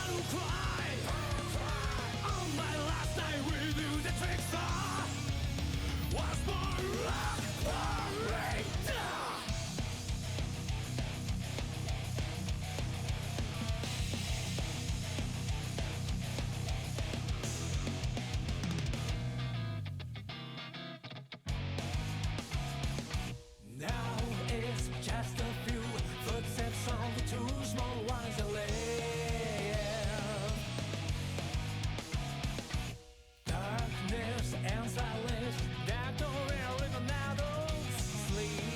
battle cry. On my last night with you, the trickster was more rock operator. Now it's just a few footsteps on the two small ones that live. Darkness and silence that don't really even out of sleep.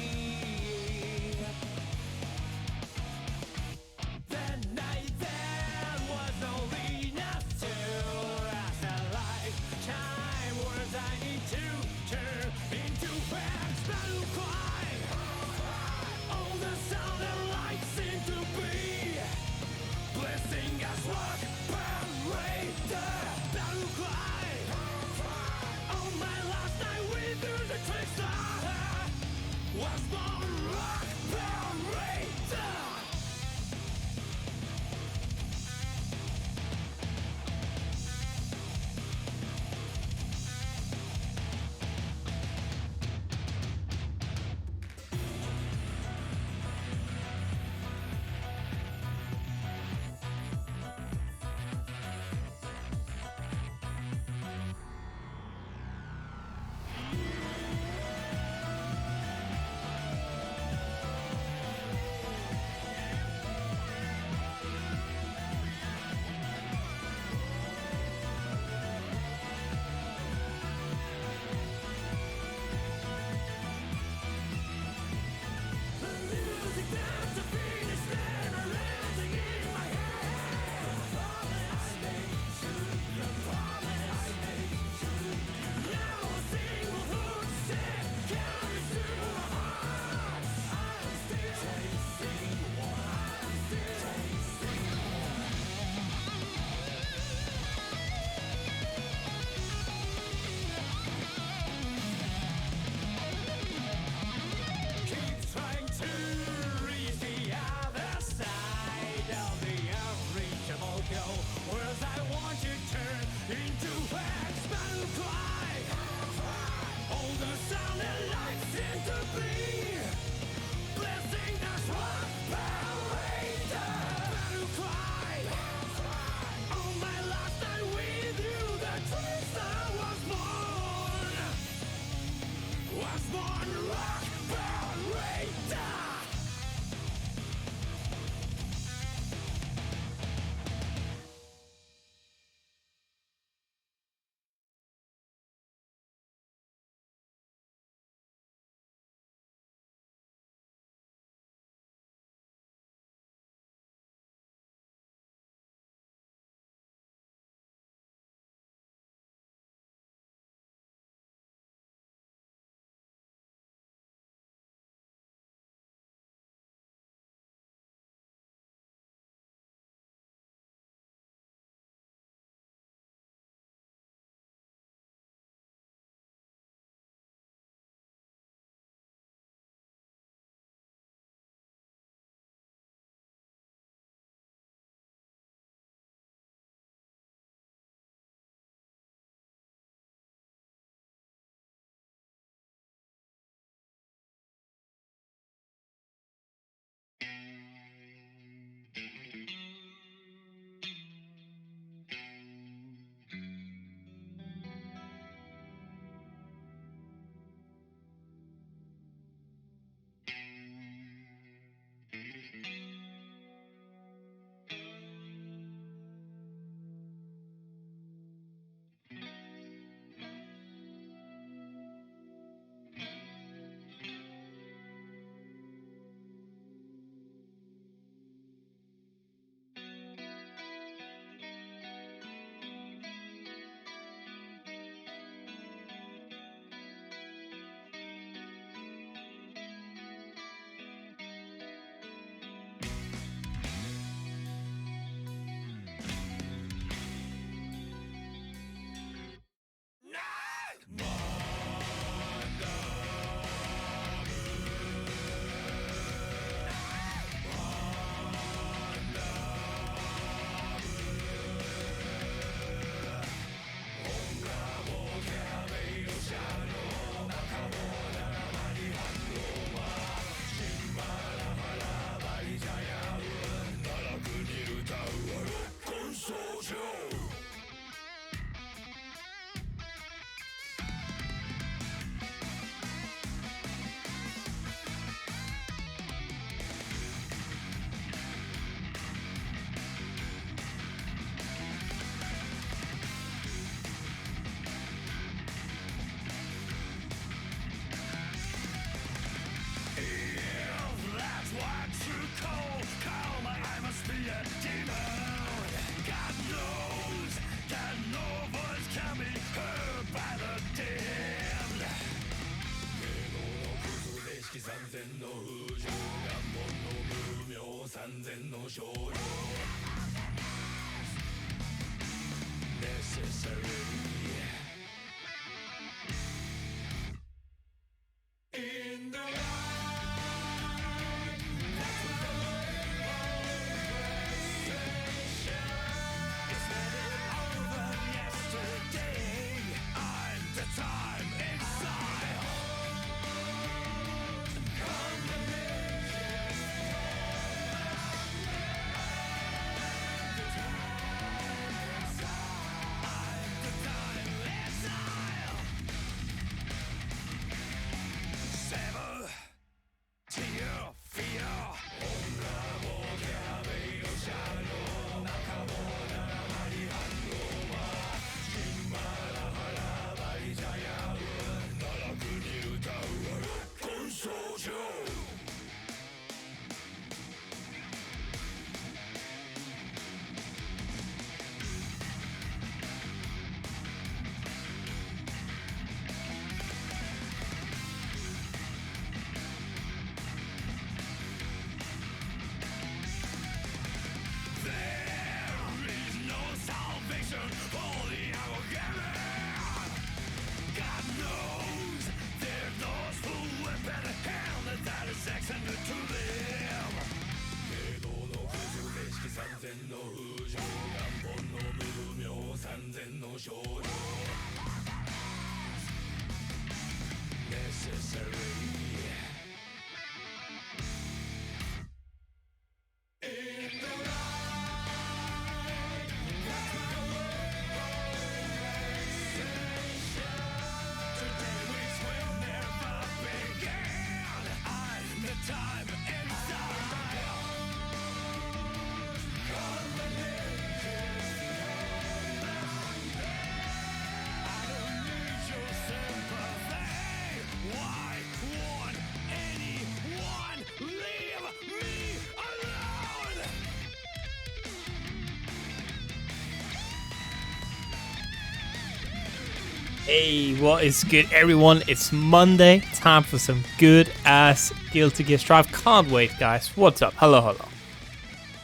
Hey, what is good, everyone? It's Monday. Time for some good ass Guilty Gear Strive. Can't wait, guys. What's up? Hello.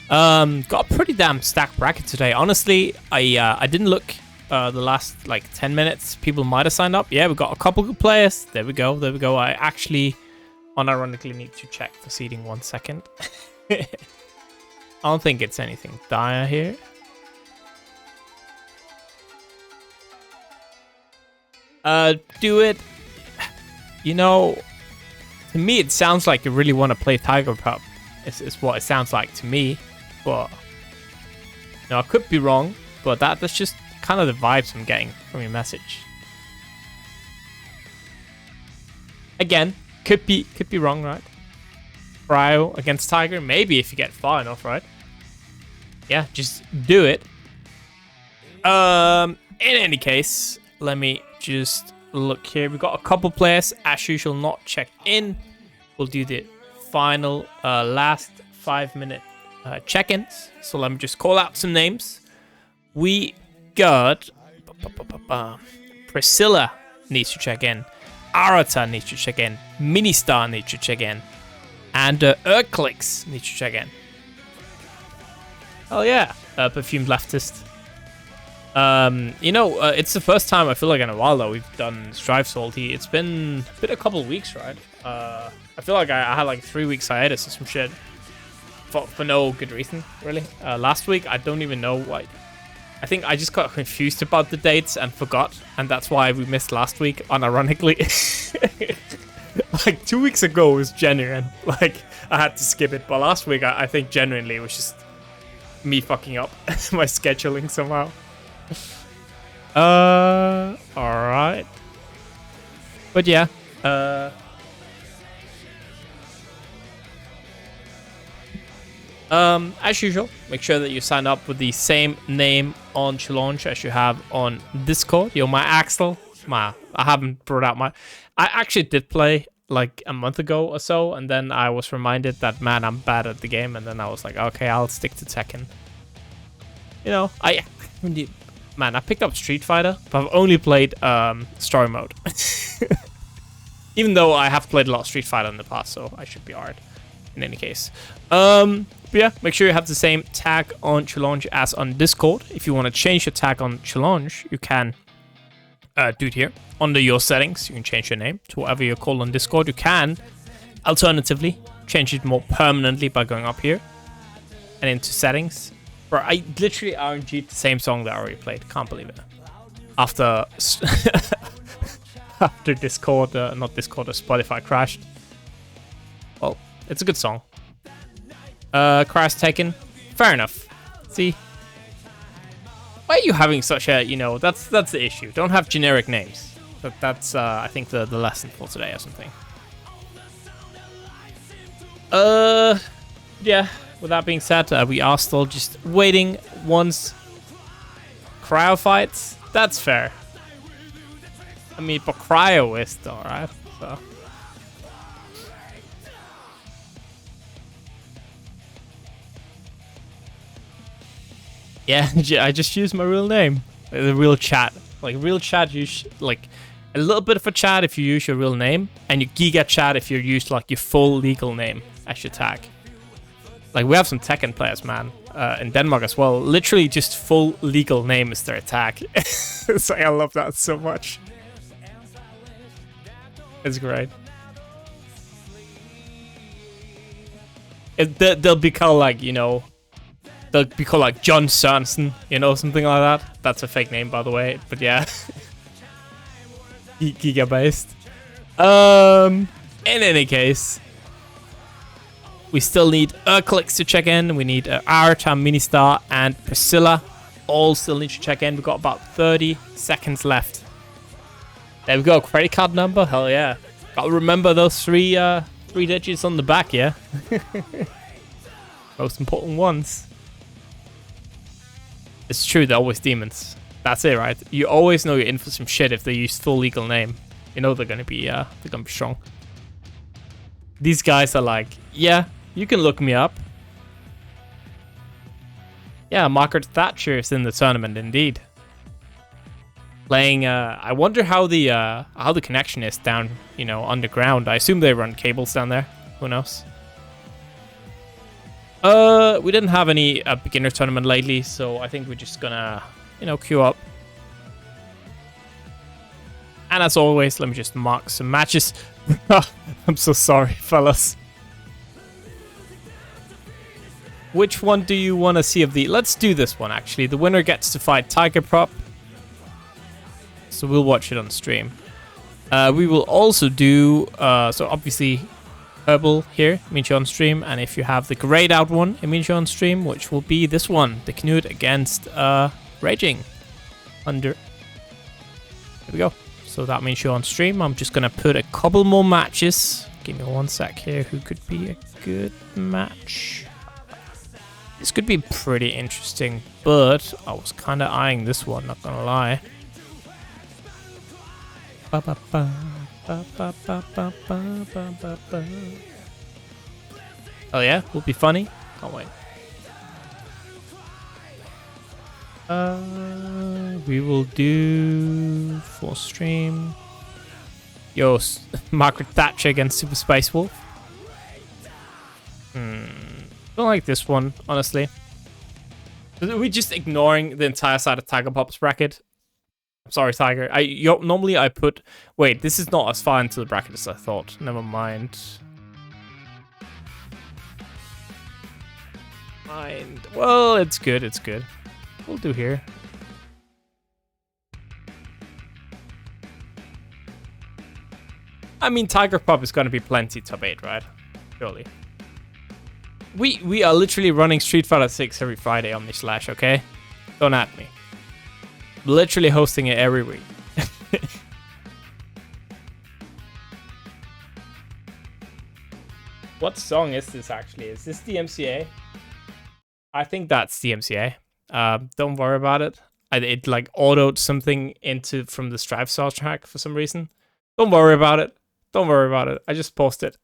Got a pretty damn stacked bracket today. Honestly, I didn't look the last like 10 minutes. People might have signed up. Yeah, we got a couple good players. There we go. I actually unironically need to check the seating 1 second. I don't think it's anything dire here. Do it. You know, to me it sounds like you really want to play Tiger Pup. Is what it sounds like to me. But no, I could be wrong. But that's just kind of the vibes I'm getting from your message. Again, could be wrong, right? Cryo against Tiger, maybe if you get far enough, right? Yeah, just do it. In any case, let me just look here. We've got a couple players, as usual, not checked in. We'll do the final last 5-minute check-ins. So let me just call out some names. We got Priscilla needs to check in. Arata needs to check in. Ministar needs to check in. And Urclix needs to check in. Oh yeah, Perfumed Leftist. You know, it's the first time I feel like in a while though we've done Strive Salty. It's been a couple of weeks, right? I feel like I had like 3 weeks hiatus or some shit for no good reason, really. Last week, I don't even know why. I think I just got confused about the dates and forgot, and that's why we missed last week, unironically. Like 2 weeks ago was genuine. Like I had to skip it, but last week I think genuinely it was just me fucking up my scheduling somehow. Alright. But yeah, as usual, make sure that you sign up with the same name on Challenge as you have on Discord. You're my Axel. I haven't brought out my... I actually did play like a month ago or so, and then I was reminded that, man, I'm bad at the game, and then I was like, okay, I'll stick to Tekken. You know, man, I picked up Street Fighter, but I've only played story mode. Even though I have played a lot of Street Fighter in the past, so I should be alright in any case. But But yeah, make sure you have the same tag on challenge as on Discord. If you want to change your tag on challenge, you can do it here. Under your settings, you can change your name to whatever you're called on Discord. You can, alternatively, change it more permanently by going up here and into settings. Bro, I literally RNG'd the same song that I already played. Can't believe it. After after Discord, not Discord, Spotify crashed. Well, it's a good song. Crash Tekken. Fair enough. See? Why are you having such a, you know, that's the issue. Don't have generic names. That's I think the lesson for today or something. Yeah, with that being said, we are still just waiting once Cryo fights. That's fair. I mean, but Cryo is still, right? So. Yeah, I just use my real name. The real chat. Like, real chat, like, a little bit of a chat if you use your real name, and your Giga chat if you use, like, your full legal name as your tag. Like, we have some Tekken players, man, in Denmark as well. Literally just full legal name is their tag. It's like, I love that so much. It's great. They'll be called, like, you know, they'll be called like John Sørensen, you know, something like that. That's a fake name, by the way, but yeah. Giga based. In any case, we still need Clicks to check in. We need Arta, Ministar, and Priscilla. All still need to check in. We've got about 30 seconds left. There we go. Credit card number. Hell yeah. Gotta remember those three digits on the back, yeah? Most important ones. It's true, they're always demons. That's it, right? You always know you're in for some shit if they use full legal name. You know they're gonna be strong. These guys are like, yeah, you can look me up. Yeah, Margaret Thatcher is in the tournament, indeed. Playing. I wonder how the connection is down, you know, underground. I assume they run cables down there. Who knows? We didn't have any beginner tournament lately, so I think we're just gonna, you know, queue up. And as always, let me just mark some matches. I'm so sorry, fellas. Which one do you want to see of the... Let's do this one, actually. The winner gets to fight Tiger Prop. So we'll watch it on stream. We will also do... so obviously... Herbal here, means you're on stream, and if you have the grayed out one, it means you're on stream, which will be this one, Deknud against RagingHunter. There we go. So that means you're on stream. I'm just gonna put a couple more matches. Give me one sec here. Who could be a good match? This could be pretty interesting, but I was kind of eyeing this one, not gonna lie. Ba-ba-ba. Oh yeah, will be funny. Can't wait. We will do full stream. Yo, Margaret Thatcher against Super Space Wolf. Don't like this one, honestly. Are we just ignoring the entire side of Tiger Pop's bracket? I'm sorry, Tiger. Normally I put... Wait, this is not as far into the bracket as I thought. Never mind. Well, it's good, it's good. We'll do here. I mean, Tiger Pop is going to be plenty top 8, right? Surely. We are literally running Street Fighter 6 every Friday on this Slash, okay? Don't at me. Literally hosting it every week. What song is this actually? Is this DMCA? I think that's DMCA. Don't worry about it. It like autoed something from the Strive soundtrack for some reason. Don't worry about it. Don't worry about it. I just paused it.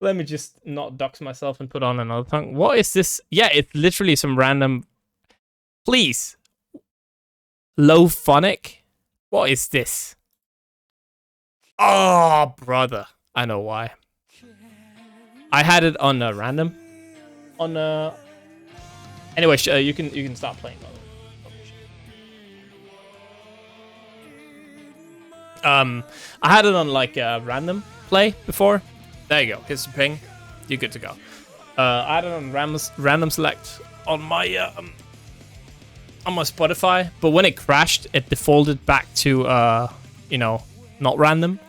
Let me just not dox myself and put on another song. What is this? Yeah, it's literally some random... Please. Low phonic? What is this? Oh, brother. I know why. I had it on random. Anyway, you can start playing. I had it on like random play before. There you go. Here's the ping. You're good to go. I had it on random select on my Spotify, but when it crashed, it defaulted back to not random.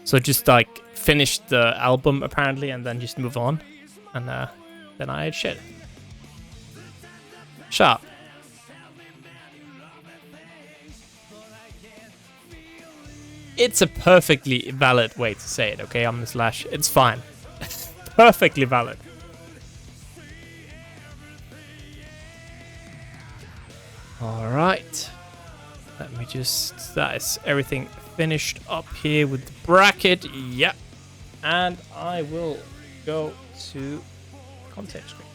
So just like finished the album apparently, and then just move on, and then I had shit. Sharp. It's a perfectly valid way to say it, okay? I'm the Slash. It's fine. Perfectly valid. Alright. Let me just... That is everything finished up here with the bracket. Yep. And I will go to content screen.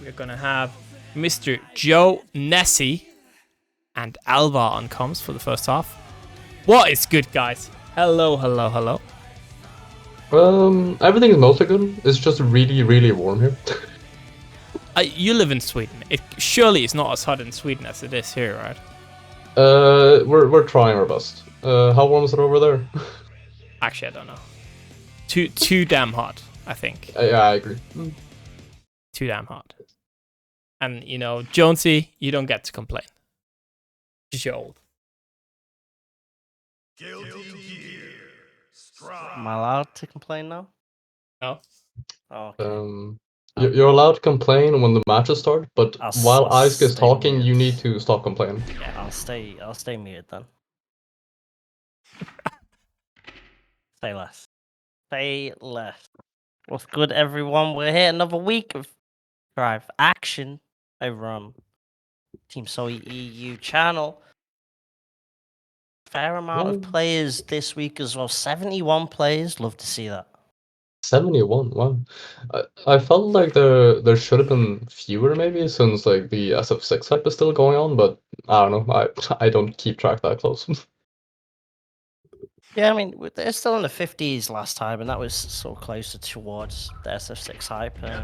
We're going to have Mr. Joe Nessie and Alva on comms for the first half. What is good, guys? Hello. Everything is mostly good. It's just really, really warm here. You live in Sweden. Surely it's not as hot in Sweden as it is here, right? We're trying our best. How warm is it over there? Actually, I don't know. Too damn hot, I think. Yeah, I agree. Too damn hot. And Jonesy, you don't get to complain. You're old. Am I allowed to complain now? No. Oh, okay. You're allowed to complain when the matches start, but while Ice is talking, muted. you need to stop complaining. Yeah, I'll stay muted then. Say less. What's good, everyone? We're here another week of Drive action over on Team SaltyEU channel. Fair amount of players this week as well. 71 players. Love to see that. 71, wow. I felt like there should have been fewer maybe, since like the SF6 hype is still going on, but I don't know. I don't keep track that close. Yeah, I mean, they're still in the 50s last time, and that was sort of closer towards the SF6 hype. I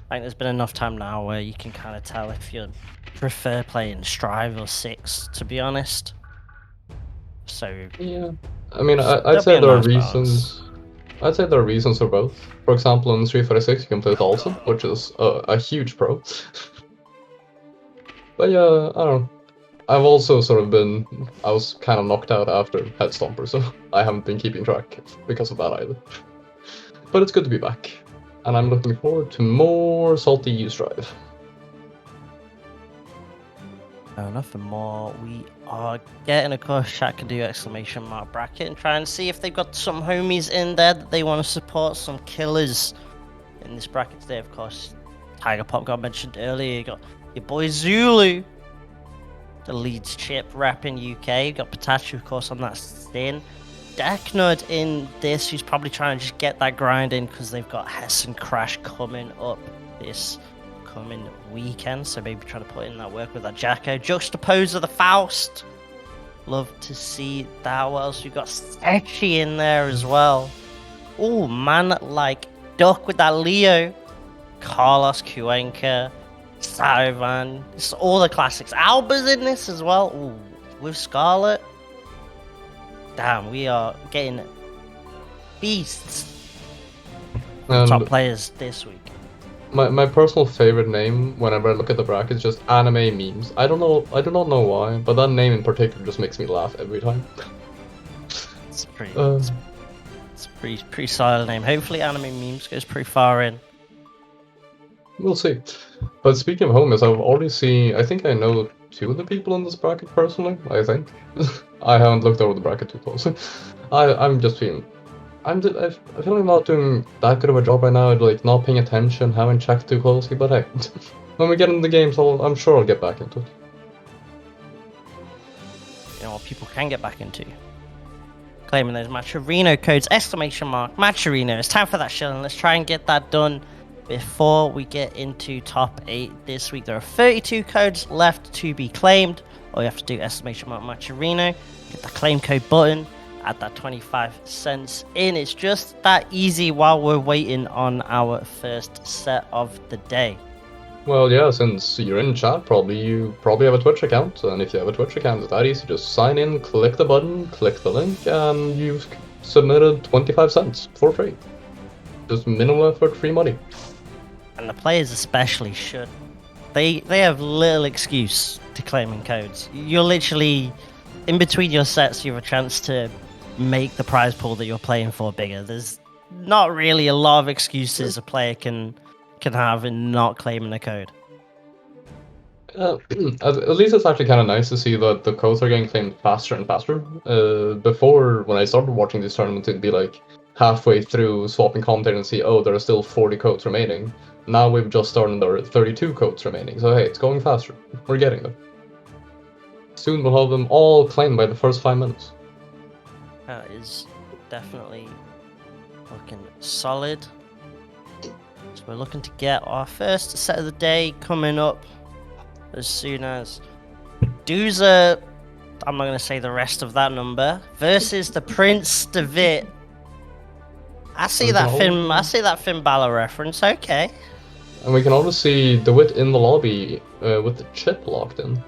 think there's been enough time now where you can kind of tell if you prefer playing Strive or 6, to be honest. So yeah, I mean, I'd say there are reasons. Balance. I'd say there are reasons for both. For example, in Street Fighter 6, you can play Olsen, which is a huge pro. But yeah, I don't know. I've also I was kind of knocked out after Head Stomper, so I haven't been keeping track because of that either. But it's good to be back, and I'm looking forward to more SaltyEU Strive. Fair enough, and more we are getting. Of course, chat can do exclamation mark bracket and try and see if they've got some homies in there that they want to support, some killers in this bracket today. Of course, Tiger Pop got mentioned earlier. You got your boy Zulu, the Leeds Chipp rep in UK. You got PataChu, of course, on that spin. Deknud in this, who's probably trying to just get that grind in because they've got Hess and Crash coming up this coming weekend, so maybe trying to put in that work with that Jacko. JuxtAPoser the Faust, love to see that. What else? We've got Setchi in there as well. Oh man, like Duck with that Leo, Carlos Cuenca, Zato-VaN, it's all the classics. Alba's in this as well. Ooh, with Scarlet. Damn, we are getting beasts. Top players this week. My personal favorite name whenever I look at the bracket is just anime memes. I do not know why, but that name in particular just makes me laugh every time. It's pretty solid name. Hopefully anime memes goes pretty far in. We'll see. But speaking of homies, I've already seen, I think I know 2 of the people in this bracket personally, I think. I haven't looked over the bracket too closely. I'm just feeling, I feel like I'm not doing that good of a job right now, like not paying attention, haven't checked too closely, but hey, when we get into the games, I'm sure I'll get back into it. You know what people can get back into? Claiming those Matcherino codes, exclamation mark, Matcherino. It's time for that shilling. Let's try and get that done before we get into top 8 this week. There are 32 codes left to be claimed. All you have to do, exclamation mark, Matcherino, hit the claim code button, add that 25 cents in. It's just that easy while we're waiting on our first set of the day. Well, yeah, since you're in chat, you probably have a Twitch account, and if you have a Twitch account, it's that easy. Just sign in, click the button, click the link, and you've submitted 25 cents for free. Just minimal effort, free money. And the players especially should. They have little excuse to claiming codes. You're literally, in between your sets, you have a chance to make the prize pool that you're playing for bigger. There's not really a lot of excuses a player can have in not claiming a code. At least it's actually kind of nice to see that the codes are getting claimed faster and faster. Before, when I started watching these tournaments, it'd be like halfway through swapping commentator and see, oh, there are still 40 codes remaining. Now we've just started, there are 32 codes remaining. So hey, it's going faster. We're getting them. Soon we'll have them all claimed by the first 5 minutes. That is definitely looking solid. So we're looking to get our first set of the day coming up as soon as Duza, I'm not going to say the rest of that number, versus the Prince Devitt. I see that Finn Balor reference, okay. And we can also see Devitt in the lobby with the Chipp locked in.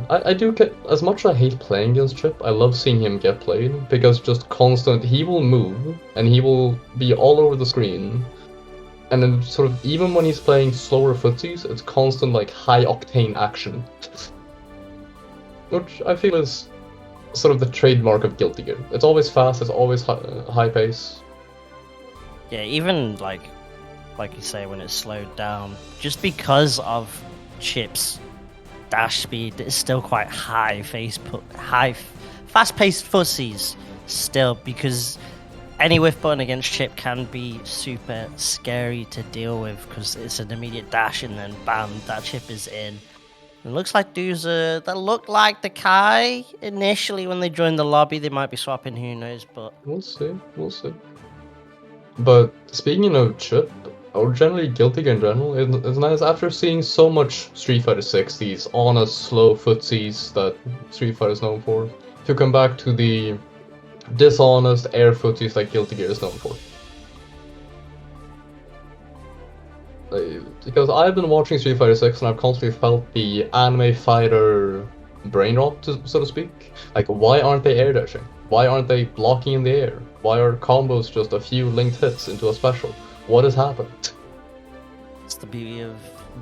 I do get, as much as I hate playing against Chipp, I love seeing him get played, because just constant, he will move, and he will be all over the screen, and then sort of, even when he's playing slower footsies, it's constant, like, high-octane action. Which I feel is sort of the trademark of Guilty Gear. It's always fast, it's always high pace. Yeah, even, like you say, when it's slowed down, just because of Chipp's dash speed is still quite fast-paced footsies still, because any whiff button against Chipp can be super scary to deal with because it's an immediate dash and then bam, that Chipp is in. It looks like Duza, that looked like the Kai initially when they joined the lobby. They might be swapping, who knows, but we'll see. But speaking of Chipp, or generally Guilty Gear in general, it's nice after seeing so much Street Fighter 6, these honest, slow footsies that Street Fighter is known for, to come back to the dishonest air footsies that Guilty Gear is known for. Because I've been watching Street Fighter 6 and I've constantly felt the anime fighter brain rot, so to speak. Like, why aren't they air dashing? Why aren't they blocking in the air? Why are combos just a few linked hits into a special? What has happened? It's the beauty of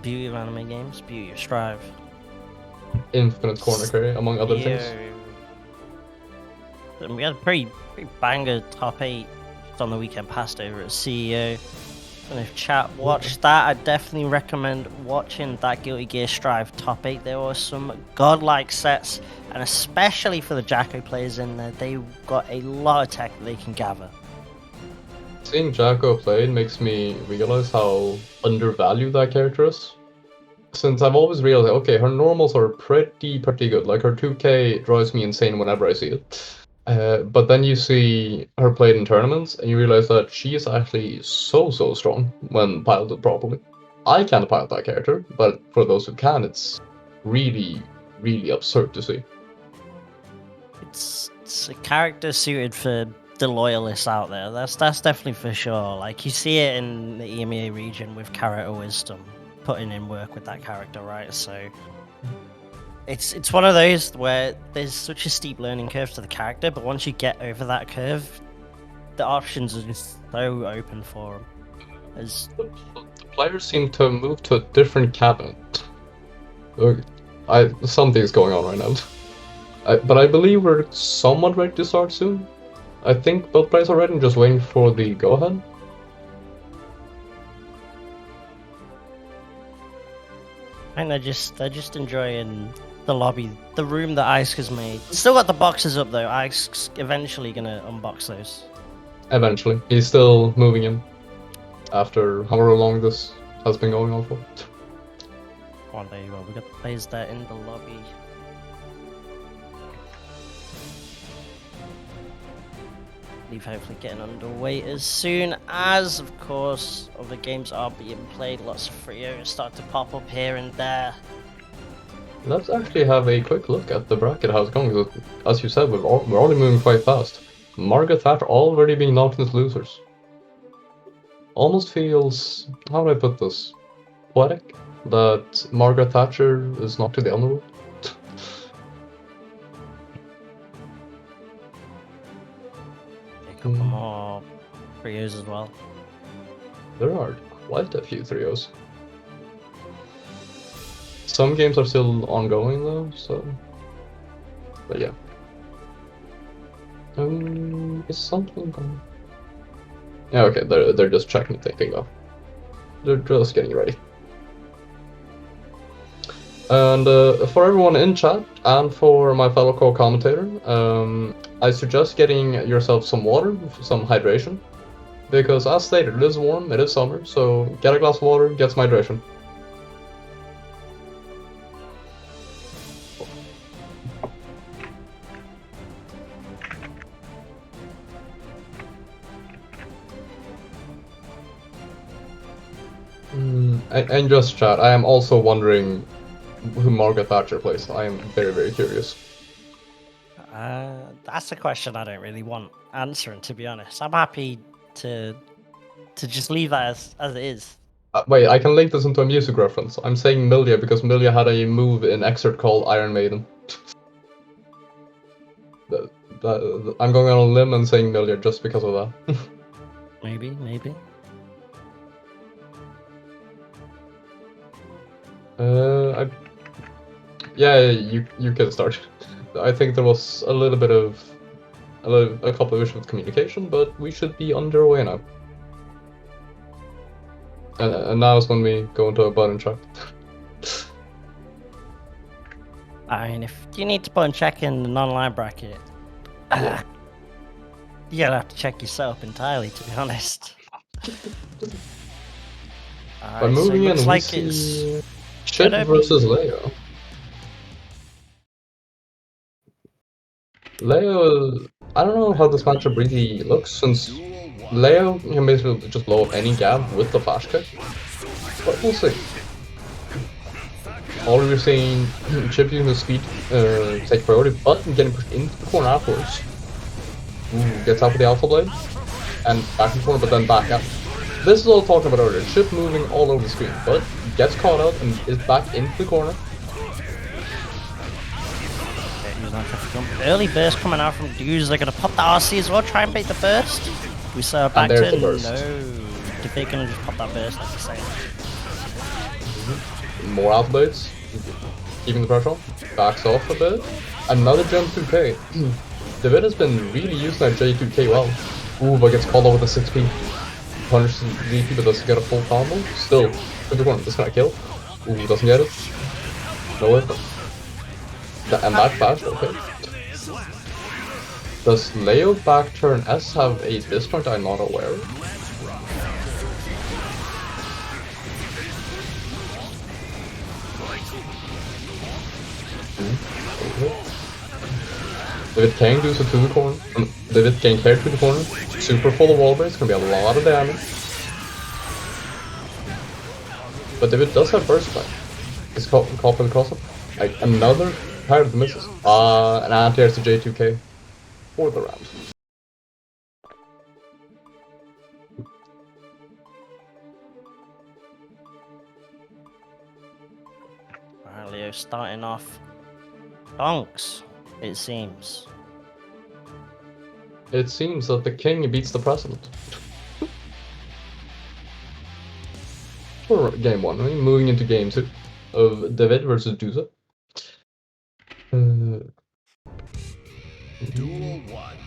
anime games, beauty of Strive. Infinite corner carry, among other things. And we had a pretty banger top 8 on the weekend past over at CEO. And if chat watched that, I definitely recommend watching that Guilty Gear Strive top 8. There were some godlike sets, and especially for the Jacko players in there, they got a lot of tech that they can gather. Seeing Jacko played makes me realize how undervalued that character is. Since I've always realized, okay, her normals are pretty good. Like, her 2K drives me insane whenever I see it. But then you see her played in tournaments, and you realize that she is actually so strong when piloted properly. I can't pilot that character, but for those who can, it's really absurd to see. It's a character suited for the loyalists out there. That's definitely for sure. Like, you see it in the EMEA region with Character Wisdom putting in work with that character, right? So it's one of those where there's such a steep learning curve to the character, but once you get over that curve, the options are just so open for them. The players seem to move to a different cabinet. Something's going on right now. But I believe we're somewhat ready to start soon. I think both players are ready and just waiting for the go-ahead. And they're just enjoying the lobby, the room that Ice has made. Still got the boxes up though. Ice eventually gonna unbox those. Eventually. He's still moving in after however long this has been going on for. One day, well, we got the players there in the lobby. Leave hopefully getting underway as soon as, of course, other games are being played. Lots of Cryo start to pop up here and there. Let's actually have a quick look at the bracket, how it's going. Because as you said, we're already moving quite fast. Margaret Thatcher already being knocked into losers. Almost feels, how do I put this, poetic that Margaret Thatcher is knocked to the underworld. A couple more Cryos as well. There are quite a few 3-0s. Some games are still ongoing though, so. But yeah. Is something going? Yeah, okay, they're just checking the thing though. They're just getting ready. And for everyone in chat and for my fellow co-commentator, I suggest getting yourself some water, some hydration, because as stated, it is warm, it is summer, so get a glass of water, get some hydration. And just chat, I am also wondering who Margaret Thatcher plays. I am very, very curious. That's a question I don't really want answering, to be honest. I'm happy to just leave that as it is. Wait, I can link this into a music reference. I'm saying Millia because Millia had a move in Xrd called Iron Maiden. I'm going on a limb and saying Millia just because of that. Maybe. Yeah, you can start. I think there was a little bit of a couple of issues with communication, but we should be underway now. And now is when we go into a button check. I mean, if you need to button check in the non-line bracket, you're gonna have to check yourself entirely, to be honest. By moving in, we see Chipp versus Leo. Leo, I don't know how this matchup really looks, since Leo can basically just blow up any gap with the flash kick, but we'll see. Already we're seeing Chipp using his speed take priority, but getting pushed into the corner afterwards. Gets out with the Alpha Blade, and back in the corner, but then back out. This is all talking about earlier, Chipp moving all over the screen, but gets caught out and is back into the corner. Early burst coming out from Duza. They're going to pop the RC as well, try and bait the burst. We saw back there's to the burst. No. Devitt going to just pop that burst, like you say. More Alpha Blades, keeping the pressure on, backs off a bit. Another jump 2K. Devitt has been really using that J2K well. Ooh, but gets called over the 6P. Punishes VP, but doesn't get a full combo. Still, 51, this gonna kill. Ooh, doesn't get it. No way. And back fast, okay. Does Leo back turn S have a discount I'm not aware of? Okay. Devitt can do so to the corner. Devitt can carry to the corner. Super full of wall breaks, gonna be a lot of damage. But Devitt does have burst play. It's caught for the cross up. Like another pair of the misses. An anti-air to J2K for the round. Alright, Leo starting off donks, it seems. It seems that the king beats the president. For game 1, right? Moving into game 2 of Devitt versus Duza. Duel 1.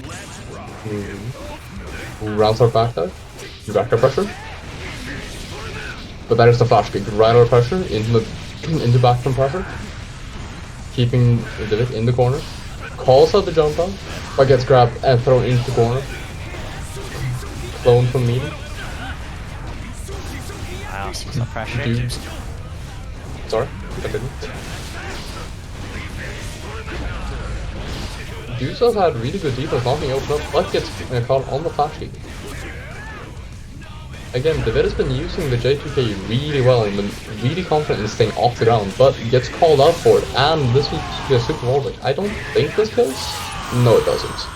Let's rock. Rounds are back there. Back pressure. But that is the flash kick. Right out of pressure into back from pressure. Keeping Devitt in the corner. Calls out the jump out, but gets grabbed and thrown into the corner. Clone from meeting. Wow, sees the pressure. Sorry, I didn't. Duza's had really good defense, not being opened up, but gets caught on the flash kick. again, Devitt has been using the J2K really well and been really confident in staying off the ground, but gets called out for it, and this was a super wallbreak. I don't think this kills. No, it doesn't.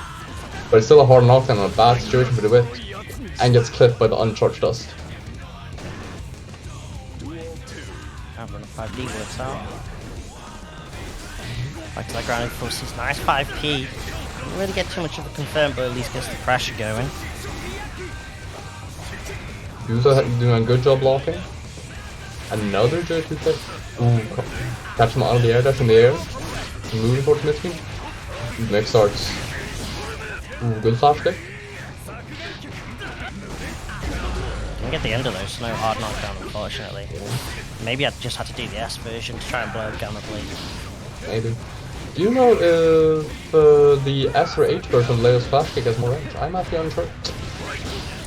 But it's still a hard knockdown on a bad situation for Devitt, and gets clipped by the uncharged dust. Having a 5D works out. Back to that grounding forces. Nice 5P. Didn't really get too much of a confirm, but at least gets the pressure going. Duza doing a good job blocking. Another J2K. Ooh, catch him out of the air, dash in the air. Moving towards mid-screen. Next starts. Ooh, good flash kick. Can get the end of those, no hard knockdown unfortunately. Maybe I just had to do the S version to try and blow Gamma Blade. Maybe. Do you know if the S or H version of Leo's flash kick has more range? I might be unsure.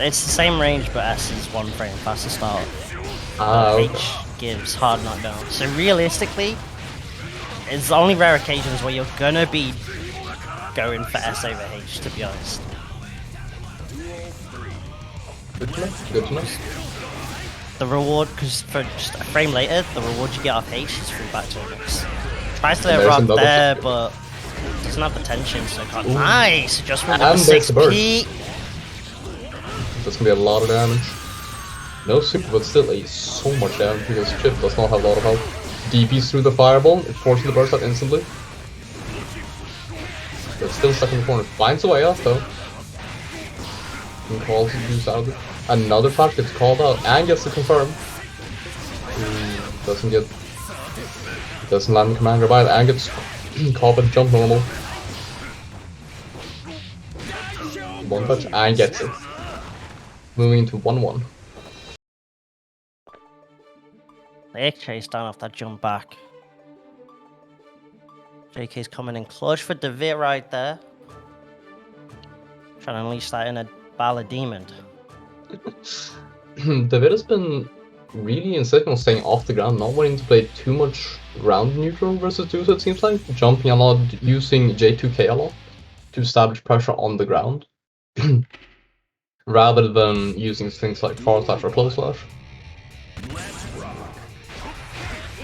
It's the same range, but S is 1 frame faster start. Okay. H gives hard knockdown. So realistically, it's only rare occasions where you're gonna be going for S over H, to be honest. Good to know. Good to know. The reward, because for just a frame later, the reward you get off H is free back to mix. Tries to let it rock there, but doesn't have the tension, so can't. Ooh. Nice! Just with the And there's the 6P. That's gonna be a lot of damage. No super, but still so much damage because Chipp does not have a lot of health. DPs through the fireball, it forces the burst out instantly. But still stuck in the corner. Finds a way out though. And calls the juice out of it. Another flash gets called out and gets to confirm. Doesn't get. Doesn't land the commander by it and gets caught by the jump normal. One touch and gets it. Moving into 1-1. They chase down off that jump back. JK's coming in clutch for Devitt right there. Trying to unleash that in a Ballad Demon. Devitt has been really insistent on staying off the ground, not wanting to play too much ground neutral versus Duza, it seems like. Jumping a lot, using J2K a lot to establish pressure on the ground. Rather than using things like far slash or close slash.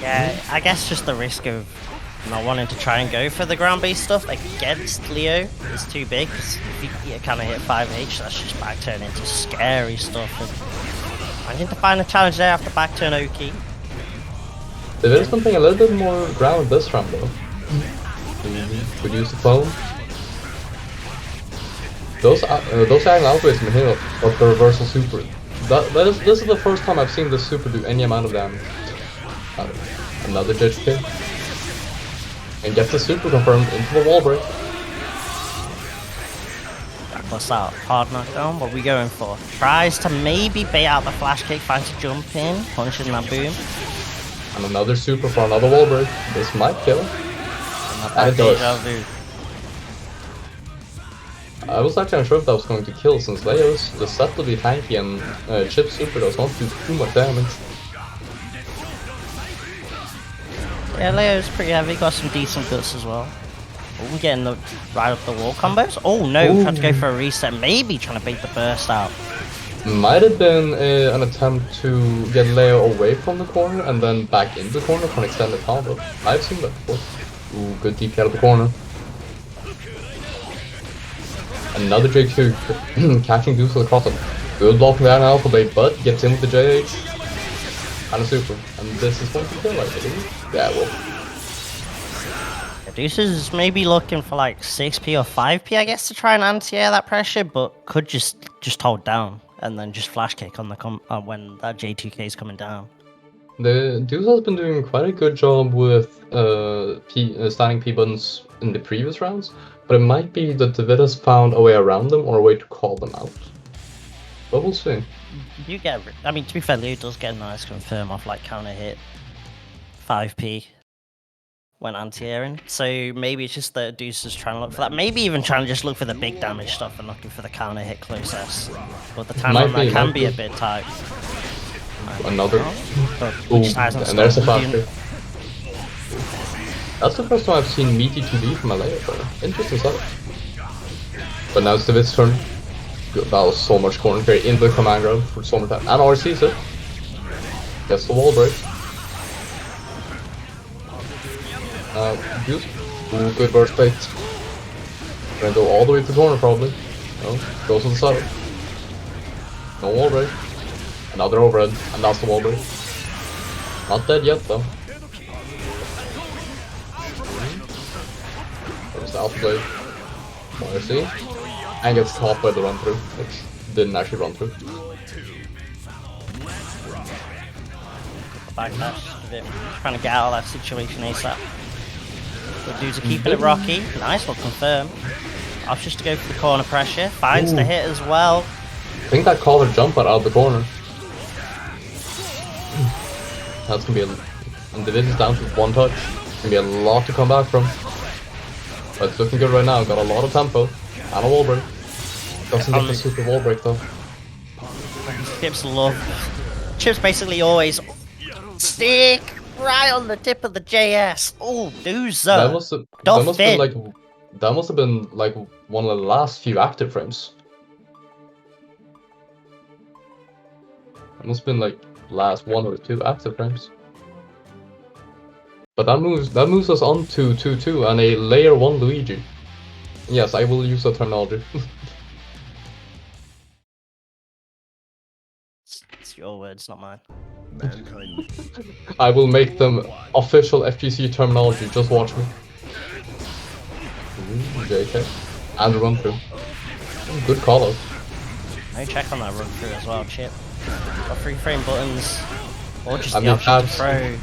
Yeah, I guess just the risk of not wanting to try and go for the ground-based stuff against Leo is too big. If you kind of hit 5H, that's just back turn into scary stuff. And I need to find a challenge there after back turn Oki. There is something a little bit more ground this round though. Could use the clone. Those hang outways from here are the reversal super. This is the first time I've seen this super do any amount of damage. Another JK. And gets the super confirmed into the wall break. Back us out. Hard knockdown. What are we going for? Tries to maybe bait out the flash kick, finds a jump in, punching that boom. And another super for another wall break. This might kill. And it does. I was actually unsure if that was going to kill since Leo's just set to be tanky and Chipp's super does not do too much damage. Yeah, Leo's pretty heavy, got some decent guts as well. Oh, we're getting the right up the wall combos. Oh no, tried to go for a reset, maybe trying to bait the burst out. Might have been an attempt to get Leo away from the corner and then back into the corner for an extended combo. I've seen that before. Ooh, good DP out of the corner. Another J2 catching Duza across a good block from the Alpha Blade, but gets in with the JH. And a super. And this is going to kill, I believe. Yeah, well. Duza's maybe looking for like 6P or 5P, I guess, to try and anti-air that pressure, but could just hold down and then just flash kick on the when that J2K is coming down. The Duza has been doing quite a good job with standing P buttons in the previous rounds, but it might be that Devitt has found a way around them or a way to call them out. But we'll see. You get, I mean, to be fair, Leo does get a nice confirm off like counter hit 5P when anti-airing, so maybe it's just that Duza's trying to look for that. Maybe even trying to just look for the big damage stuff and looking for the counter hit close S. But the time on that can be a bit tight. Another. Ooh, and there's a factor. That's the first time I've seen meaty 2D from a layer player. Interesting stuff. But now it's Devitt's turn. Good. That was so much corner carry into the command grab for so much time. And RC's it. Gets the wall break. Juice. Ooh, good burst bait. Gonna go all the way to the corner probably. No, goes to the side. No wall break. Another overhead, and that's the wall break. Not dead yet though. There's the alpha blade. RC. And gets caught by the run through, which didn't actually run through. Backdash, trying to get out of that situation ASAP. The dudes are keeping it rocky. Nice, we'll confirm. Options to go for the corner pressure. Finds the hit as well. I think that called a jump out of the corner. That's gonna be and Devitt is down to 1 touch. It's gonna be a lot to come back from. But it's looking good right now. Got a lot of tempo and a wall break. Doesn't get the super wall break though. Chipp's basically always stick right on the tip of the JS. Oh, Duza. That must have been like one of the last few active frames. It must have been like last 1 or 2 active frames. But that moves us on to 2-2 and a layer 1 Luigi. Yes, I will use that terminology. It's your words, not mine. I will make them official FGC terminology, just watch me. JK. And run through. Good call out. No check on that run through as well, Chipp. Got 3 frame buttons, or just the option to throw,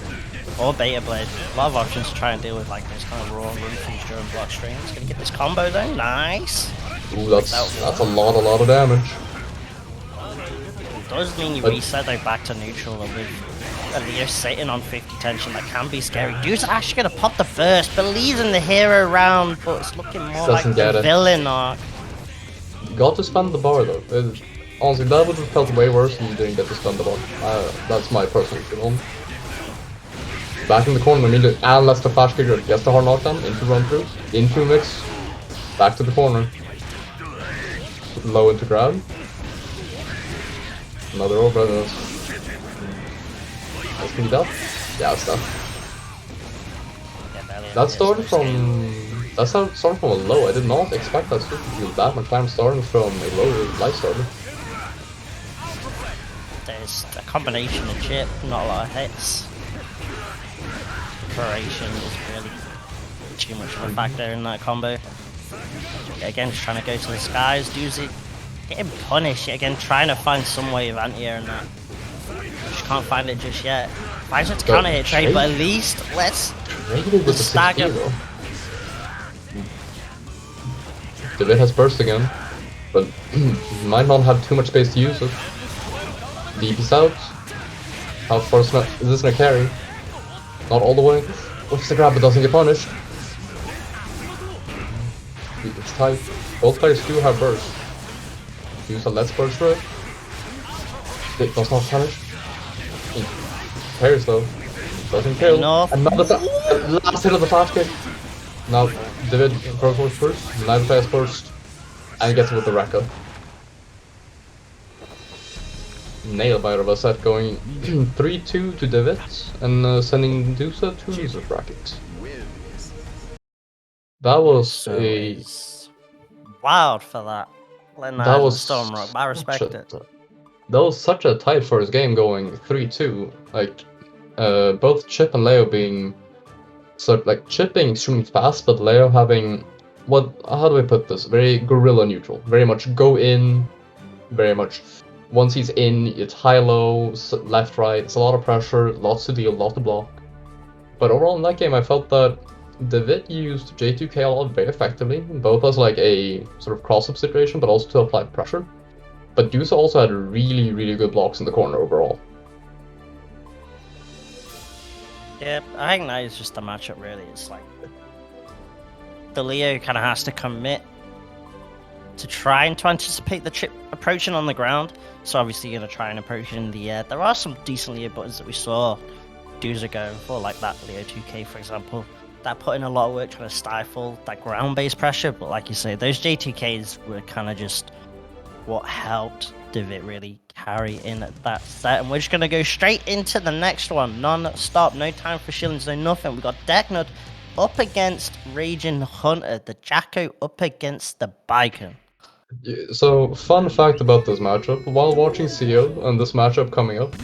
or beta blade. A lot of options to try and deal with like this kind of raw run throughs during block streams. Gonna get this combo though, nice. Ooh, that's a lot of damage. It does mean you reset though back to neutral with Leo sitting on 50 tension. That can be scary. Dude's actually gonna pop the first, believes in the hero round, but it's looking more like the villain arc. Got to spend the bar though. Honestly, that would have felt way worse if you didn't get to spend the bar. That's my personal feeling. Back in the corner immediately, and lets the flash kicker. Gets the hard knockdown, into run through, into mix, back to the corner. Low into grab. Another overhead. That's gonna be that. Yeah, it's that. That started from. That started from a low. I did not expect that to do that much time starting from a low light starter. There's a combination of Chipp, not a lot of hits. Preparation is really too much of a factor in that combo. Again, just trying to go to the skies. Duza getting punished. Again, trying to find some way of anti-air in that. Just can't find it just yet. Tries to counter hit trade, but at least let's stagger. Devitt has burst again, but might not have too much space to use it. Deep is out. How far is this gonna carry? Not all the way. What's the grab but doesn't get punished? It's tight. Both players do have burst. Use a let's burst for it. It does not punish. He cares though. Doesn't kill. Another last hit of the flash kick. Now Devitt goes first. Neither player first. And gets it with the Rekka. Nail biter of a set going 3-2 to Devitt and sending Duza to loser bracket. That was wild for that. That was Stormrock. I respect it. That was such a tight first game going 3-2. Like both Chipp and Leo being Chipp being extremely fast, but Leo having how do I put this? Very gorilla neutral. Very much go in, very much. Once he's in, it's high-low, left, right, it's a lot of pressure, lots to deal, lot to block. But overall in that game, I felt that Devitt used J2K a lot very effectively, both as like a sort of cross-up situation, but also to apply pressure. But Duza also had really good blocks in the corner overall. Yeah, I think that is just the matchup really. It's like the Leo kind of has to commit to trying to anticipate the Chipp approaching on the ground. So obviously you're going to try and approach in the air. There are some decent Leo buttons that we saw Duza going for, like that Leo 2K for example. That put in a lot of work trying to stifle that ground-based pressure, but like you say, those J2Ks were kind of just what helped Devitt really carry in that set. And we're just going to go straight into the next one. Non-stop, no time for shillings, no nothing. We got Deknud up against RagingHunter, the Jacko up against the Baiken. So, fun fact about this matchup, while watching CO and this matchup coming up,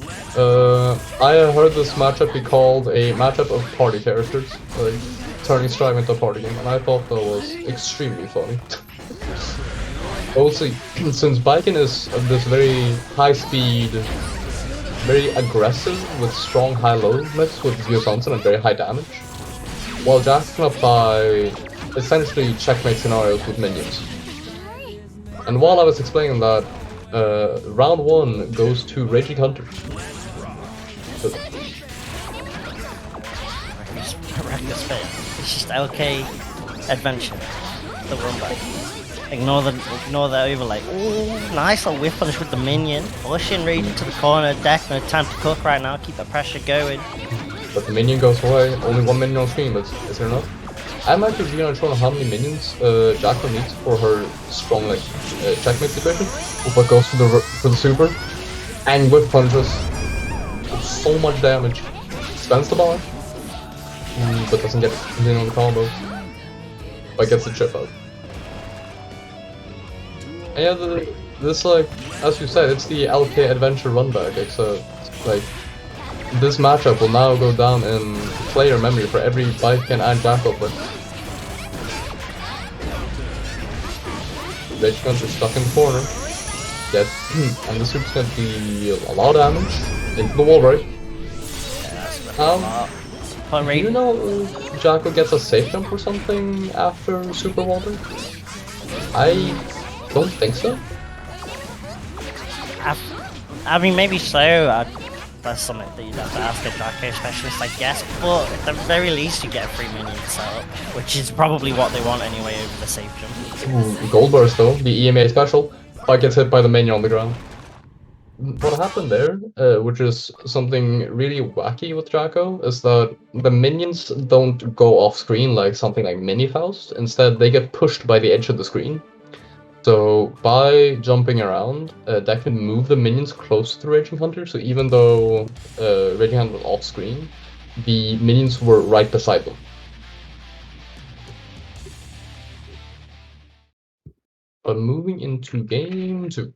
I heard this matchup be called a matchup of party characters, like turning Strive into a party game, and I thought that was extremely funny. Also, since Baiken is this very high-speed, very aggressive with strong high-low mix with Giovanna and very high damage, while Jack can apply essentially checkmate scenarios with minions. And while I was explaining that, round 1 goes to RagingHunter. Reckless fit. It's just LK adventure. The run back. Ignore the overlay. Ooh, nice little whiff punish with the minion. Pushing Raging to the corner. Deknud, time to cook right now. Keep the pressure going. But the minion goes away. Only 1 minion on screen, but is there enough? I'm actually really unsure on how many minions Jacko needs for her strong like checkmate situation. But goes for the super and whiff punches. So much damage. Spends the bar, but doesn't get continue on the combo. But gets the chip out. And yeah, this like as you said, it's the LK Adventure runback. Except like this matchup will now go down in player memory for every Baiken and Jacko player. RagingHunter stuck in the corner. Yes, and the super's gonna be a lot of damage into the wall break. Do you know if Jacko gets a safe jump or something after super wall break? I don't think so. I mean, maybe so. That's something that you'd have to ask a Jacko specialist, I guess. But at the very least, you get a free minion setup, which is probably what they want anyway over the safe jump. Ooh, Gold Burst though, the EMEA special, but gets hit by the minion on the ground. What happened there, which is something really wacky with Jacko, is that the minions don't go off screen like something like Mini Faust. Instead, they get pushed by the edge of the screen. So by jumping around, that can move the minions closer to RagingHunter. So even though RagingHunter was off screen, the minions were right beside them. But moving into game 2.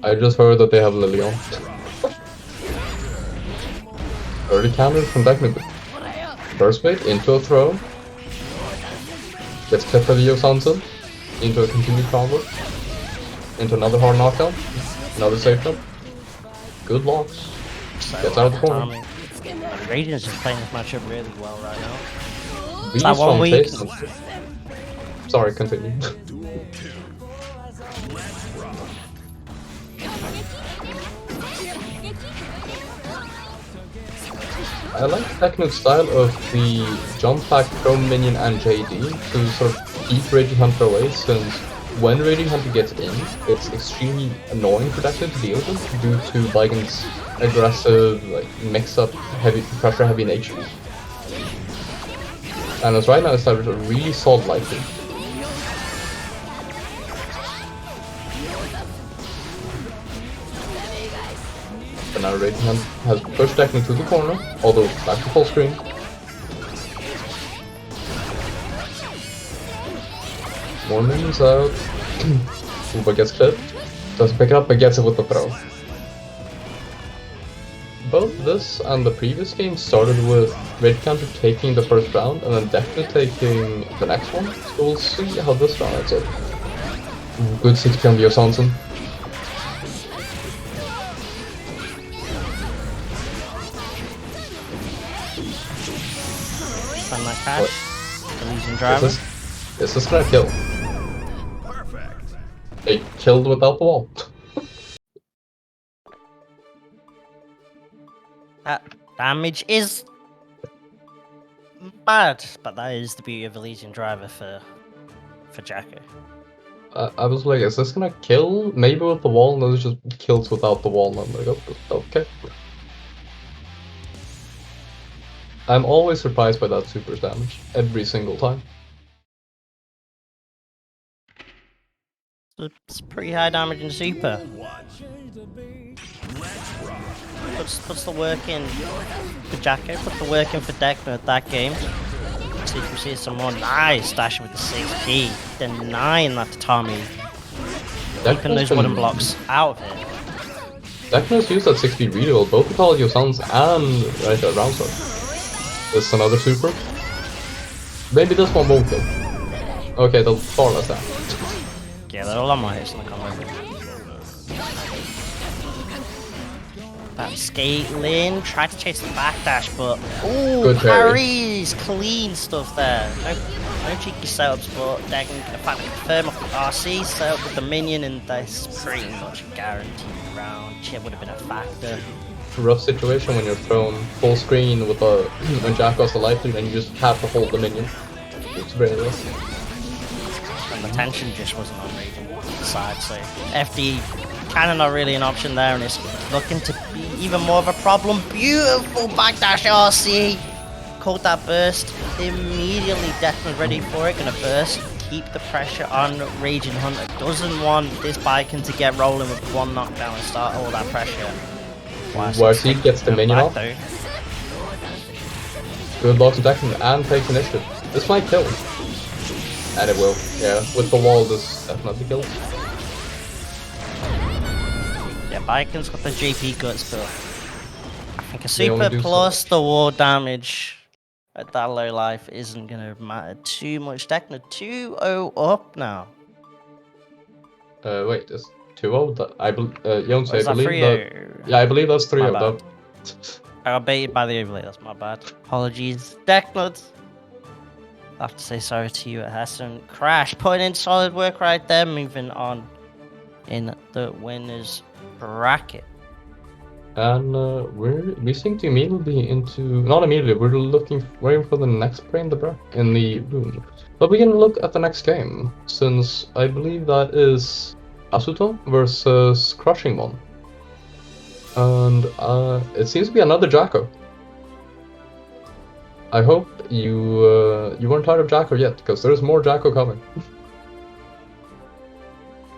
I just heard that they have Millia. Early counter from Deknud. Burst bait into a throw. Gets clipped by the Giovanna into a continued combo. Into another hard knockdown. Another safe jump. Good locks. Gets out of the corner. Radiance is playing this matchup really well right now. Really that strong 1 week. Sorry, continue. I like Deknud's style of the jump back from minion and JD to sort of keep RagingHunter away, since when RagingHunter gets in, it's extremely annoying for Deknud to deal with due to Baiken's aggressive, like mix-up, heavy pressure, heavy nature. And as right now, it's a really solid life lead. But now RagingHunter has pushed Deknud to the corner, although back to full screen. More minions out. Uba gets clipped. Doesn't pick it up, but gets it with the throw. Both this and the previous game started with RagingHunter taking the first round and then Deknud taking the next one. So we'll see how this round ends up. Good 6p on Giovanna. Like cash. The losing driver. This is gonna kill. Perfect. They killed without the wall. That damage is bad, but that is the beauty of a losing driver for Jacko. I was like, is this gonna kill? Maybe with the wall, and then it just kills without the wall. And I'm like, oh, okay. I'm always surprised by that super's damage, every single time. It's pretty high damage in super. Puts the work in for Jacko, put the work in for Deknud that game. So you can see some more nice dashing with the 6P, denying that to Tommy. Keeping those wooden blocks out of it. Deknud's used that 6 speed really well, both with all your sounds and right there, round start. There's another super. Maybe this one won't kill. Okay, they'll far less down. Yeah, there are a lot more hits in the combo. That skate Lin tried to chase the backdash, but ooh, parries, clean stuff there. No cheeky setups, but Deknud can find a confirm off the RC setup with the minion, and that's pretty much a guaranteed round. Chipp would have been a factor. Rough situation when you're thrown full screen with a when Jack goes the life lead and you just have to hold the minion. It's very rough. And the tension just wasn't on Raging's side, so FD kind of not really an option there, and it's looking to be even more of a problem. Beautiful backdash RC! Caught that burst. Immediately Deknud ready for it, gonna burst. Keep the pressure on RagingHunter. Doesn't want this Baiken to get rolling with one knockdown and start all that pressure. YC gets the minion off. Good luck to Deknud and takes initiative. This might kill. And it will. Yeah, with the wall this definitely kills. Yeah, Baiken's got the JP guts, but I think a super plus the wall damage at that low life isn't gonna matter too much. Deknud 2-0 up now. Wait, it's 2-0? I believe that. Yeah, I believe that's 3-0. I got baited by the overlay, that's my bad. Apologies, Deknud. I have to say sorry to you at Hessen. Crash, putting in solid work right there, moving on in the winners bracket. And we seem to immediately be into, not immediately, we're waiting for the next play in the room. But we can look at the next game, since I believe that is Azuto versus CrushingOne. And it seems to be another Jacko. I hope you weren't tired of Jacko yet, because there's more Jacko coming.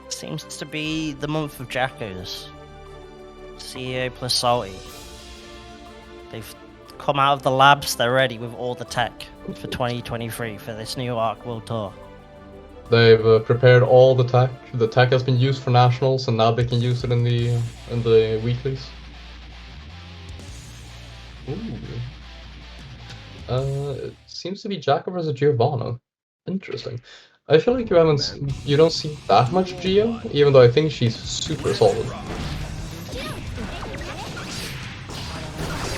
Seems to be the month of Jackos. CEO plus Salty. They've come out of the labs, they're ready with all the tech for 2023 for this new Arc World Tour. They've prepared all the tech. The tech has been used for nationals, and now they can use it in the weeklies. Ooh. It seems to be Jacko versus Giovanna. Interesting. I feel like you don't see that much Gio, even though I think she's super solid.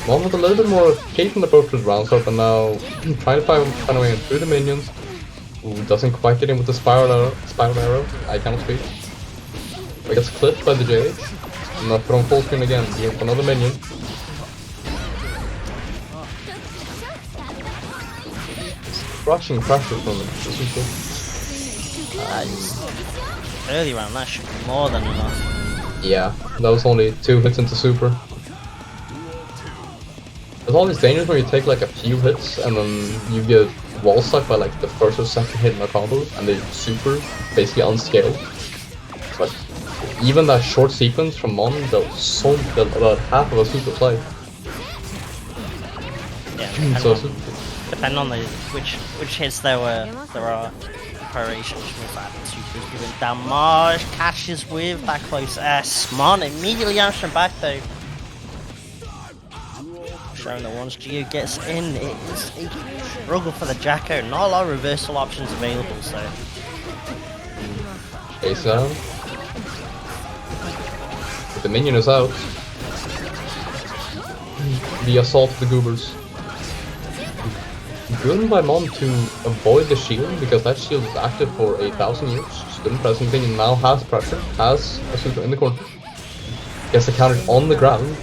One with a little bit more patient approach with round start, and now trying to find a way in through the minions. Ooh, doesn't quite get in with the spiral arrow. I cannot speak. But gets clipped by the Jade. And now thrown full screen again, dealing with another minion. Crushing pressure from the super. Early round, that should be more than enough. Yeah, that was only 2 hits into super. It's always dangerous when you take like a few hits and then you get wall stuck by like the first or second hit in a combo and the super basically unscaled. But even that short sequence from Mon built about half of a super play. Yeah, depending on which hits there are preparations with that. Super's doing damage, catches with that close S. Mon immediately answering back though. Showing that once Gio gets in, it is a struggle for the Jacko. Not a lot of reversal options available, so. Face down. But the minion is out. The assault of the goobers. Good by Mon to avoid the shield, because that shield is active for 1,000 years. She didn't press anything and now has pressure, has Azuto in the corner. Gets the counter on the ground.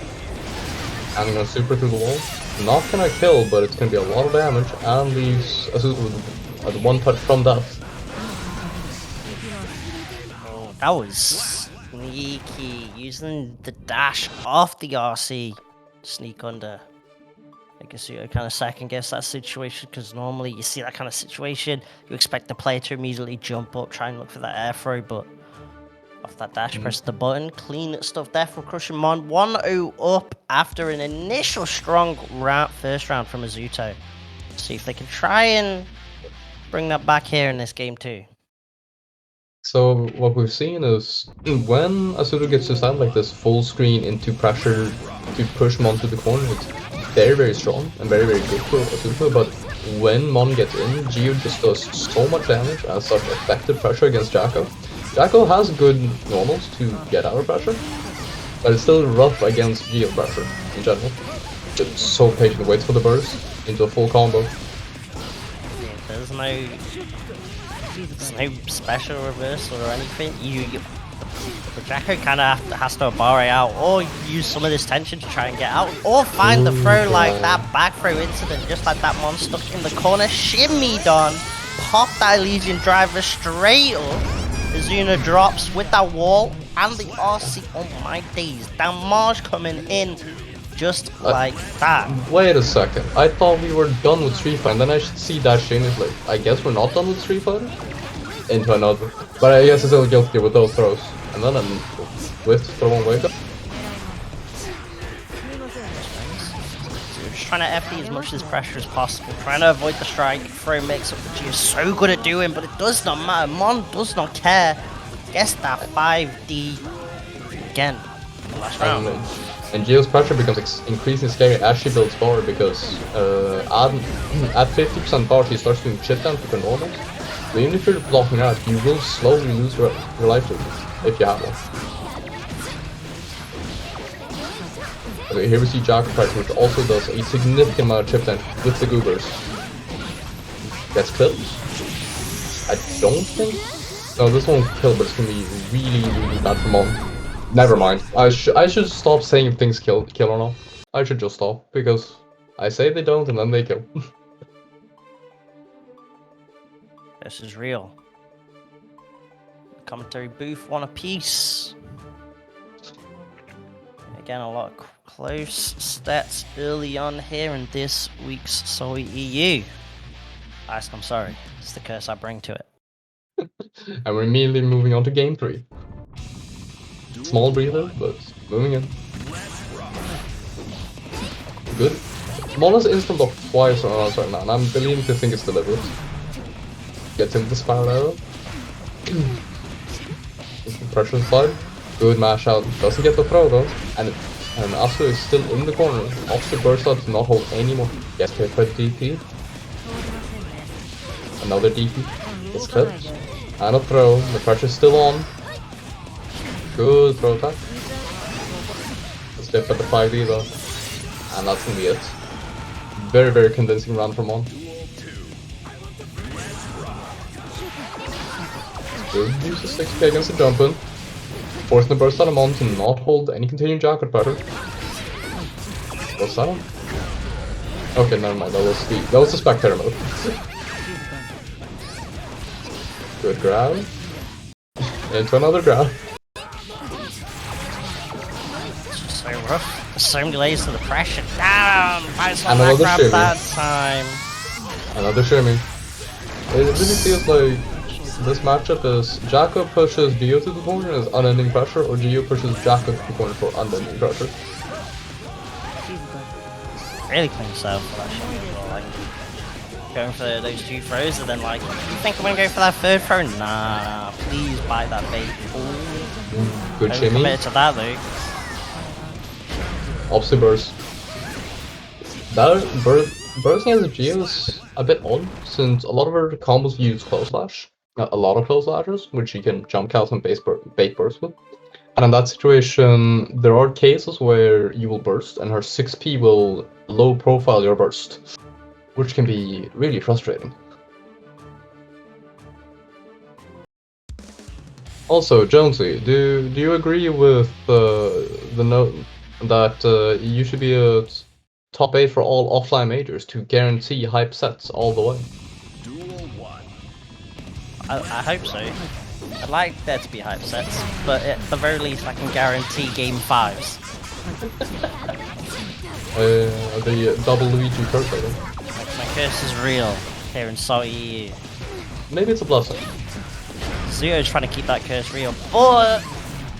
And gonna super through the wall. Not gonna kill, but it's gonna be a lot of damage, and leaves Azuto with one touch from death. Oh, that was sneaky. Using the dash off the RC. Sneak under. I guess you kind of second guess that situation, because normally you see that kind of situation, you expect the player to immediately jump up, try and look for that air throw, but Off that dash, press the button. Clean stuff there for crushing Mon. 1-0 up after an initial strong first round from Azuto. See if they can try and bring that back here in this game too. So what we've seen is when Azuto gets to stand like this full screen into pressure to push Mon to the corner, it's very strong and very good for Azuto, but when Mon gets in, Geo just does so much damage and such effective pressure against Jacko. Jacko has good normals to get out of pressure, but it's still rough against Geo pressure in general. Just so patient, waits for the burst into a full combo. Yeah, there's no special reversal or anything. The Jacko kind of has to bar it out, or use some of this tension to try and get out, or find the throw like that back throw incident, just like that Mon stuck in the corner, shimmy done, pop that Elysian driver straight up. Azuna drops with that wall and the RC. Oh my days, damage coming in just like that. Wait a second, I thought we were done with Street Fighter, and then I should see that Shane is like, I guess we're not done with Street Fighter? Into another. But I guess it's still guilty with those throws. And then with throw one wake up. Just trying to FD as much of this pressure as possible, trying to avoid the strike. Throw mix up, which he is so good at doing, but it does not matter. Mon does not care. Gets that 5D again. Last round. And Geo's pressure becomes increasingly scary as she builds bar, because at 50% bar she starts doing chip down to her normals. So even if you're blocking out, you will slowly lose your life tokens, if you have one. Okay, here we see Jacko pressure, which also does a significant amount of chip down with the goobers. Gets killed. I don't think... No, this won't kill, but it's gonna be really bad for Mon. Never mind. I should stop saying if things kill or not. I should just stop, because I say they don't and then they kill. This is real. Commentary booth, one apiece. Again, a lot of close stats early on here in this week's SaltyEU. I'm sorry, it's the curse I bring to it. And we're immediately moving on to game 3. Small breather, but moving in. Good. Mona's instant block twice on us right now, and I'm beginning to think it's deliberate. Gets into the spiral arrow. Pressure slide. Good mash out. Doesn't get the throw though. And Ashz is still in the corner. Opts to burst out to not hold anymore. Gets hit by DP. Another DP. Gets clipped. And a throw. The pressure's still on. Good throw attack. Let's dip at the 5D though. And that's gonna be it. Very convincing round from on. Good use the 6k against the jump in. Forcing the burst out of Mon to not hold any continuing jacket pressure. What's that on? Okay, never mind, that was the spectator mode. Good grab. Into another grab. So rough. So many layers to the pressure. Damn! Nice one Another back shimmy. that time. Another shimmy. It really feels like this matchup is Jacko pushes Geo to the corner as unending pressure, or Geo pushes Jacko to the corner for unending pressure. Really clean serve for that shimmy. Like, going for those 2 throws and then like, you think I'm gonna go for that 3rd throw? Nah, please buy that bait. Ooh. Good I'm shimmy. committed to that though. Opposite burst. That bursting as a Geo is a bit odd, since a lot of her combos use close slash. A lot of close slashes, which you can jump cast and bait burst with. And in that situation, there are cases where you will burst and her 6p will low profile your burst, which can be really frustrating. Also, Jonesy, do you agree with the note that you should be a top 8 for all offline majors to guarantee hype sets all the way? I hope so. I'd like there to be hype sets, but at the very least I can guarantee game 5s. The double Luigi curse item. My curse is real here in SaltyEU. Maybe it's a blessing. Zuto's trying to keep that curse real, but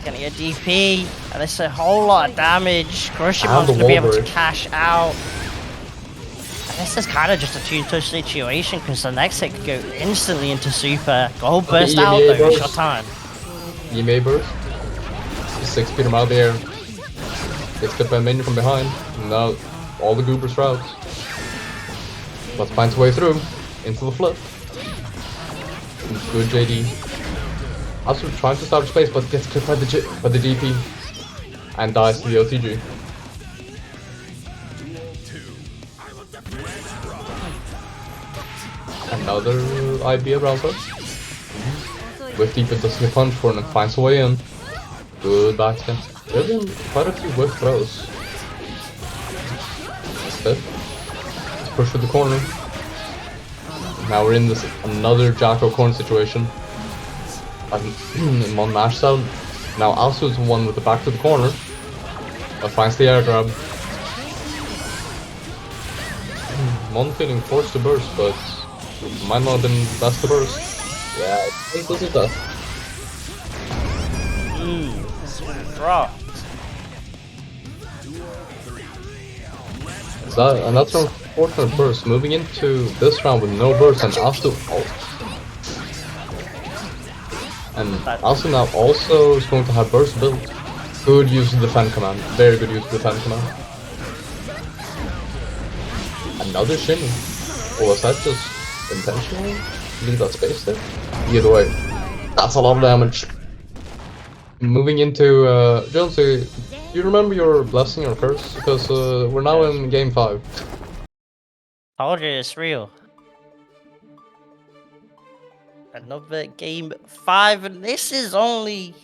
Getting a DP, and it's a whole lot of damage. Crushimon's And the gonna be able to wall break. cash out. And this is kind of just a two-touch situation because the next hit could go instantly into super. Gold burst out EMEA though, burst. short time. EMEA burst. 6 Peter out of the air. Gets clipped by a minion from behind. And now all the goobers routes. But finds a way through into the flip. Good JD. Also trying to establish space, but gets clipped by the DP and dies to the OTG. Another IB around her. With deep it doesn't get punched for and finds a way in. Good backspin. There have been quite a few whiff throws. Instead, let's push to the corner. Now we're in this another Jacko corner situation. Mon mash out. Now Azuto is the one with the back to the corner. Finds the air grab. Mon feeling forced to burst, but might not have been best to burst. Yeah, I think this is that. Drop. And that's our unfortunate burst. Moving into this round with no burst and Azuto ult. And Azuto now also is going to have burst built. Good use of the defend command. Very good use of the defend command. Another shimmy. Or was that just intentional? Leave that space there? Either way, that's a lot of damage. Moving into Jonesy, do you remember your blessing or curse? Because we're now in game 5. Told you it's real. Another game 5, and this is only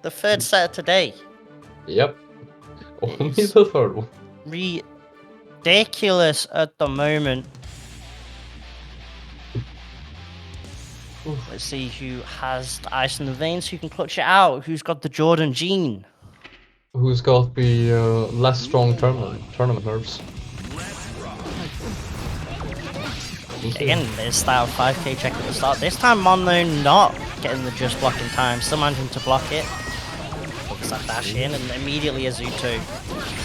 the third set of today. Yep. Only It's- the third one. Ridiculous at the moment. Let's see who has the ice in the veins, who can clutch it out, who's got the Jordan gene. Who's got the less strong tournament nerves? Again, there's that 5k check at the start. This time Mono not getting the just blocking time, still managing to block it. Looks that dash in, and immediately Azuto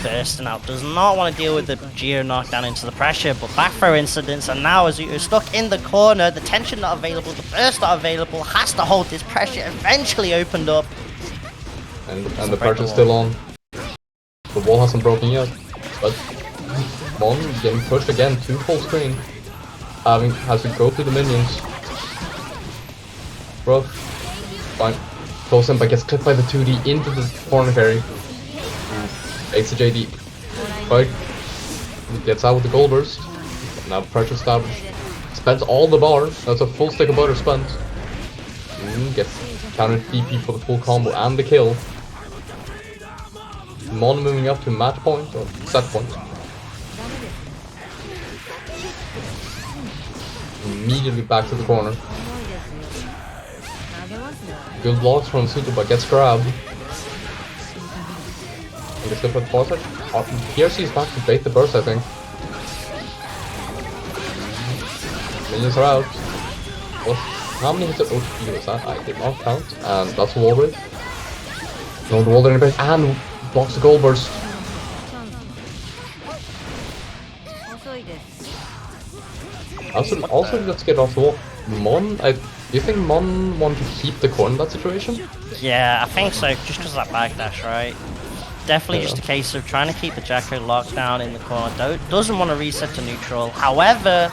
bursting out. Does not want to deal with the Geo knockdown into the pressure, but back throw incidents, and now Azuto stuck in the corner. The tension not available, the burst not available, has to hold this pressure. Eventually opened up. And the pressure's still on. The wall hasn't broken yet, but Mon getting pushed again to full screen. Has to go through the minions. Rough. Fine. Close in, but gets clipped by the 2D into the corner carry. Takes the JD. Fight. Gets out with the gold burst. Now pressure established. Spends all the bar. That's a full stick of butter spent. Gets countered DP for the full combo and the kill. Mon moving up to match point or set point. Immediately back to the corner. Good blocks from Azuto, but gets grabbed. And gets hit with PataChu. PRC is back to bait the burst, I think. Minions are out. What? How many hits of OTP was that? I did not count. And that's a wall break. No, the wall there in base and blocks the gold burst. Also, let's get off the wall. Mon, do you think Mon want to keep the corner in that situation? Yeah, I think so, just because of that backdash, right? Definitely just a case of trying to keep the Jacko locked down in the corner. Doesn't want to reset to neutral. However,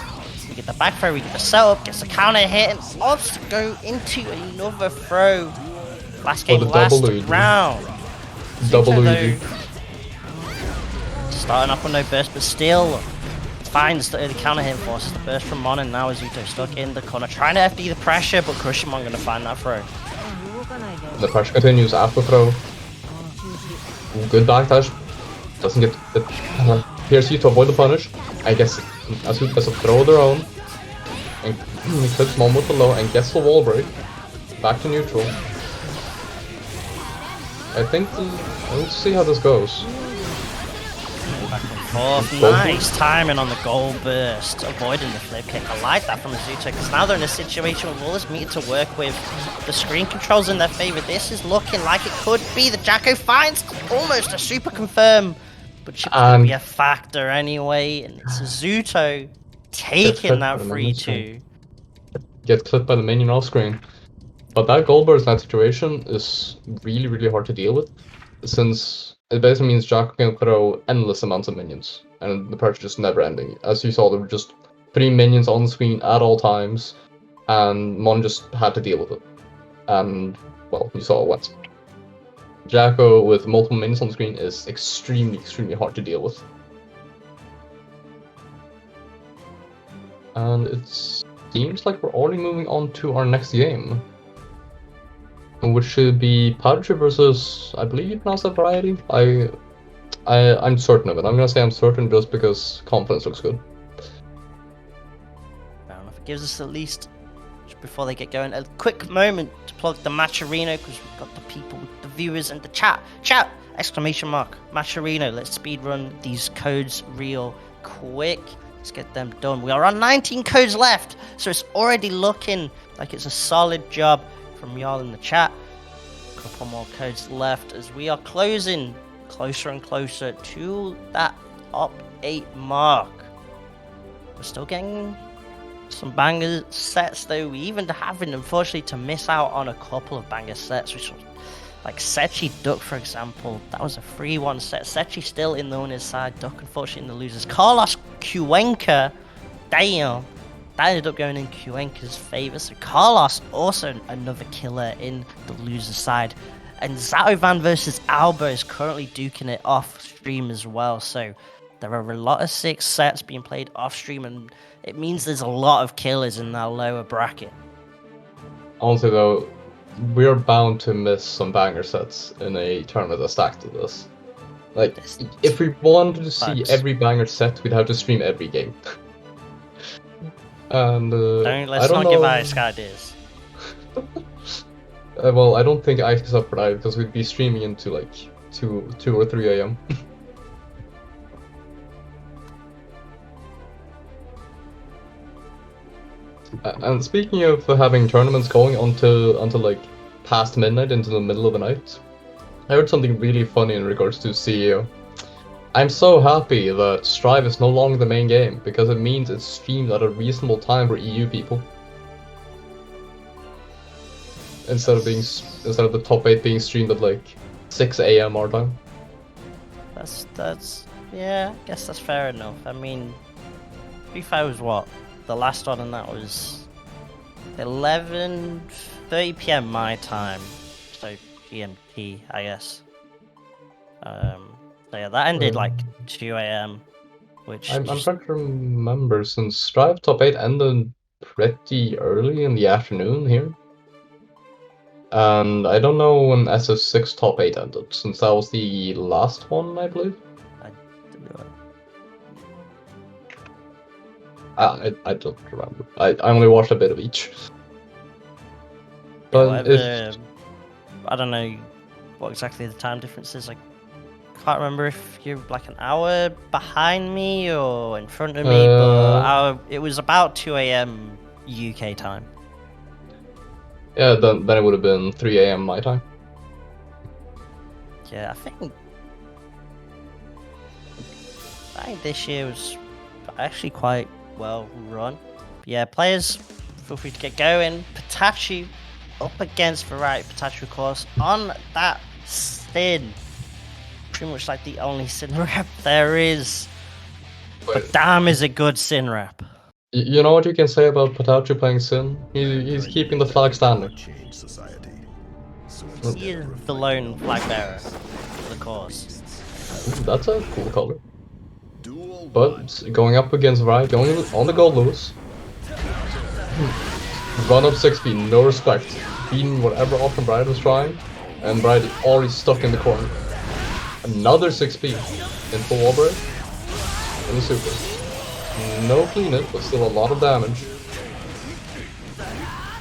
we get the back throw, we get the setup, gets the counter hit, and opts to go into another throw. Last game, last round. Double Azuto, Luigi. though, starting up on no burst, but still finds the counter hit, forces the burst from Mon, and now Azuto stuck in the corner, trying to FD the pressure, but Crushimon's going to find that throw. The pressure continues after throw. Good backdash. Doesn't get the PRC to avoid the punish. I guess Azuto has a throw of their own. And he clips Mon with the low and gets the wall break. Back to neutral. Let's see how this goes. Back on forth. Nice timing on the goal burst, avoiding the flip kick. I like that from Azuto, because now they're in a situation with all this meter to work with. The screen controls in their favor. This is looking like it could be. The Jacko finds almost a super confirm, but Chipp's going to be a factor anyway, and it's Azuto taking that 3-2. Get clipped by the minion off screen. But that goal burst in that situation is really, really hard to deal with, since it basically means Jack can throw endless amounts of minions, and the pressure just never ending. As you saw, there were just 3 minions on the screen at all times, and Mon just had to deal with it. And, well, you saw it went. Jacko with multiple minions on the screen is extremely, extremely hard to deal with. And it seems like we're already moving on to our next game, which should be PataChu versus, I believe you pronounce that variety? I'm certain of it. I'm gonna say I'm certain just because confidence looks good. Fair enough. It gives us at least, just before they get going, a quick moment to plug the Matcherino, because we've got the people, the viewers, and the chat. Chat! Exclamation mark. Matcherino. Let's speedrun these codes real quick. Let's get them done. We are on 19 codes left, so it's already looking like it's a solid job from y'all in the chat. A couple more codes left as we are closing closer and closer to that top 8 mark. We're still getting some banger sets though. We even having, unfortunately, to miss out on a couple of banger sets, which was like Setchi Duck, for example. That was a 3-1 set. Setchi still in the winner's side, Duck unfortunately in the losers. Carlos Cuenca, damn, that ended up going in Cuenca's favor. So Carlos also another killer in the loser side. And Zato-VaN versus Alba is currently duking it off stream as well. So there are a lot of 6 sets being played off stream, and it means there's a lot of killers in that lower bracket. Honestly though, we're bound to miss some banger sets in a tournament that's stacked to this. Like, if we wanted to see every banger set, we'd have to stream every game. And let's not give Ice ideas. Well, I don't think Ice is up for that because we'd be streaming into like 2 or 3 a.m. And speaking of having tournaments going until like past midnight into the middle of the night, I heard something really funny in regards to CEO. I'm so happy that Strive is no longer the main game, because it means it's streamed at a reasonable time for EU people. Instead of the top 8 being streamed at like 6 a.m. our time. That's yeah, I guess that's fair enough. I mean, FIFA was what? The last one, and that was 11:30 p.m. my time, so GMT, I guess. So yeah, that ended like 2 a.m. which I'm trying to remember, since Strive top 8 ended pretty early in the afternoon here. And I don't know when SF6 top 8 ended, since that was the last one, I believe. I don't remember. I only watched a bit of each. But I don't know what exactly the time difference is. I can't remember if you're like an hour behind me or in front of me, but it was about 2 a.m. UK time. Yeah, then it would have been 3 a.m. my time. Yeah, I think this year was actually quite well run. But yeah, players, feel free to get going. PataChu up against Variety. PataChu, of course, on that Sin. Pretty much like the only Sin rep there is. But damn, is a good Sin rep. You know what you can say about PataChu playing Sin? He's keeping the flag standing. He is the lone flag bearer for the cause. That's a cool color. But going up against Variety on the Goldlewis. Run up 6 feet, no respect. Beating whatever option Variety was trying, and Variety already stuck in the corner. Another 6 feet in full wall break. In the super. No clean it, but still a lot of damage.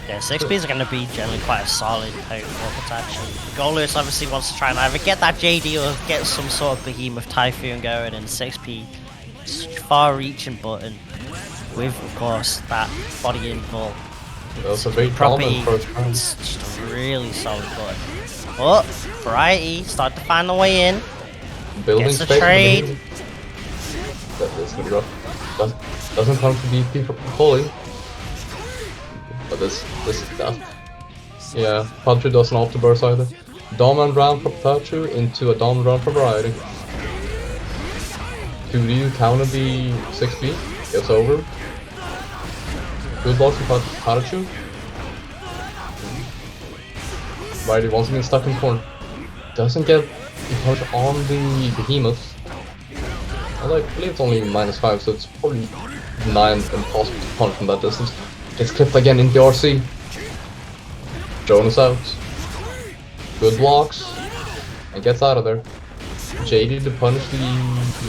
Yeah, 6Bs are going to be generally quite a solid poke for PataChu. Goldlewis obviously wants to try and either get that JD or get some sort of behemoth Typhoon going, and 6P far-reaching button with, of course, that body input. That's a big Property, problem for it's just a really solid button. But Variety started to find the way in. building Gets a space. trade. That's gonna be rough. Doesn't come to DP fully. But this that. Yeah, PataChu doesn't opt to burst either. Dominant round for PataChu into a dominant round for Variety. 2D counter the 6B. Gets over. Good block for PataChu. Variety once again stuck in corner. Doesn't get the punch on the behemoth. Well, I believe it's only -5, so it's probably 9 impossible to punch from that distance. Gets clipped again in the RC. Drone is out. Good blocks. And gets out of there. JD to punish the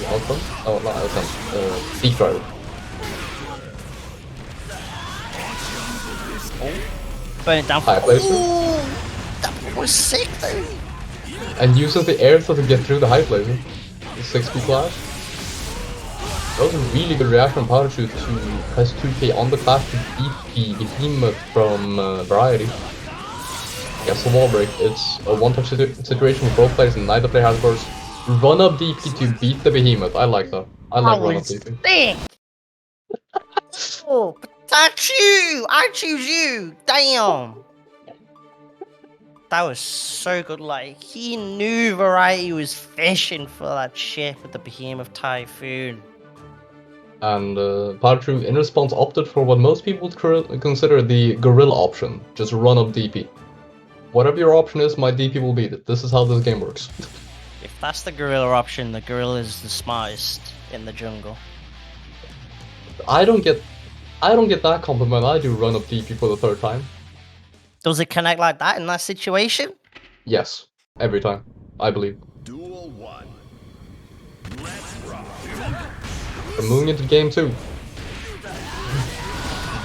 outcome. Oh, not outcome. Deep driver. Burn it down. High placer. Ooh, that was sick though. And uses the air to get through the high placer. The 6B clash. That was a really good reaction from PataChu to press 2K on the clash to beat the behemoth from Variety. Gets the wall break. It's a one-touch situation with both players and neither player has burst. Run up DP to beat the behemoth. I like that. I like run up DP. Sick. Oh, PataChu! I choose you! Damn! That was so good, like, he knew Variety was fishing for that shit with the behemoth Typhoon. And PataChu, in response, opted for what most people would consider the gorilla option. Just run up DP. Whatever your option is, my DP will beat it. This is how this game works. If that's the gorilla option, the gorilla is the smartest in the jungle. I don't get that compliment. I do run up DP for the 3rd time. Does it connect like that in that situation? Yes, every time, I believe. Duel 1. Let's rock. We're moving into game 2.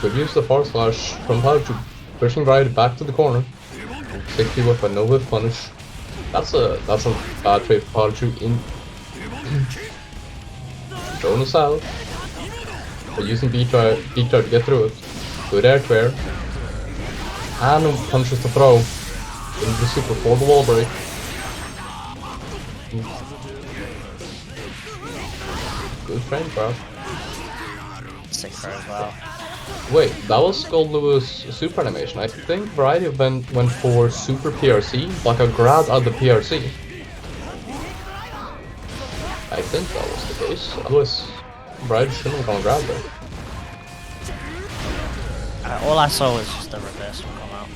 Could use the force slash from PataChu, pushing Variety back to the corner. 60 whip and no whip punish. That's a bad trade for PataChu in drone us out. They're using B-try to get through it. Good air to air. And punches to throw. Into the super for the wall break. Good frame grab. Sick throw as well. Wait, that was Goldlewis super animation. I think Variety went for super PRC, like a grab at the PRC. I think that was the case. Otherwise, Variety shouldn't have gone grab there. All I saw was just the reverse one come out.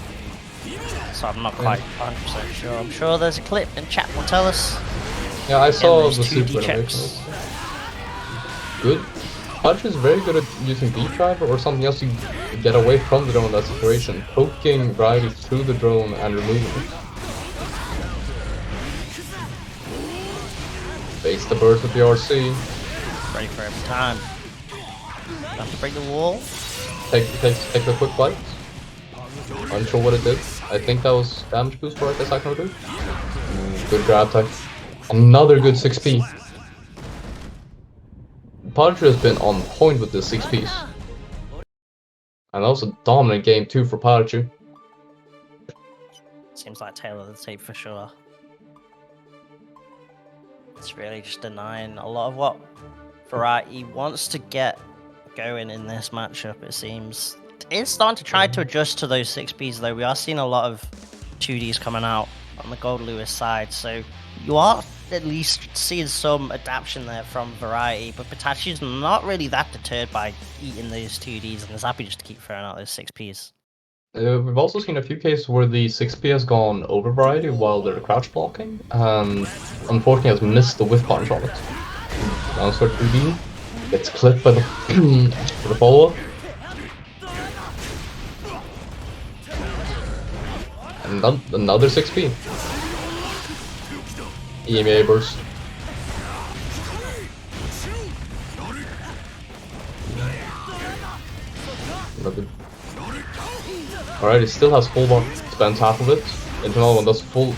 So I'm not quite 100% sure. I'm sure there's a clip and chat will tell us. Yeah, I saw those the 2D super checks. animation. Good. PataChu is very good at using B-driver or something else to get away from the drone in that situation, poking Variety through the drone and removing it. Face the burst with the RC. Ready for every time. Have to break the wall. Take the quick bite. Unsure what it did. I think that was damage boost for it, the second or two. Good grab tech. Another good 6P. PataChu has been on point with this 6Ps. And that was a dominant game too for PataChu. Seems like tail of the tape for sure. It's really just denying a lot of what Variety wants to get going in this matchup, it seems. It's starting to try to adjust to those 6Bs though. We are seeing a lot of 2Ds coming out on the Goldlewis side, so you are at least seeing some adaptation there from Variety, but PataChu's not really that deterred by eating those 2Ds and is happy just to keep throwing out those 6Ps. We've also seen a few cases where the 6P has gone over Variety while they're crouch blocking, and unfortunately has missed the whiff punch on it. Downsword 2D, gets clipped by the, for the follow-up. And another 6P. EMEA burst. Another Alright, he still has full bar, spends half of it. Into another one, that's a full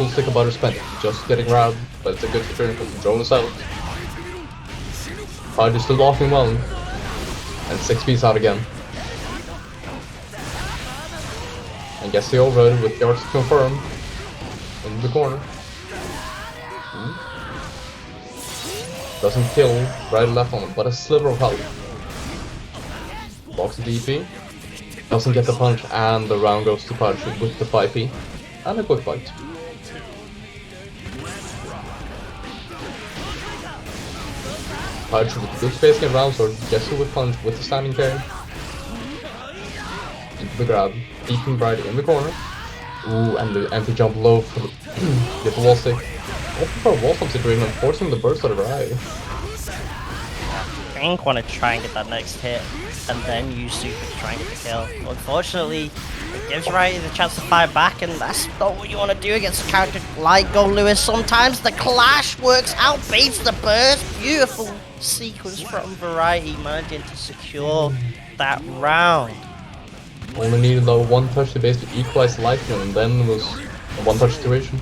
stick of butter spent. Just getting grabbed, but it's a good situation because the drone is out. PataChu still blocking well. And 6 piece out again. And gets the overhead with yards to confirm. In the corner. Doesn't kill right and left on him, but a sliver of health. Blocks the DP. Doesn't get the punch, and the round goes to PataChu with the 5p. And a quick fight. PataChu with good spacing and round sword gets the whip punch with the standing carry. Into the grab. Deeping right in the corner. Ooh, and the empty jump low for the get the wall stick. Opting for a wall jump situation and forcing the burst out of right. I think want to try and get that next hit and then use super to try and get the kill. Unfortunately, it gives Righty the chance to fire back, and that's not what you want to do against a character like Goldlewis. Sometimes the clash works out, baits the burst. Beautiful sequence from Variety, managing to secure that round. Only needed though one touch to basically equalize the life and then was a one touch situation.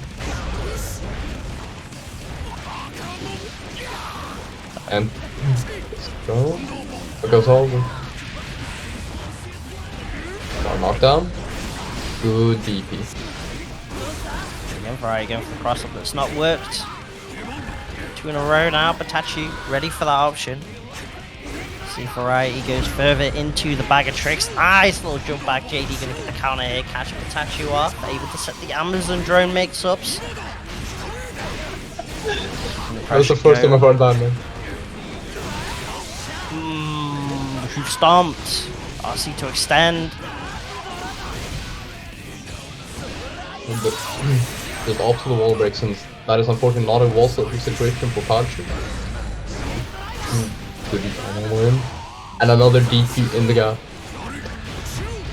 And go. It goes over. Knockdown. Good DP. Again, Variety going for the cross up that's not worked. 2 in a row now, PataChu ready for that option. See if Variety goes further into the bag of tricks. Nice little jump back. JD gonna get the counter here, catch PataChu off, able to set the Amazon drone mix-ups. That was the first time I've heard that, man. Who stomped? RC to extend. Just off to the wall break, since that is unfortunately not a wall slipping situation for PataChu. Good final win. And another DP in the gap.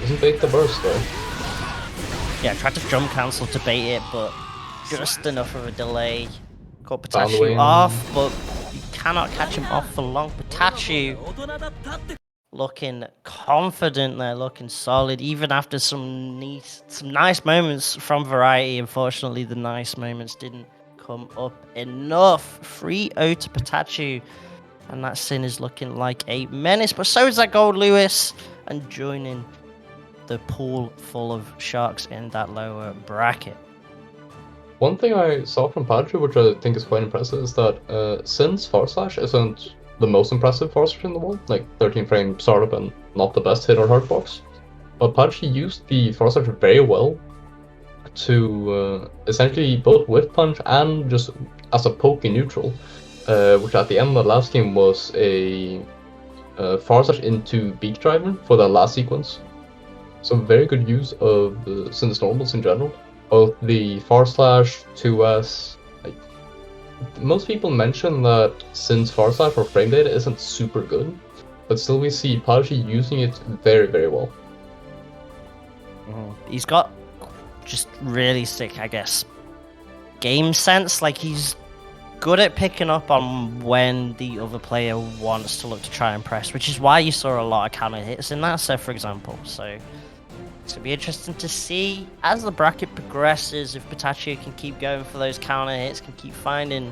Doesn't bait the burst though. Yeah, tried to jump cancel to bait it, but just enough of a delay. Caught Found the way PataChu in. off, but you cannot catch him off for long. PataChu looking confident there, looking solid, even after some nice moments from Variety. Unfortunately, the nice moments didn't come up enough. 3-0 to PataChu, and that Sin is looking like a menace, but so is that Goldlewis, and joining the pool full of sharks in that lower bracket. One thing I saw from PataChu, which I think is quite impressive, is that since Far Slash isn't the most impressive Far Slash in the world, like 13 frame startup and not the best hit or hurt box, but PataChu used the Far Slash very well to essentially both whip punch and just as a poke in neutral, which at the end of the last game was a Far Slash into Beak Driver for that last sequence. So very good use of Sin's normals in general. Both the Far Slash, 2S, like, most people mention that Sin's Far Slash for frame data isn't super good, but still we see PataChu using it very, very well. He's got just really sick, I guess, game sense. Like, he's good at picking up on when the other player wants to look to try and press, which is why you saw a lot of counter hits in that set, for example. So it's going to be interesting to see as the bracket progresses if PataChu can keep going for those counter hits, can keep finding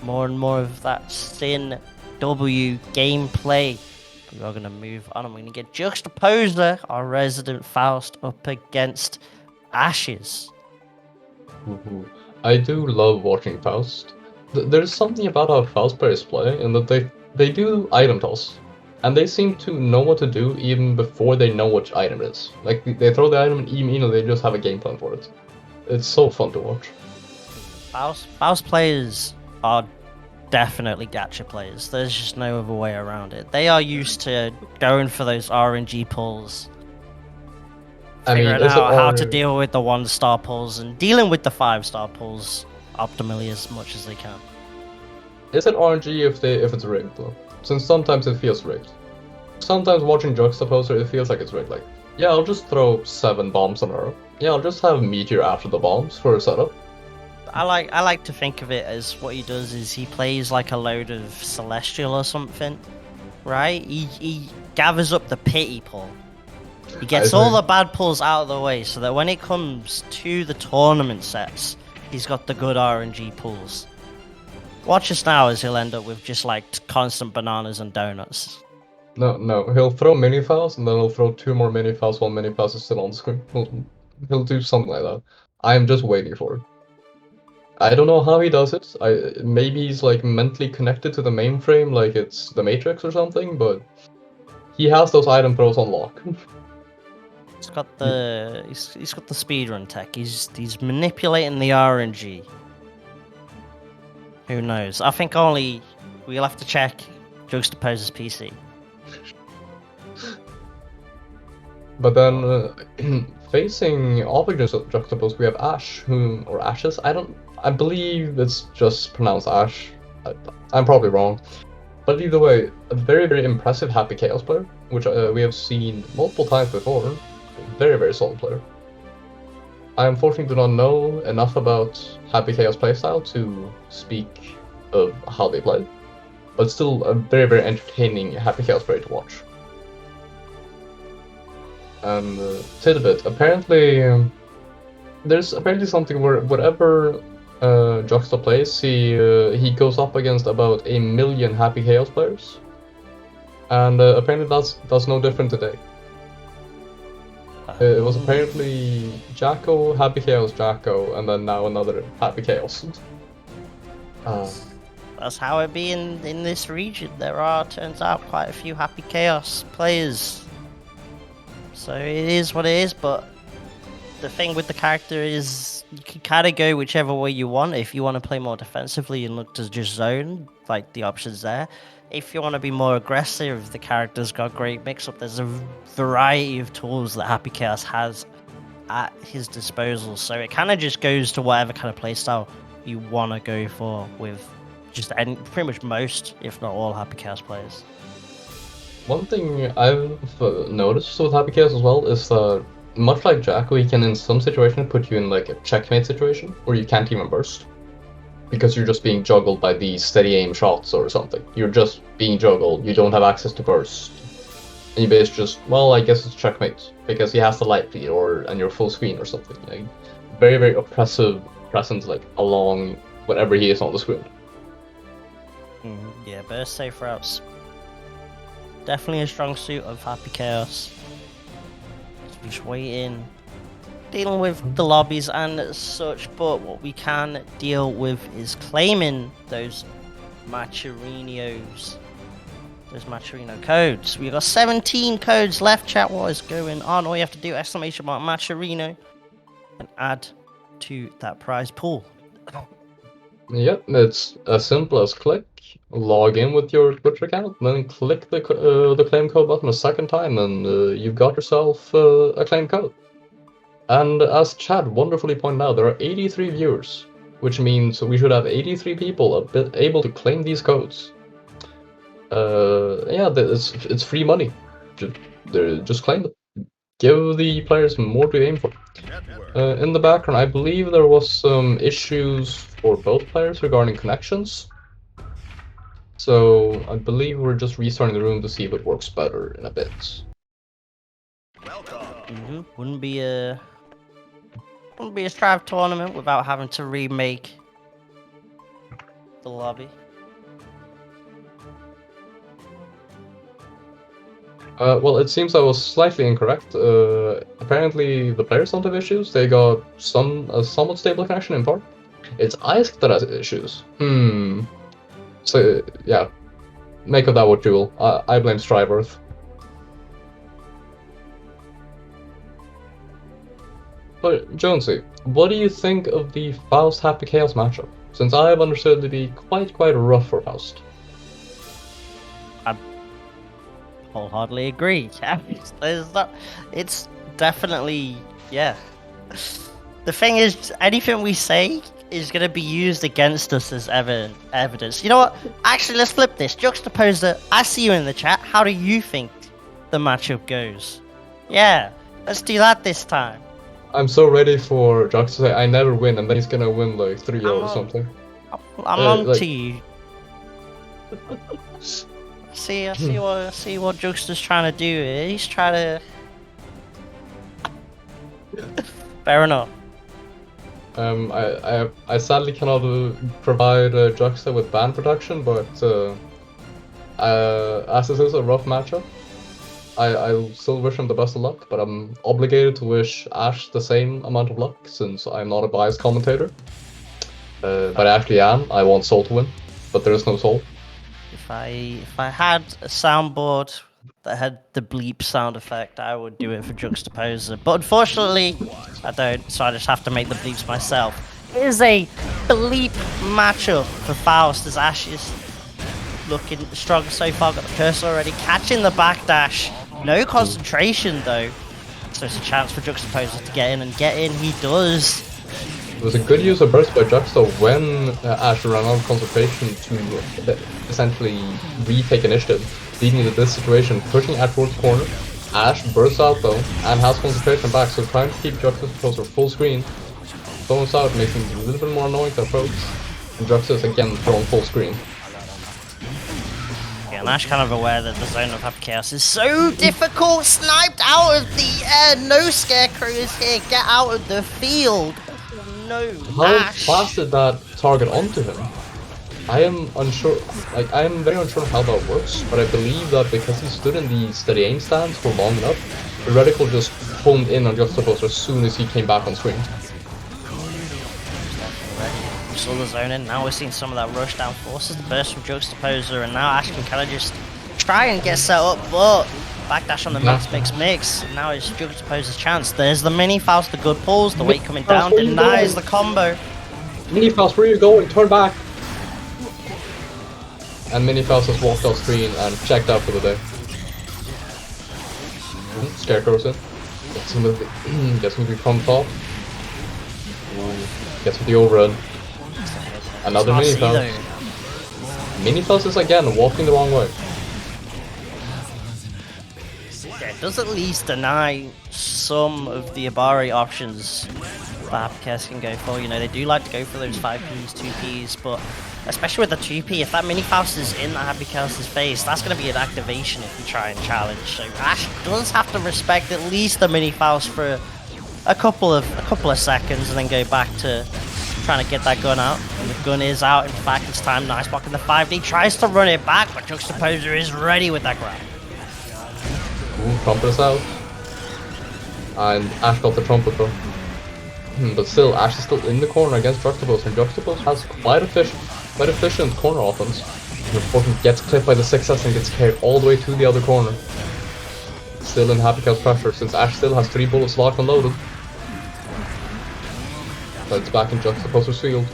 more and more of that Sin W gameplay. We are going to move on, and we're going to get JuxtAPoser, our resident Faust, up against Ashz. I do love watching Faust. There's something about how Faust players play, in that they do item toss. And they seem to know what to do even before they know which item it is. Like, they throw the item and even they just have a game plan for it. It's so fun to watch. Faust players are definitely gacha players. There's just no other way around it. They are used to going for those RNG pulls, figuring out how to deal with the 1-star pulls and dealing with the 5-star pulls optimally as much as they can. Is it RNG if it's rigged though? Since sometimes it feels rigged. Sometimes watching JuxtAPoser, it feels like it's rigged. Like, yeah, I'll just throw 7 bombs on her. Yeah, I'll just have Meteor after the bombs for a setup. I like to think of it as what he does is he plays like a load of Celestial or something, right? He gathers up the pity pull, He gets I all think- the bad pulls out of the way so that when it comes to the tournament sets, he's got the good RNG pulls. Watch us now as he'll end up with just like constant bananas and donuts. No, he'll throw mini Faust and then he'll throw 2 more mini Faust while mini Faust is still on the screen. He'll do something like that. I'm just waiting for it. I don't know how he does it. Maybe he's like mentally connected to the mainframe, like it's the Matrix or something, but he has those item throws on lock. He's got the he's got the speedrun tech. He's manipulating the RNG. Who knows? I think only we'll have to check JuxtAPoser's PC. But then facing off against JuxtAPoser, we have Ashz, or Ashz. I believe it's just pronounced Ash. I'm probably wrong. But either way, a very, very impressive Happy Chaos player, which we have seen multiple times before. Very, very solid player. I unfortunately do not know enough about Happy Chaos playstyle to speak of how they play, but still a very, very entertaining Happy Chaos player to watch. And tidbit, apparently there's apparently something where whatever Juxta plays, he goes up against about 1 million Happy Chaos players, and apparently that's no different today. It was apparently Jacko, Happy Chaos, Jacko, and then now another Happy Chaos. That's how it be in this region. There are, turns out, quite a few Happy Chaos players. So it is what it is, but the thing with the character is you can kind of go whichever way you want. If you want to play more defensively and look to just zone, like the options there. If you want to be more aggressive, the character's got great mix-up. There's a variety of tools that Happy Chaos has at his disposal. So it kind of just goes to whatever kind of playstyle you want to go for with just pretty much most, if not all, Happy Chaos players. One thing I've noticed with Happy Chaos as well is that much like Jacko, he can in some situations put you in like a checkmate situation where you can't even burst. Because you're just being juggled by these steady aim shots or something. You're just being juggled, you don't have access to burst. And you basically just, well, I guess it's checkmate, because he has the light feed and you're full screen or something. Like, very, very oppressive presence, like, along whatever he is on the screen. Yeah, burst safe routes. Definitely a strong suit of Happy Chaos. Just waiting. Dealing with the lobbies and such, but what we can deal with is claiming those Matcherinos. Those Matcherino codes. We've got 17 codes left, chat. What is going on? All you have to do, exclamation mark Matcherino, and add to that prize pool. Yep, it's as simple as click, log in with your Twitch account, then click the claim code button a second time, and you've got yourself a claim code. And as Chad wonderfully pointed out, there are 83 viewers, which means we should have 83 people able to claim these codes. Yeah, it's free money. Just claim it. Give the players more to aim for. In the background, I believe there was some issues for both players regarding connections. So I believe we're just restarting the room to see if it works better in a bit. Wouldn't be a Strive tournament without having to remake the lobby. Well, it seems I was slightly incorrect. Apparently, the players don't have issues. They got a somewhat stable connection in part. It's Ice that has issues. So, yeah. Make of that what you will. I blame Strive-Earth. But, Jonesy, what do you think of the Faust Happy Chaos matchup? Since I have understood it to be quite rough for Faust. I wholeheartedly agree. It's definitely, yeah. The thing is, anything we say is going to be used against us as evidence. You know what? Actually, let's flip this. JuxtAPoser, I see you in the chat. How do you think the matchup goes? Yeah, let's do that this time. I'm so ready for Jux to say I never win, and then he's gonna win like 3-0 or something. I'm on to you. See what Juxta's trying to do here. He's trying to Fair enough. I sadly cannot provide Juxta with ban protection, but as this is a rough matchup, I still wish him the best of luck, but I'm obligated to wish Ashz the same amount of luck since I'm not a biased commentator. But I actually am. I want Soul to win, but there is no Soul. If I had a soundboard that had the bleep sound effect, I would do it for JuxtAPoser. But unfortunately, I don't, so I just have to make the bleeps myself. It is a bleep matchup for Faust as Ashz is looking strong so far. Got the cursor already, catching the backdash. No concentration though, so it's a chance for JuxtAPoser to get in, and get in he does. It was a good use of burst by Juxta when Ashz ran out of concentration to essentially retake initiative, leading to this situation, pushing Ashz towards the corner. Ashz bursts out though, and has concentration back, so trying to keep JuxtAPoser full screen. Phones out, making it a little bit more annoying to approach, and Juxta is again thrown full screen. Yeah, and Ashz kind of aware that the zone of Happy Chaos is so difficult, sniped out of the air, no scarecrows here, get out of the field. No, How Ashz. fast did that target onto him? I am unsure, I am very unsure how that works, but I believe that because he stood in the steady aim stance for long enough, the reticle just honed in on JuxtAPoser as soon as he came back on screen. We saw the zone in, now we're seeing some of that rush down, forces the burst from JuxtAPoser, and now Ashz can kind of just try and get set up, but backdash on the mix. Now it's JuxtAPoser's chance. There's the mini Faust, the good pulls, the weight coming down, denies the combo. Mini Faust, where are you going? Turn back! And Mini Faust has walked off screen and checked out for the day. Scarecrow's in. Gets him with the from top. Gets with the overrun. Another Mini Faust. Mini Faust is again walking the wrong way. Yeah, it does at least deny some of the Abari options that Happy can go for. You know, they do like to go for those 5Ps, 2Ps, but especially with the 2P, if that Mini Faust is in that Happy Chaos's face, that's going to be an activation if you try and challenge. So Ashz does have to respect at least the Mini Faust for a couple of seconds, and then go back to trying to get that gun out. And the gun is out. In fact, it's time. Nice block in the 5D. Tries to run it back, but JuxtAPoser is ready with that grab. Trumpet is out. And Ashz got the trumpet though. But still, Ashz is still in the corner against JuxtAPoser, and JuxtAPoser has quite efficient corner offense. And unfortunately gets clipped by the 6S and gets carried all the way to the other corner. Still in Happy Chaos pressure, since Ashz still has 3 bullets locked and loaded. But it's back in JuxtAPoser's field.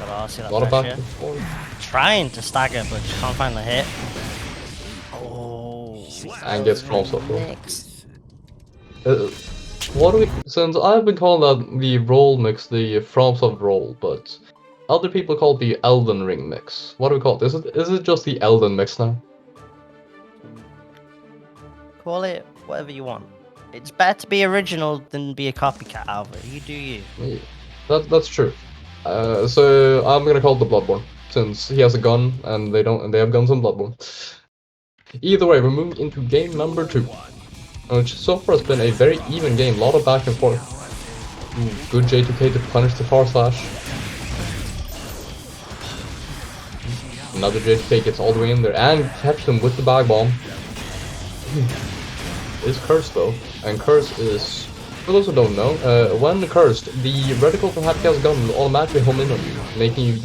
A lot of back and forth. Trying to stagger, but just can't find the hit. And gets from so what do we? Since I've been calling that the roll mix, the FromSoft roll, but other people call it the Elden Ring mix. What do we call it? Is it just the Elden mix now? Call it whatever you want. It's better to be original than be a copycat, Albert. You do you. Yeah, that's true. So I'm gonna call it the Bloodborne, since he has a gun and they have guns in Bloodborne. Either way, we're moving into game number 2, which so far has been a very even game, a lot of back and forth. Good J2K to punish the far slash. Another J2K gets all the way in there and catches him with the bag bomb. It's cursed though, and curse is, for those who don't know, when cursed, the reticle from Happy Chaos gun will automatically home in on you, making you,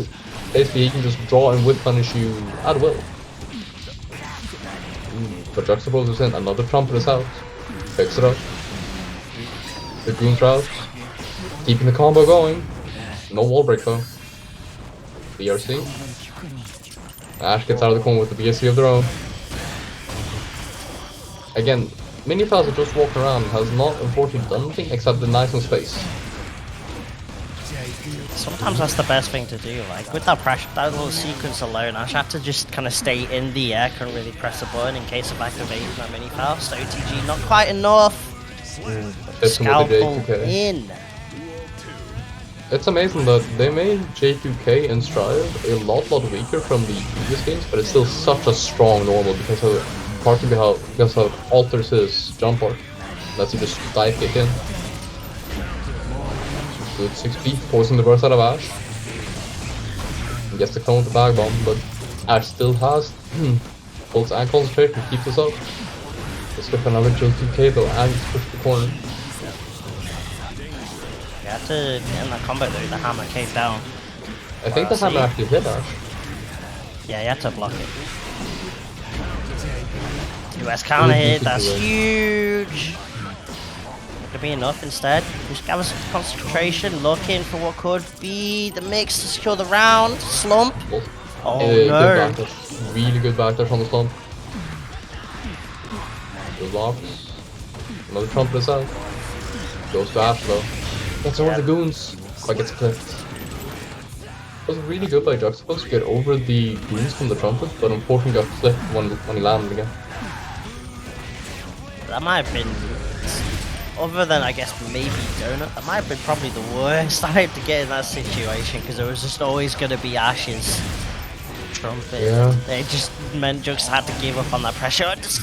basically he can just draw and whip punish you at will. But JuxtAPoser's in, another trumpet is out, picks it up, the goon's out, keeping the combo going, no wall break though. BRC, Ashz gets out of the corner with the BRC of their own. Again, Mini Faust that just walking around has not unfortunately done anything except deny some space. Sometimes that's the best thing to do, like with that pressure, that little sequence alone, I have to just kind of stay in the air, can really press a button in case of activating that Mini Faust. OTG not quite enough. Scalpel in. It's amazing that they made J2K in Stride a lot weaker from the previous games, but it's still such a strong normal because of partly because how it alters his jump arc. Lets you just dive kick in. Good 6p, forcing the burst out of Ashz. And gets the clone with the bag bomb, but Ashz still has pulse and concentration to keep this up. Let's go for another JTK though, and push the corner. You had to get in that combo though, the hammer came down. I think the hammer actually hit Ashz. Yeah, you had to block it. US counter hit, that's huge! Could be enough instead. Just gather some concentration, looking for what could be the mix to secure the round. Slump. Oh Good no! backdash. Really good backdash on the slump. Good blocks. Another trumpet is out. Goes to Ashz though. Gets over the goons. But gets clipped. It was really good by JuxtAPoser to get over the goons from the trumpet, but unfortunately got clipped when he landed again. That might have been, other than I guess maybe Donut, that might have been probably the worst time to get in that situation because it was just always going to be Ash's trumpet. Yeah. It just meant Jux had to give up on that pressure. Oh, 6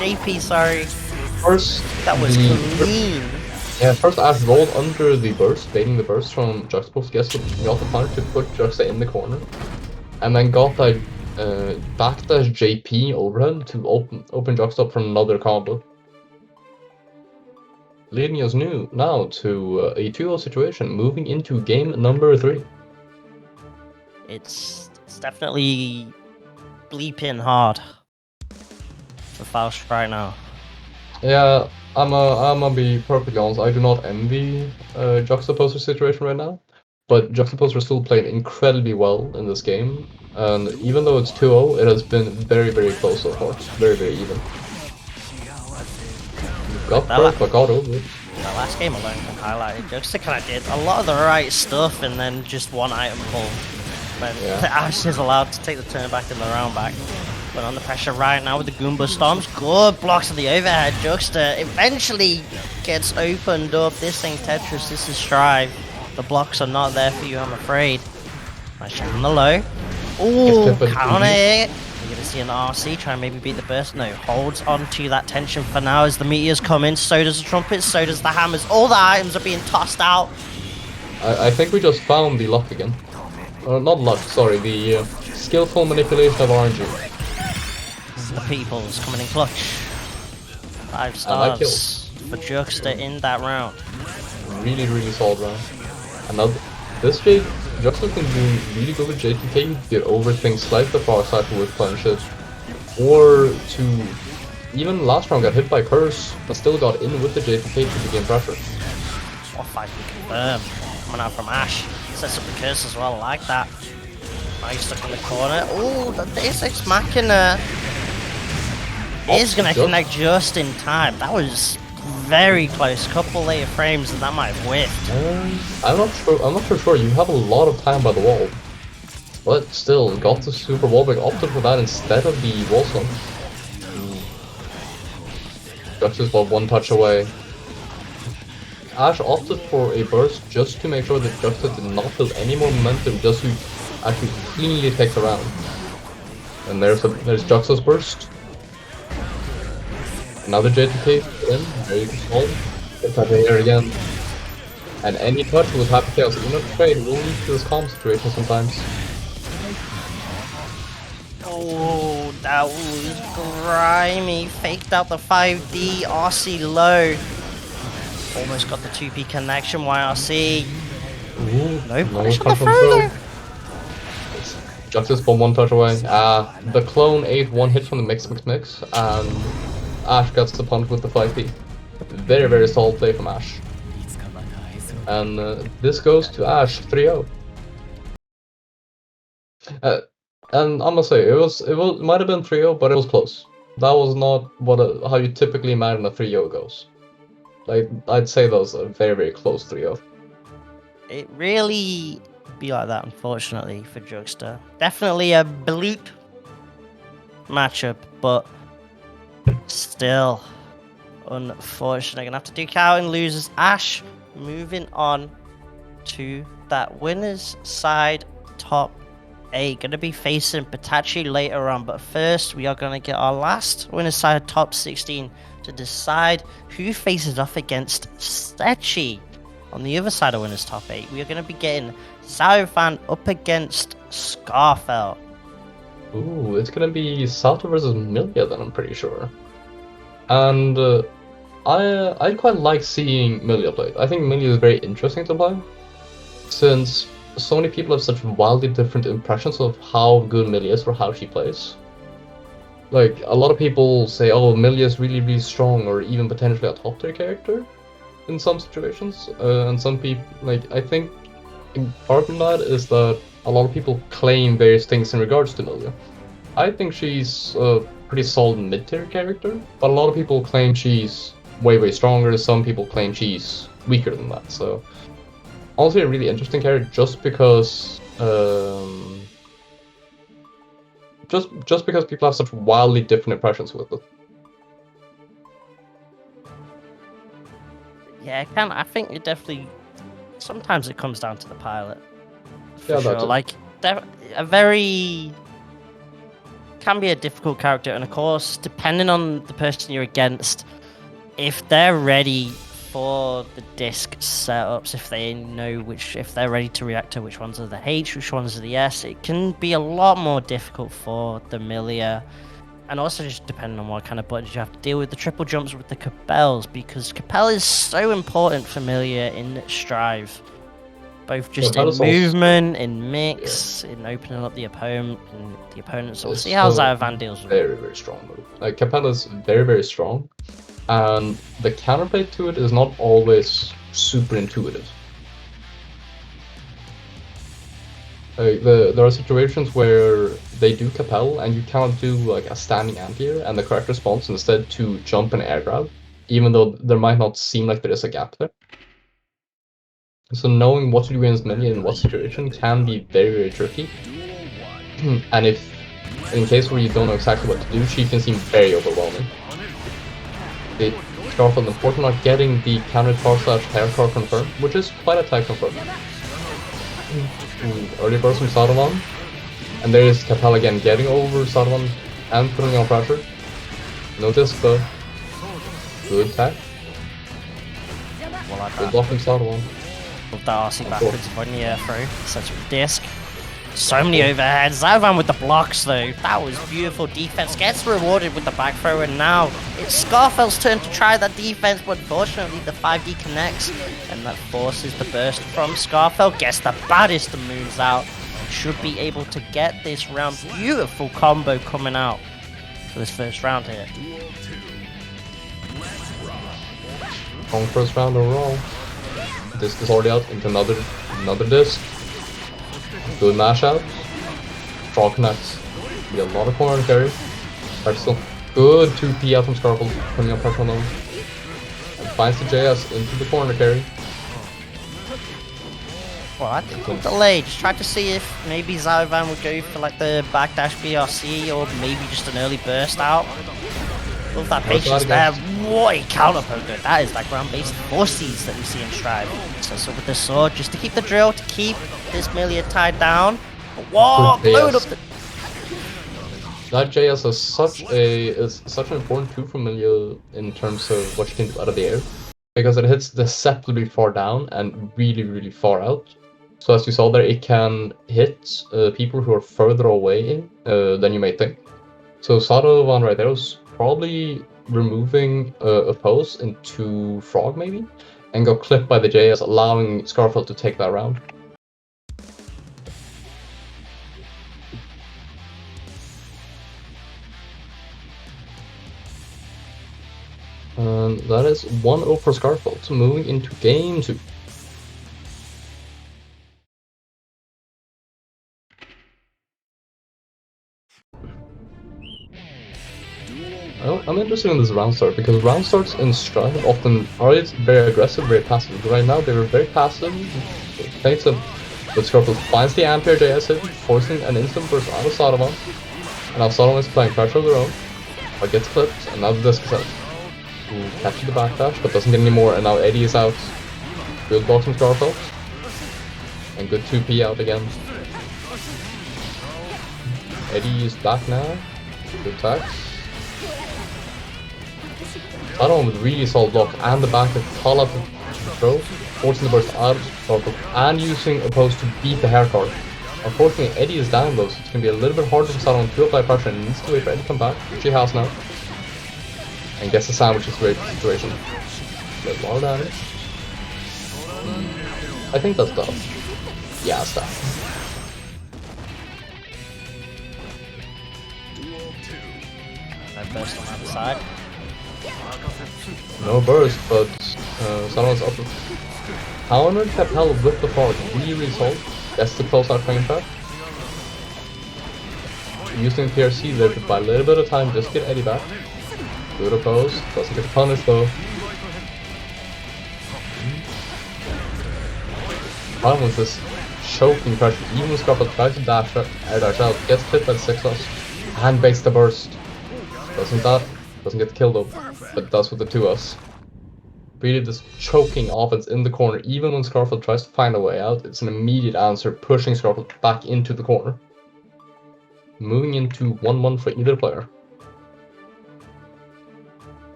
JP, sorry. First, That was clean. Yeah, first Ashz rolled under the burst, baiting the burst from JuxtAPoser, got the punch to put Juxta in the corner, and then got that backdash JP overhead to open Juxta up for another combo. Leading us now to a 2-0 situation, moving into game number 3. It's definitely bleeping hard for Faust right now. Yeah, I'm gonna be perfectly honest, I do not envy JuxtAPoser situation right now, but JuxtAPoser still played incredibly well in this game, and even though it's 2-0, it has been very, very close so far. Very, very even. Got first, but got over it. The last game alone can highlight it. Juxta kind of did a lot of the right stuff and then just one item pull. When Ashz is allowed to take the turn back and the round back. But under pressure right now with the Goomba Storms. Good blocks of the overhead. Juxta eventually gets opened up. This ain't Tetris, this is Strive. The blocks are not there for you, I'm afraid. Nice shot on the low. Ooh, counter hit. You're gonna see an RC try and maybe beat the burst. No, holds on to that tension for now as the meteors come in. So does the trumpet, so does the hammers. All the items are being tossed out. I think we just found the luck again. Not luck, sorry, the skillful manipulation of RNG. The people's coming in clutch. 5 stars for Juxta in that round. Really, really solid round. Another, this Jake, Juxta's been doing really good with JTK to get over things like the far side with punches, or to even last round got hit by Curse, but still got in with the JTK to begin pressure. What fight we confirm. Coming out from Ashz. Sets up the curse as well, I like that. Now he's stuck in the corner. Ooh, the Deus Ex Machina is gonna connect just in time. That was very close. Couple later frames and that might have whiffed. I'm not sure. You have a lot of time by the wall, but still got the super wall break. Opted for that instead of the wall slump. Juxta's about 1 touch away. Ashz opted for a burst just to make sure that Juxta did not build any more momentum, just to actually cleanly take the round. And there's Juxta's burst. Another JTK in, very small. Gets out here again. And any touch with Happy Chaos in a trade will lead to this calm situation sometimes. Oh, that was grimy. Faked out the 5D, RC low. Almost got the 2P connection, YRC. Ooh, No punish on the throw. Juxta's from 1 touch away. The clone ate 1 hit from the mix, and Ashz gets the punch with the 5P. Very, very solid play from Ashz. And this goes to Ashz 3-0. And I must say, it might have been 3-0, but it was close. That was not how you typically imagine a 3-0 goes. I'd say that was a very, very close 3-0. It really be like that, unfortunately, for Juxta. Definitely a bleep matchup, but still unfortunate. Gonna have to duke out and loses. Ashz moving on to that winner's side top 8. Going to be facing PataChu later on, but first we are going to get our last winner's side top 16 to decide who faces off against Setchi. On the other side of winners top 8, we are going to be getting Zato-VaN up against Skarfelt. Ooh, it's gonna be Zato versus Millia then, I'm pretty sure. And I quite like seeing Millia play. I think Millia is very interesting to play, since so many people have such wildly different impressions of how good Millia is or how she plays. Like, a lot of people say, oh, Millia is really, really strong, or even potentially a top tier character in some situations. And some people, like, I think part of that is that a lot of people claim various things in regards to Millia. I think she's a pretty solid mid-tier character, but a lot of people claim she's way, way stronger. Some people claim she's weaker than that. So, honestly, a really interesting character just because, just because people have such wildly different impressions with it. Yeah, I think it definitely. Sometimes it comes down to the pilot. For Yeah, sure. that's it. Like, a very. Can be a difficult character, and of course, depending on the person you're against, if they're ready for the disc setups, if they know if they're ready to react to which ones are the H, which ones are the S, it can be a lot more difficult for the Millia. And also just depending on what kind of buttons you have to deal with, the triple jumps with the Capels, because Capel is so important for Millia in Strive. Both just in movement, in mix, in opening up the opponent, and the opponents. So we'll see how Zato-VaN deals with it. Very, very strong move. Like, Capel is very, very strong, and the counterplay to it is not always super intuitive. There are situations where they do Capel and you cannot do like a standing anti-air, and the correct response is instead to jump and air grab, even though there might not seem like there is a gap there. So knowing what to do against Millia in what situation can be very, very tricky. And if, in case where you don't know exactly what to do, she can seem very overwhelming. Skarfelt important not getting the counter tar / pair car confirmed, which is quite a tight confirm. Early burst from Zato-VaN, and there is Capel again getting over Zato-VaN and putting on pressure. No disc though. Good tag. Good block from Zato-VaN. With the RC backwards on the air through, such a disc. So many overheads. Zato-VaN with the blocks though. That was beautiful defense. Gets rewarded with the back throw, and now it's Skarfelt's turn to try that defense, but unfortunately the 5D connects, and that forces the burst from Skarfelt. Gets the baddest of moves out. Should be able to get this round. Beautiful combo coming out for this first round here. Strong first round overall. Disc is already out into another disc. Good mash out. Draw connects. We get a lot of corner carry. Still good 2P out from Skarfelt, putting up pressure on them. And finds the JS into the corner carry. Well, I think with delay, just tried to see if maybe Zato-VaN would go for like the backdash BRC or maybe just an early burst out. Love that patience there. What a counter poker. That is that ground-based forces that we see in Strive. So with the sword, just to keep the drill, to keep this Millia tied down. Whoa, blowed up the... That JS is such an important tool for Millia in terms of what you can do out of the air, because it hits deceptively far down and really, really far out. So as you saw there, it can hit people who are further away than you may think. So Zato-VaN right there was probably removing a pose into Frog maybe, and got clipped by the JS, allowing Skarfelt to take that round. And that is 1-0 for Skarfelt, moving into game 2. Well, I'm interested in this round start, because round starts in Strive often are very aggressive, very passive. But right now they were very passive, thanks to but Skarfelt finds the Ampere JS hit, forcing an instant burst out of Zato-VaN. And now Zato-VaN is playing pressure of their own, but gets clipped, and now the disc is out. Catches the backdash, but doesn't get any more, and now Eddie is out. Good block from Skarfelt. And good 2P out again. Eddie is back now. Good attacks. Zato-VaN with really solid block and the back of call up the throw, forcing the burst out of Skarfelt and using opposed to beat the hair card. Unfortunately, Eddie is down though, so it's going to be a little bit harder for Zato-VaN to apply pressure and needs to wait for Eddie to come back, which he has now. And gets the sandwich situation. A lot of damage. I think that's done. Yeah, it's done. I burst on the other side. No burst, but Zato-VaN's up. Counter kept hell with the forward, really solid. Gets the close out frame trap. Using PRC there to buy a little bit of time, just get Eddie back. Good oppose, doesn't get punished though. Problem with this choking pressure, even when Skarfelt tries to dash out, gets hit by the 6-us, and baits the burst. Doesn't get the kill though, but does with the 2-us. Really this choking offense in the corner, even when Skarfelt tries to find a way out, it's an immediate answer, pushing Skarfelt back into the corner. Moving into 1-1 for either player.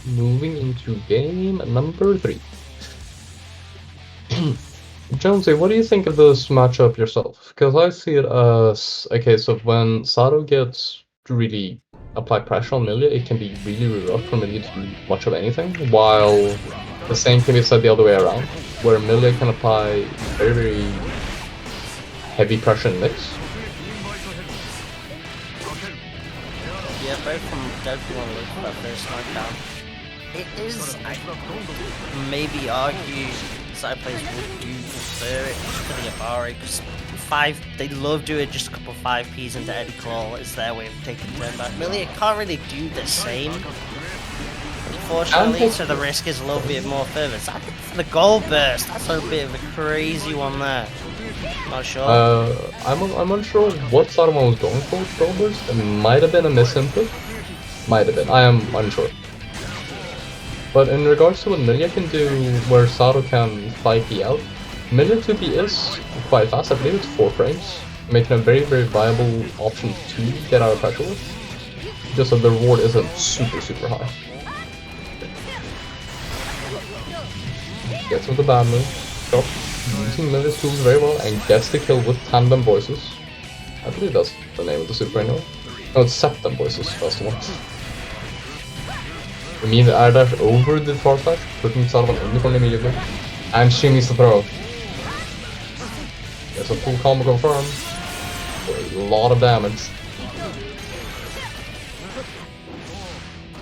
Moving into game number 3. Jonesy, what do you think of this matchup yourself? Because I see it as a case of when Zato gets to really apply pressure on Millia, it can be really rough for Millia to do much of anything, while the same can be said the other way around, where Millia can apply very heavy pressure in mix. Yeah, both from Devitt with that first knockdown. It is, I maybe argue side players would do prefer it to the Abari, because they love doing just a couple of 5Ps into Eddie Claw. It's their way of taking turn back. Millia can't really do the same, unfortunately, so the risk is a little bit more further. So for the gold burst, that's a bit of a crazy one there. Not sure. I'm unsure what Zato-VaN was going for with gold burst. It might have been a misinput. Might have been. I am unsure. But in regards to what Millia can do, where Zato can 5P out, Millia 2P is quite fast. I believe it's 4 frames, making a very viable option to get out of pressure with. Just that the reward isn't super high. Gets with the bad move, stop using Millia's tools very well, and gets the kill with Tandem Voices. I believe that's the name of the super anyway. No, it's Septum Voices, that's the one. Immediate air dash over the far side, putting Zato-VaN in the corner immediately. And she needs to throw. There's a full combo confirmed. For a lot of damage.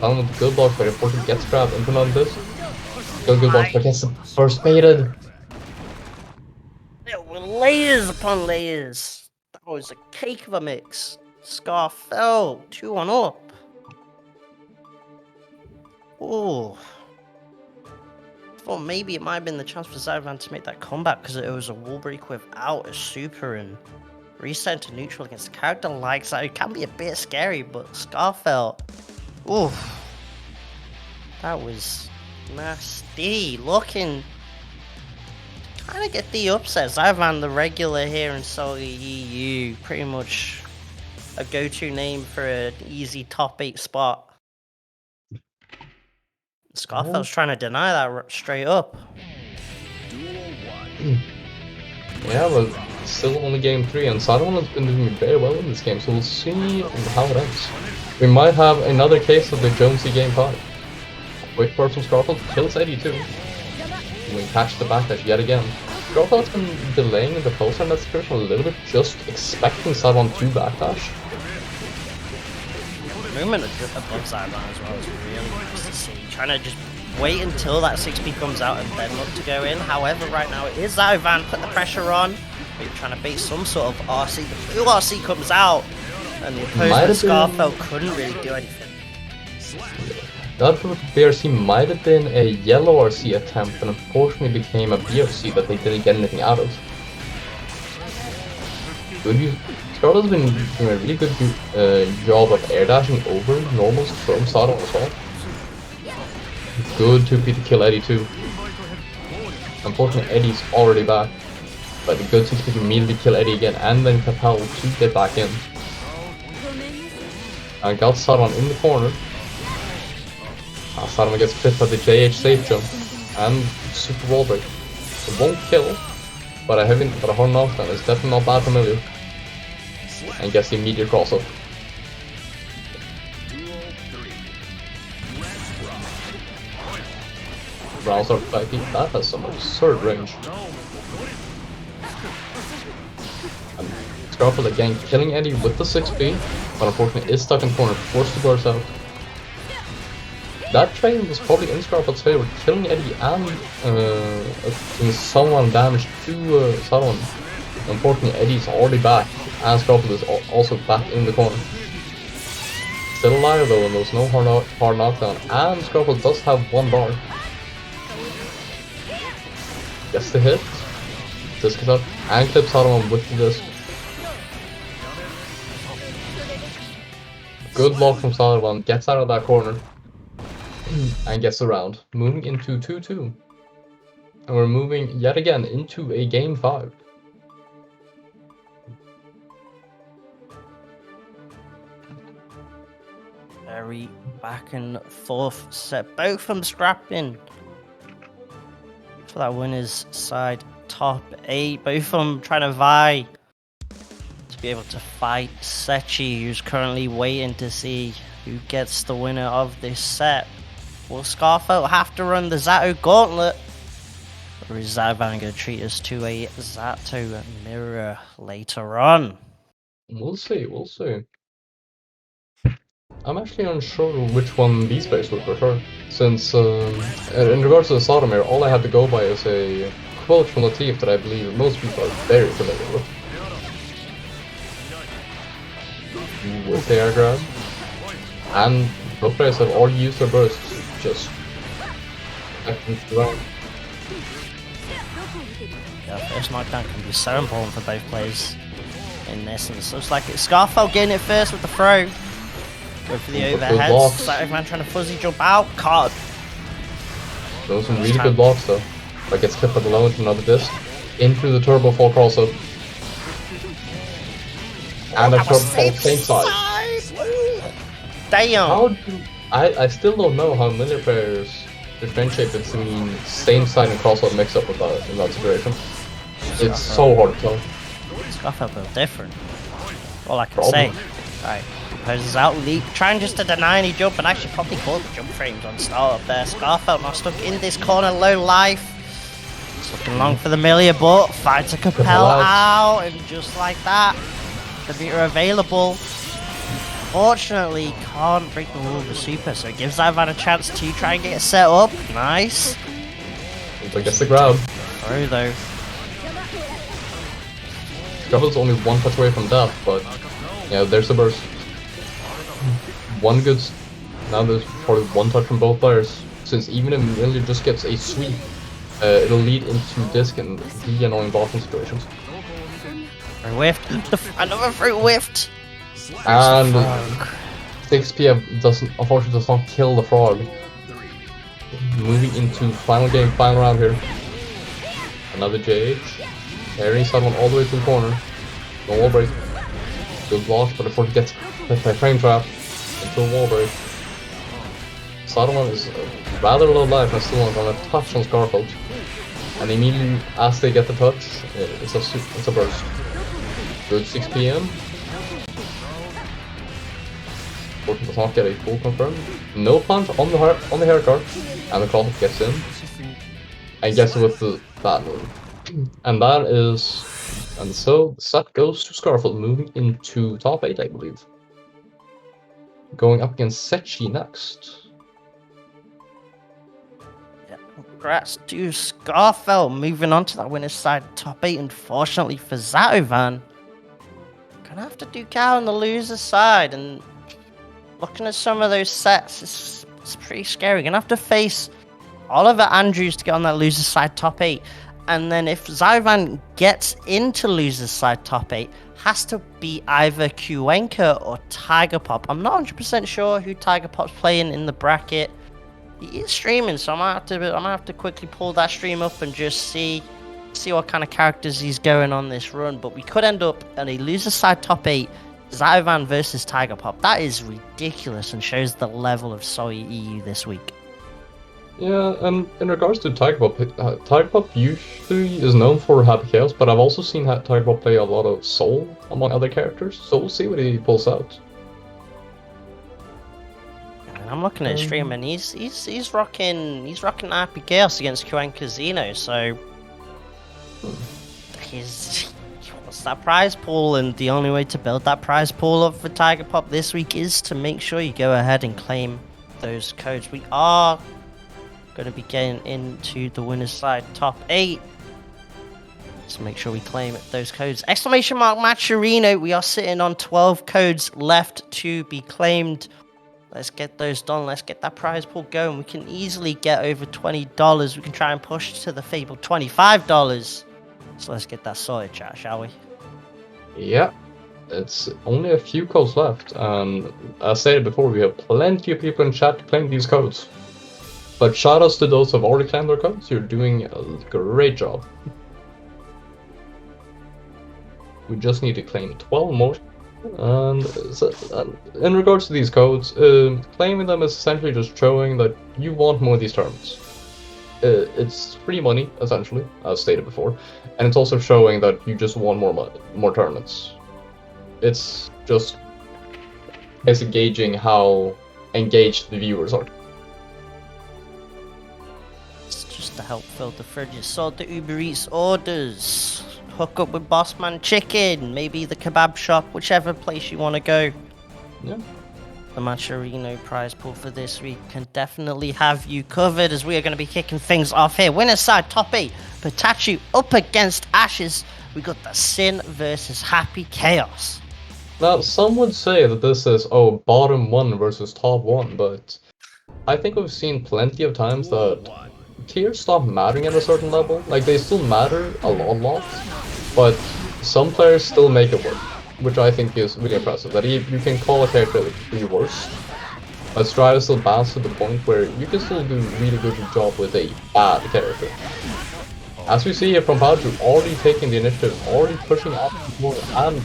Zato-VaN with the good block, but unfortunately gets grabbed into another this. Good block, but gets the first baited. There were layers upon layers. That was a cake of a mix. Skarfelt, 2-1 up. Oh, I thought maybe it might have been the chance for Zato-VaN to make that comeback, because it was a wall break without a super and reset to neutral against a character like that. It can be a bit scary, but Skarfelt, ooh, that was nasty. Looking kind of get the upset. Zato-VaN, the regular here in SaltyEU, pretty much a go-to name for an easy top 8 spot. Skarfelt's trying to deny that straight up. Yeah, but still only game 3, and Zato-VaN has been doing very well in this game, so we'll see how it ends. We might have another case of the Jonesy game 5. Quick burst from Skarfelt kills Eddie too. We catch the backdash yet again. Skarfelt's been delaying the poster in that situation a little bit, just expecting Zato-VaN to backdash. Movement above Zato-VaN as well is really nice to see. Trying to just wait until that 6P comes out and then look to go in. However, right now it is Zato-VaN, put the pressure on. We're trying to bait some sort of RC. The blue RC comes out, and the opposing Skarfelt couldn't really do anything. That BRC might have been a yellow RC attempt, and unfortunately became a BRC that they didn't get anything out of. Skarfelt's been doing a really good job of air dashing over normals from Zato as well. Good 2P to kill Eddie too. Unfortunately, Eddie's already back. But a good 6P to immediately kill Eddie again and then Capel to get back in. And got Zato-VaN in the corner. Zato-VaN gets clipped by the JH safe jump and super wall break. It won't kill, but a hard knockdown is definitely not bad for Millia. And gets the immediate crossover. Rounds are back. That has some absurd range. And Skarfelt again killing Eddie with the 6B, but unfortunately is stuck in the corner, forced to burst out. That trade was probably in Skarfelt's favor, killing Eddie and doing some amount of damage to Zato-VaN. Unfortunately, Eddie's already back, and Skarfelt is also back in the corner. Still alive though, and there's no hard knockdown, and Skarfelt does have one bar. Gets the hit, disc is up, and clips Zato-VaN with the disc. Good block from Zato-VaN, gets out of that corner, and gets around, moving into 2-2. And we're moving yet again into a game 5. Very back and forth set, both of them scrapping for that winner's side top 8. Both of them trying to vie to be able to fight Setchi, who's currently waiting to see who gets the winner of this set. Will Skarfelt have to run the Zato gauntlet, or is Zato-VaN going to treat us to a Zato mirror later on? We'll see, we'll see. I'm actually unsure which one these players would prefer, since in regards to the Zato mirror, all I had to go by is a quote from Latif that I believe most people are very familiar with. With the air grab, and both players have already used their bursts, just around. Yeah, first knockdown can be so important for both players in this, and it looks like it's Skarfelt getting it first with the throw. Go for the overhead. Zato-VaN trying to fuzzy jump out. Card. Those some really good blocks though. But gets clipped at the low into another disc. In through the turbo fall crossover. And a turbo fall same side. Damn. I still don't know how Millia players differentiate between same side and crossover mix up with that in that situation. It's so hard to tell. Skarfelt built different. All I can say. Right. Poses out, leap, trying just to deny any jump, and actually probably caught the jump frames on start up there. Skarfelt now stuck in this corner, low life. It's looking long for the Millia, but finds a Capel out, and just like that, the meter available. Fortunately, can't break the wall of the super, so it gives Zato-VaN a chance to try and get it set up. Nice. I guess the grab. Throw though. Skarfelt's only one touch away from death, but yeah, there's the burst. One good. Now there's probably one touch from both players. Since even if Millia just gets a sweep, it'll lead into disc and the annoying blocking situations. Whiffed. Another fruit whiffed. And 6PM unfortunately does not kill the frog. Moving into final game, final round here. Another JH. Carrying someone all the way to the corner. No wall break. Good block, but before he gets hit by frame trap into a wall break. Zato-VaN is rather low life and still on a touch on Skarfelt. And immediately as they get the touch, it's a burst. Good 6PM. Fortune does not get a full confirm. No punch on the hair card, and the cross gets in. And gets with the bad move. And that is, and so the set goes to Skarfelt, moving into top 8, I believe. Going up against Setchi next. Yeah, congrats to Skarfelt, moving on to that winner's side, top 8. Unfortunately for Zato-VaN, gonna have to duke out on the loser's side, and looking at some of those sets, it's pretty scary. Gonna have to face Oliver Andrews to get on that loser's side top 8. and then if Zato-VaN gets into loser's side top 8, has to be either Cuenca or Tiger Pop. I'm not 100% sure who Tiger Pop's playing in the bracket. He is streaming, so I might have to quickly pull that stream up and just see what kind of characters he's going on this run. But we could end up in a loser side top 8, Zato-VaN versus Tiger Pop. That is ridiculous and shows the level of SaltyEU this week. Yeah, and in regards to Tiger Pop usually is known for Happy Chaos, but I've also seen Tiger Pop play a lot of Soul among other characters, so we'll see what he pulls out. And I'm looking at his stream, and he's rocking Happy Chaos against Cuenca Zeno, so he wants that prize pool, and the only way to build that prize pool up for Tiger Pop this week is to make sure you go ahead and claim those codes. We are going to be getting into the winner's side top 8. So make sure we claim those codes. Exclamation mark Matcherino. We are sitting on 12 codes left to be claimed. Let's get those done. Let's get that prize pool going. We can easily get over $20. We can try and push to the fabled $25. So let's get that sorted, chat, shall we? Yeah, it's only a few codes left, and as stated before, we have plenty of people in chat to claim these codes. But shoutouts to those who have already claimed their codes. You're doing a great job. We just need to claim 12 more. And in regards to these codes, claiming them is essentially just showing that you want more of these tournaments. It's free money, essentially, as stated before, and it's also showing that you just want more tournaments. It's just basically gauging how engaged the viewers are. To help fill the fridges, sort the Uber Eats orders, hook up with Bossman Chicken, maybe the kebab shop, whichever place you want to go. Yeah. The Matcherino prize pool for this week can definitely have you covered, as we are going to be kicking things off here. Winner's side top 8, PataChu up against Ashz. We got the Sin versus Happy Chaos. Now, some would say that this is, bottom 1 versus top 1, but I think we've seen plenty of times that tiers stop mattering at a certain level. Like, they still matter a lot, but some players still make it work, which I think is really impressive. That you can call a character the worst, but try to still balance to the point where you can still do a really good job with a bad character. As we see here from PataChu, already taking the initiative, already pushing up more, and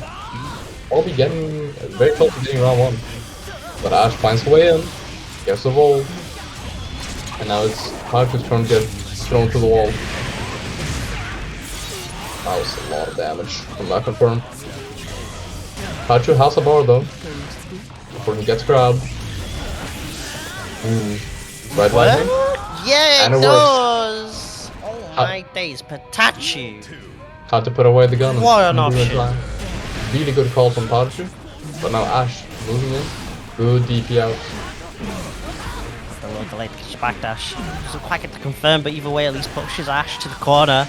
already getting very close to getting round 1. But Ashz finds a way in, gets the roll, and now it's PataChu's turn to get thrown to the wall. That was a lot of damage from that confirm. PataChu has a bar though, before he gets grabbed. Red lightning. Yeah, and it it does! Oh my days, PataChu. Had to put away the gun. What an option. Really good call from PataChu, but now Ashz moving in. Good DP out. A little delayed backdash. Doesn't quite get to confirm, but either way, at least pushes Ashz to the corner.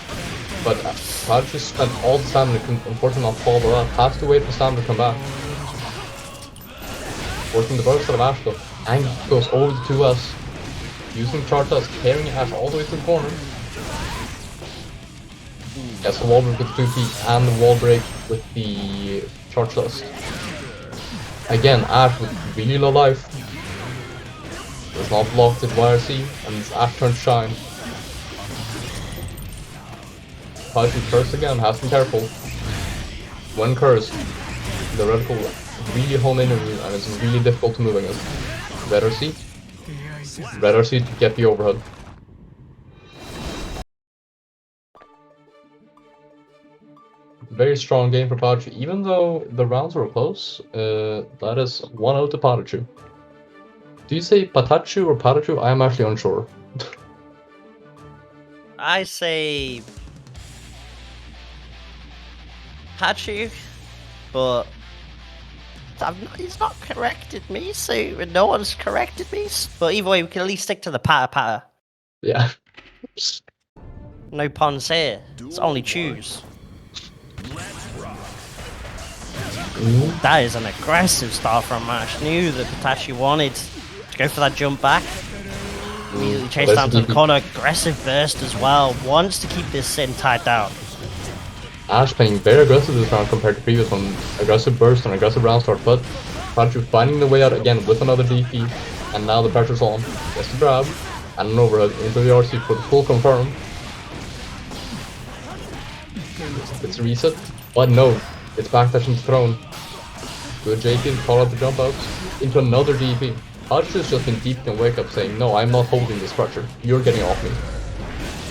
But PataChu spent all the stamina, unfortunately not follow up. Has to wait for stamina to come back. Working the burst out of Ashz though. Anji goes over the 2S. Using charge dust, carrying Ashz all the way to the corner. Gets the wall break with 2P and the wall break with the charge dust. Again, Ashz with really low life. Does not block the YRC, and it's Ashz turn shine. PataChu cursed again, has to be careful. When cursed, the reticle really home in and it's really difficult to move against. Red RC. Red RC to get the overhead. Very strong game for PataChu, even though the rounds were close. That is 1-0 to PataChu. Do you say PataChu or PataChu? I am actually unsure. I say PataChu, but he's not corrected me, so no one's corrected me. But either way, we can at least stick to the patter. Yeah. No puns here. It's only choose. That is an aggressive start from Ashz. Knew that PataChu wanted to go for that jump back. Immediately chase There's down to the DP. corner. Aggressive burst as well. Wants to keep this Sin tied down. Ashz playing very aggressive this round compared to previous one. Aggressive burst and aggressive round start, but PataChu finding the way out again with another DP. And now the pressure's on. Gets the grab. And an overhead into the RC for the full confirm. It's a reset. But no, it's backdash into throne. Good JP to call out the jump outs. Into another DP. PataChu's just been deep in wake up saying, no, I'm not holding this pressure. You're getting off me.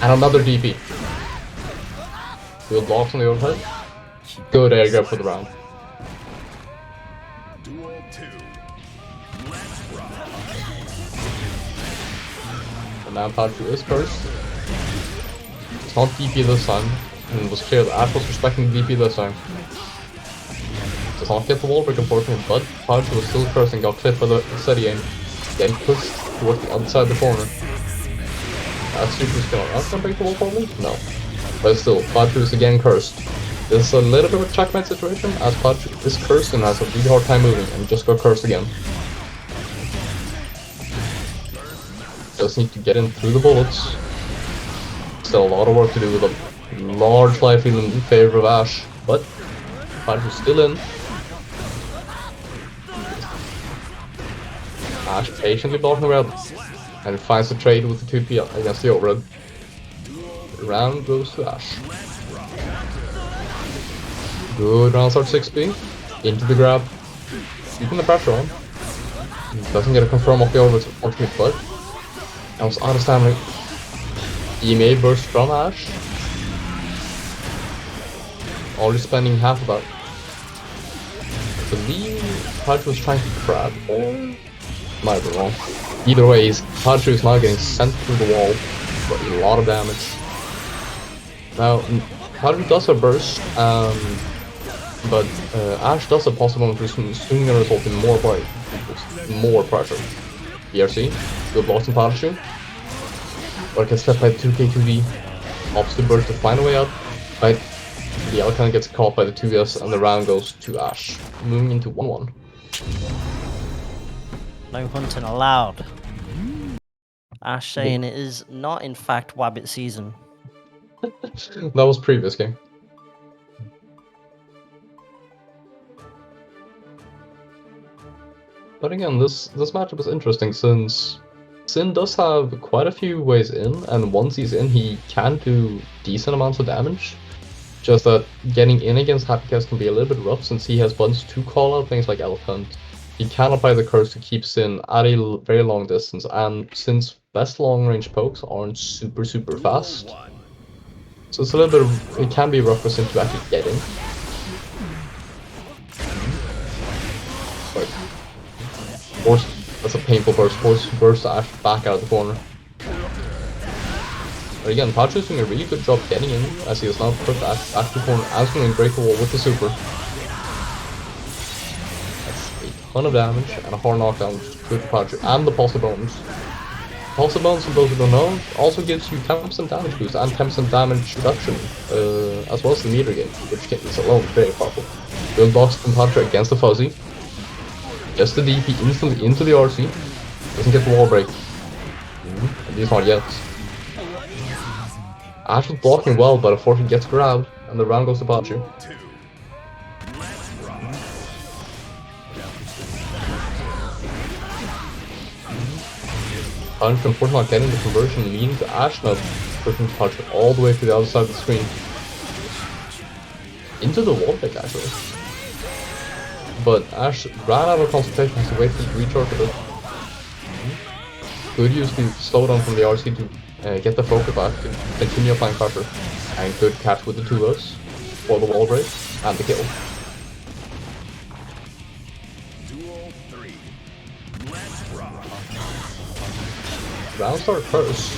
And another DP. Good blocks on the overhead. Good air grab for the round. And now PataChu is cursed. It's not DP this time. And it was clear that Ashz was respecting the DP this time. Does not get the wall break unfortunately, but PataChu was still cursed and got clipped by the steady aim. Getting pushed towards the other side of the corner. That's super skill. That's gonna break the wall probably? No. But still, PataChu is again cursed. This is a little bit of a checkmate situation as PataChu is cursed and has a really hard time moving and just got cursed again. Just need to get in through the bullets. Still a lot of work to do with a large life field in favor of Ashz, but PataChu's still in. Ashz patiently blocking the red and finds the trade with the 2P against the overhead. The round goes to Ashz. Good round start 6B. Into the grab. Keeping the pressure on. Doesn't get a confirm off the overhead ultimate, but that was out of stamina. EMEA burst from Ashz. Already spending half of that. I believe PataChu was trying to grab or might be wrong. Either way, PataChu is now getting sent through the wall for a lot of damage. Now, PataChu does have burst, but Ashz does have possible which is soon going to result in more pressure. BRC, good blocks from PataChu. But gets left by the 2K2D. Opposite burst to find a way out. But the other kind of gets caught by the 2S and the round goes to Ashz. Moving into 1-1. No hunting allowed. Ashz saying it is not in fact Wabbit season. That was previous game. But again, this matchup is interesting since Sin does have quite a few ways in, and once he's in, he can do decent amounts of damage. Just that getting in against Happycast can be a little bit rough since he has buttons to call out things like Elf Hunt. He can apply the curse to keep Sin at a very long distance, and Sin's best long range pokes aren't super fast. So it's a little bit it can be rough for Sin to actually get in. But force, that's a painful burst. Burst Ashz back out of the corner. But again, PataChu's doing a really good job getting in as he has now put Ashz back to the corner and going to break the wall with the super. That's a ton of damage and a hard knockdown, which is good for PataChu, and the pulsar bones. Pulsar bones, for those who don't know, also gives you 10% damage boost and 10% damage reduction, as well as the meter gain, which is alone very powerful. Good blocks from PataChu against the fuzzy. Just the DP instantly into the RC. Doesn't get the wall break. At least not yet. Ashz is blocking well, but unfortunately gets grabbed, and the round goes to PataChu. PataChu unfortunately not getting the conversion, leading to Ashz now pushing PataChu all the way to the other side of the screen. Into the wall break actually. But Ashz ran out of concentration, has to wait for the recharge a bit. Good use the slowdown from the RC to get the focus back to continue applying pressure. And good catch with the 2Os for the wall break and the kill. Round start curse.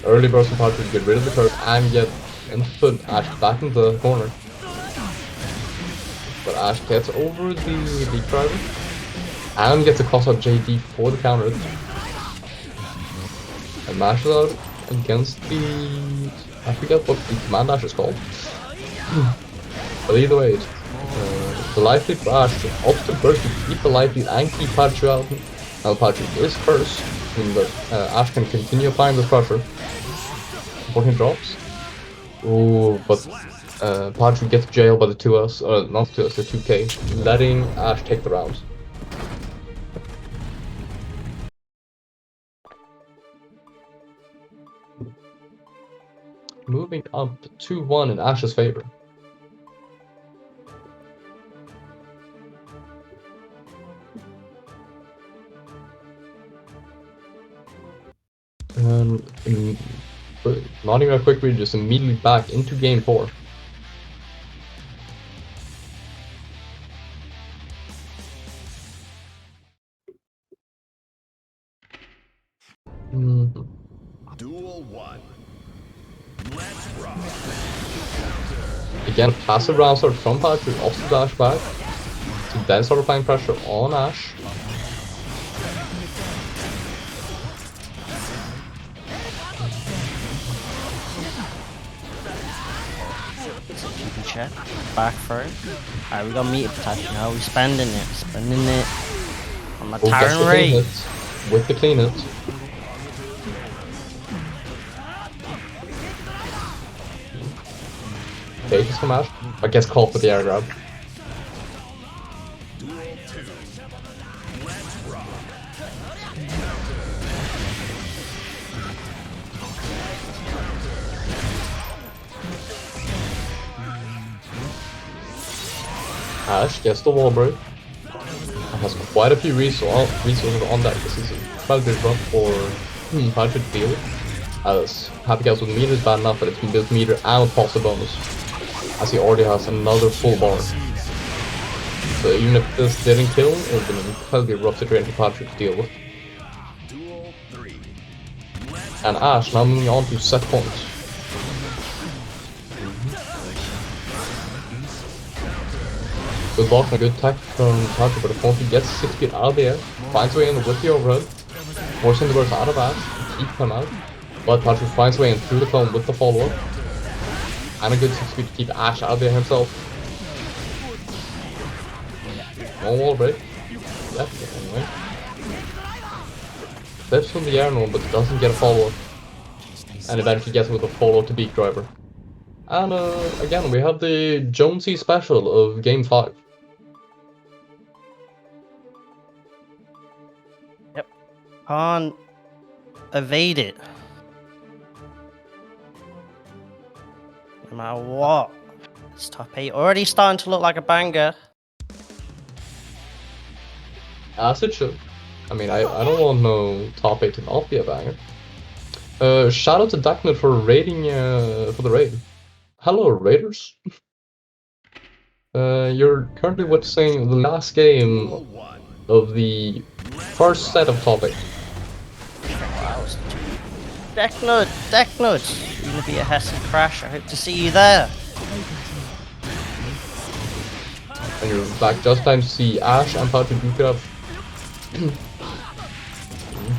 Early burst from PataChu to get rid of the curse and get input Ashz back into the corner. But Ashz gets over the deep driver and gets a cross out JD for the counter. And mashes out against the... I forget what the command dash is called. But either way, the life lead for Ashz, up to burst to keep the life lead and keep PataChu out. Now PataChu is cursed. meaning that Ashz can continue applying this pressure. Unfortunately drops. Ooh, but PataChu gets jailed by the 2S, not 2S, the 2K, letting Ashz take the round. Moving up 2-1 in Ash's favor. Not even a quick read, just immediately back into game 4. Duel 1. Let's rock. Again, passive round start from PataChu, off the dash back, to then start applying pressure on Ashz. Check. Back through. Alright, we got meter PataChu now. We're spending it. Spending it. On my Tyrant Ray. With the clean hit. Takes from Ashz, but gets caught with the air grab. Ashz gets the wall break. Has quite a few resources on that. This is quite a good run for PataChu to deal with. As Happy Cows with meter is bad enough that it's been built meter and with pulse bonus. As he already has another full bar. So even if this didn't kill, it would have been an incredibly rough situation for PataChu to deal with. And Ashz now moving on to set point. Good block and a good tech from PataChu, but Afonso gets 6 feet out of the air, finds a way in with the overhead, forcing the burst out of Ashz, keep him out. But PataChu finds a way in through the clone with the follow-up. And a good 6 feet to keep Ashz out of there himself. No wall break. Yep, anyway. Flips from the air norm, but doesn't get a follow-up. And eventually gets with a follow-up to beat driver. And again, we have the Jonesy special of game 5. Yep. Can't evade it. No matter what. It's top 8 already starting to look like a banger. As it should. I mean, I don't want no top 8 to not be a banger. Shout out to Deknud for raiding for the raid. Hello, raiders. You're currently witnessing the last game of the first set of top 8. Deknud! You're gonna be a Hesse crash. I hope to see you there. And you're back just in time to see Ashz and PataChu duke it up.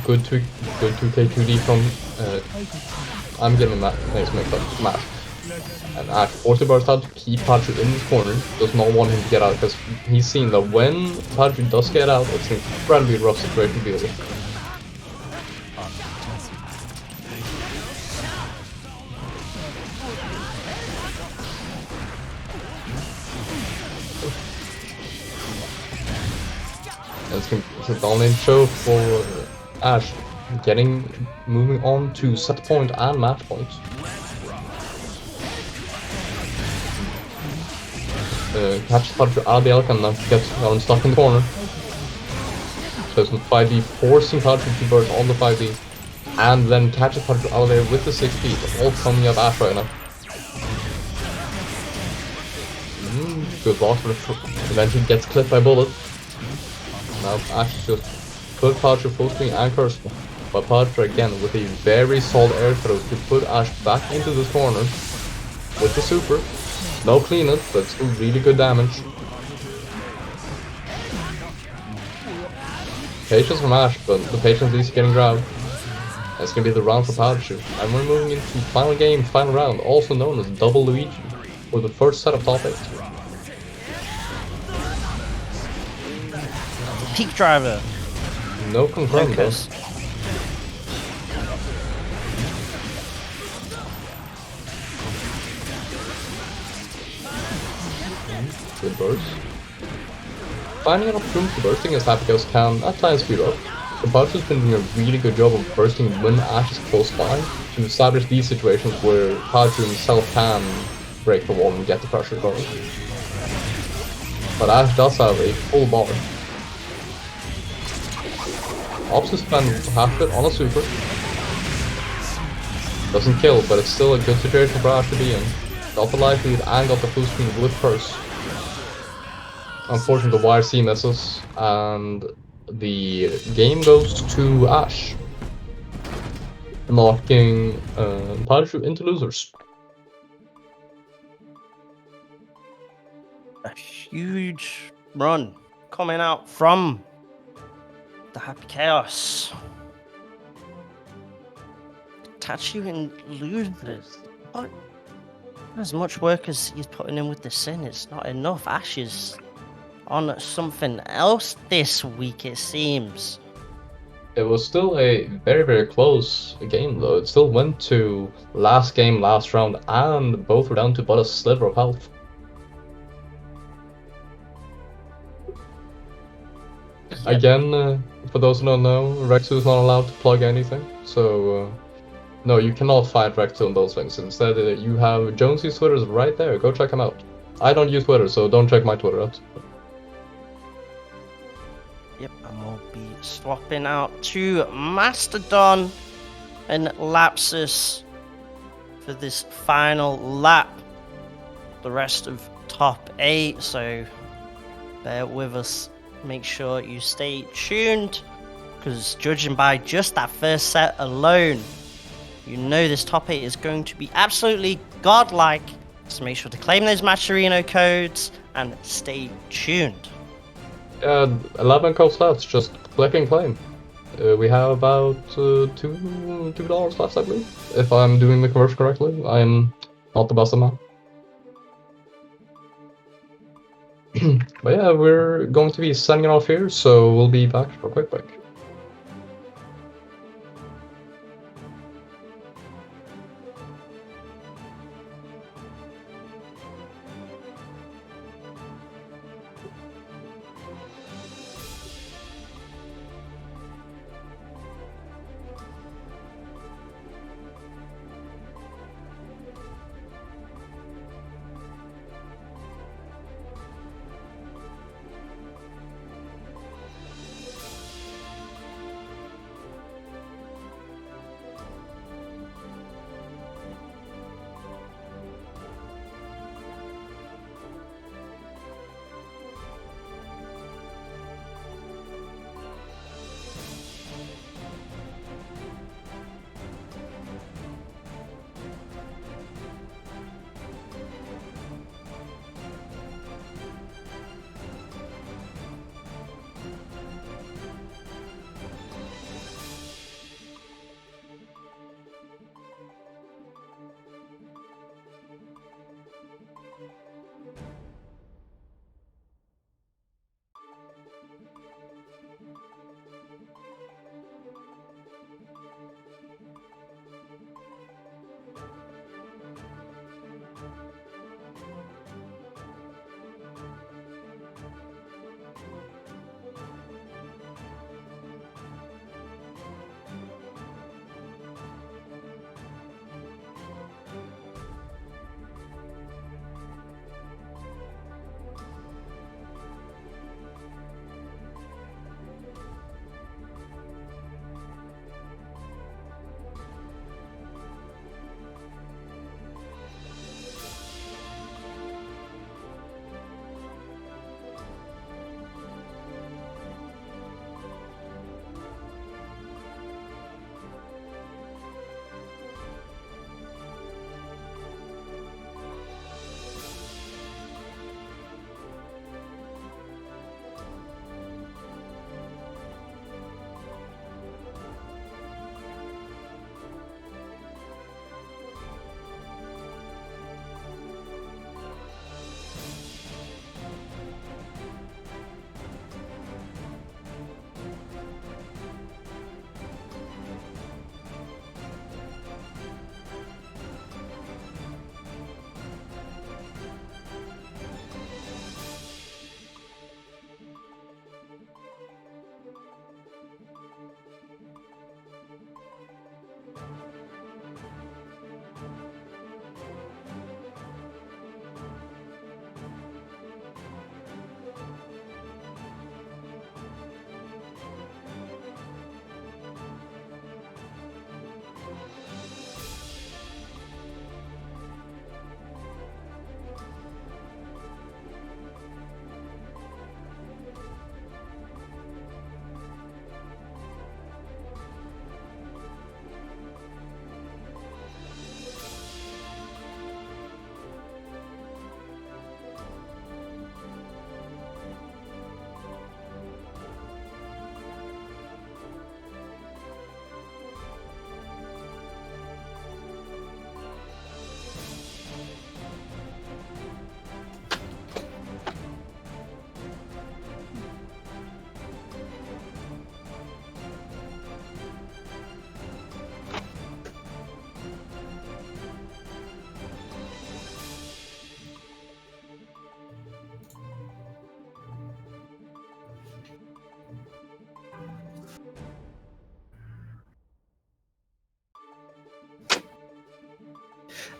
Good 2K2D from I'm getting that nice mix up Matt. And Ashz forced the burst out to keep PataChu in this corner. Does not want him to get out because he's seen that when PataChu does get out, it's an incredibly rough situation to deal with. It's a dominant show for Ashz, moving on to set point and match point. Catches PataChu out of the Elk and now gets stuck in the corner. So some 5D forcing PataChu to burst on the 5D, and then catches PataChu out of there with the 6D, all coming up Ashz right now. Good block, but eventually gets clipped by bullet. Now Ashz just put PataChu full screen and curse, but PataChu again with a very solid air throw to put Ashz back into this corner with the super. No clean it, but still really good damage. Patience from Ashz, but the patience is getting grabbed. That's gonna be the round for PataChu. And we're moving into final game, final round, also known as Double Luigi, for the first set of top 8. Peak driver. No confirmed though. with burst. Finding an opportunity for bursting as Happy Chaos can at times speed up. The PataChu's been doing a really good job of bursting when Ashz is close by to establish these situations where PataChu himself can break the wall and get the pressure going. But Ashz does have a full bar. Opts spend half of it on a super. Doesn't kill, but it's still a good situation for Ashz to be in. Got the life lead and got the full screen with first. Unfortunately, the YRC misses, and the game goes to Ashz, knocking PataChu into losers. A huge run coming out from the Happy Chaos. PataChu in losers. But as much work as he's putting in with the Sin, it's not enough. Ashz is on something else this week, it seems. It was still a very, very close game, though. It still went to last game, last round, and both were down to but a sliver of health. Yep. Again, for those who don't know, Rexu is not allowed to plug anything, so no, you cannot find Rexu on those links. Instead, you have Jonesy's Twitter is right there. Go check him out. I don't use Twitter, so don't check my Twitter out. Yep, and we'll be swapping out to Mastodon and Lapsus for this final lap. The rest of top 8, so bear with us. Make sure you stay tuned, because judging by just that first set alone, you know this top 8 is going to be absolutely godlike. So make sure to claim those Matcherino codes and stay tuned. 11 codes left, just click and claim. We have about $2 left, I believe. If I'm doing the conversion correctly, I'm not the best at math. But yeah, we're going to be signing off here, so we'll be back for a quick break.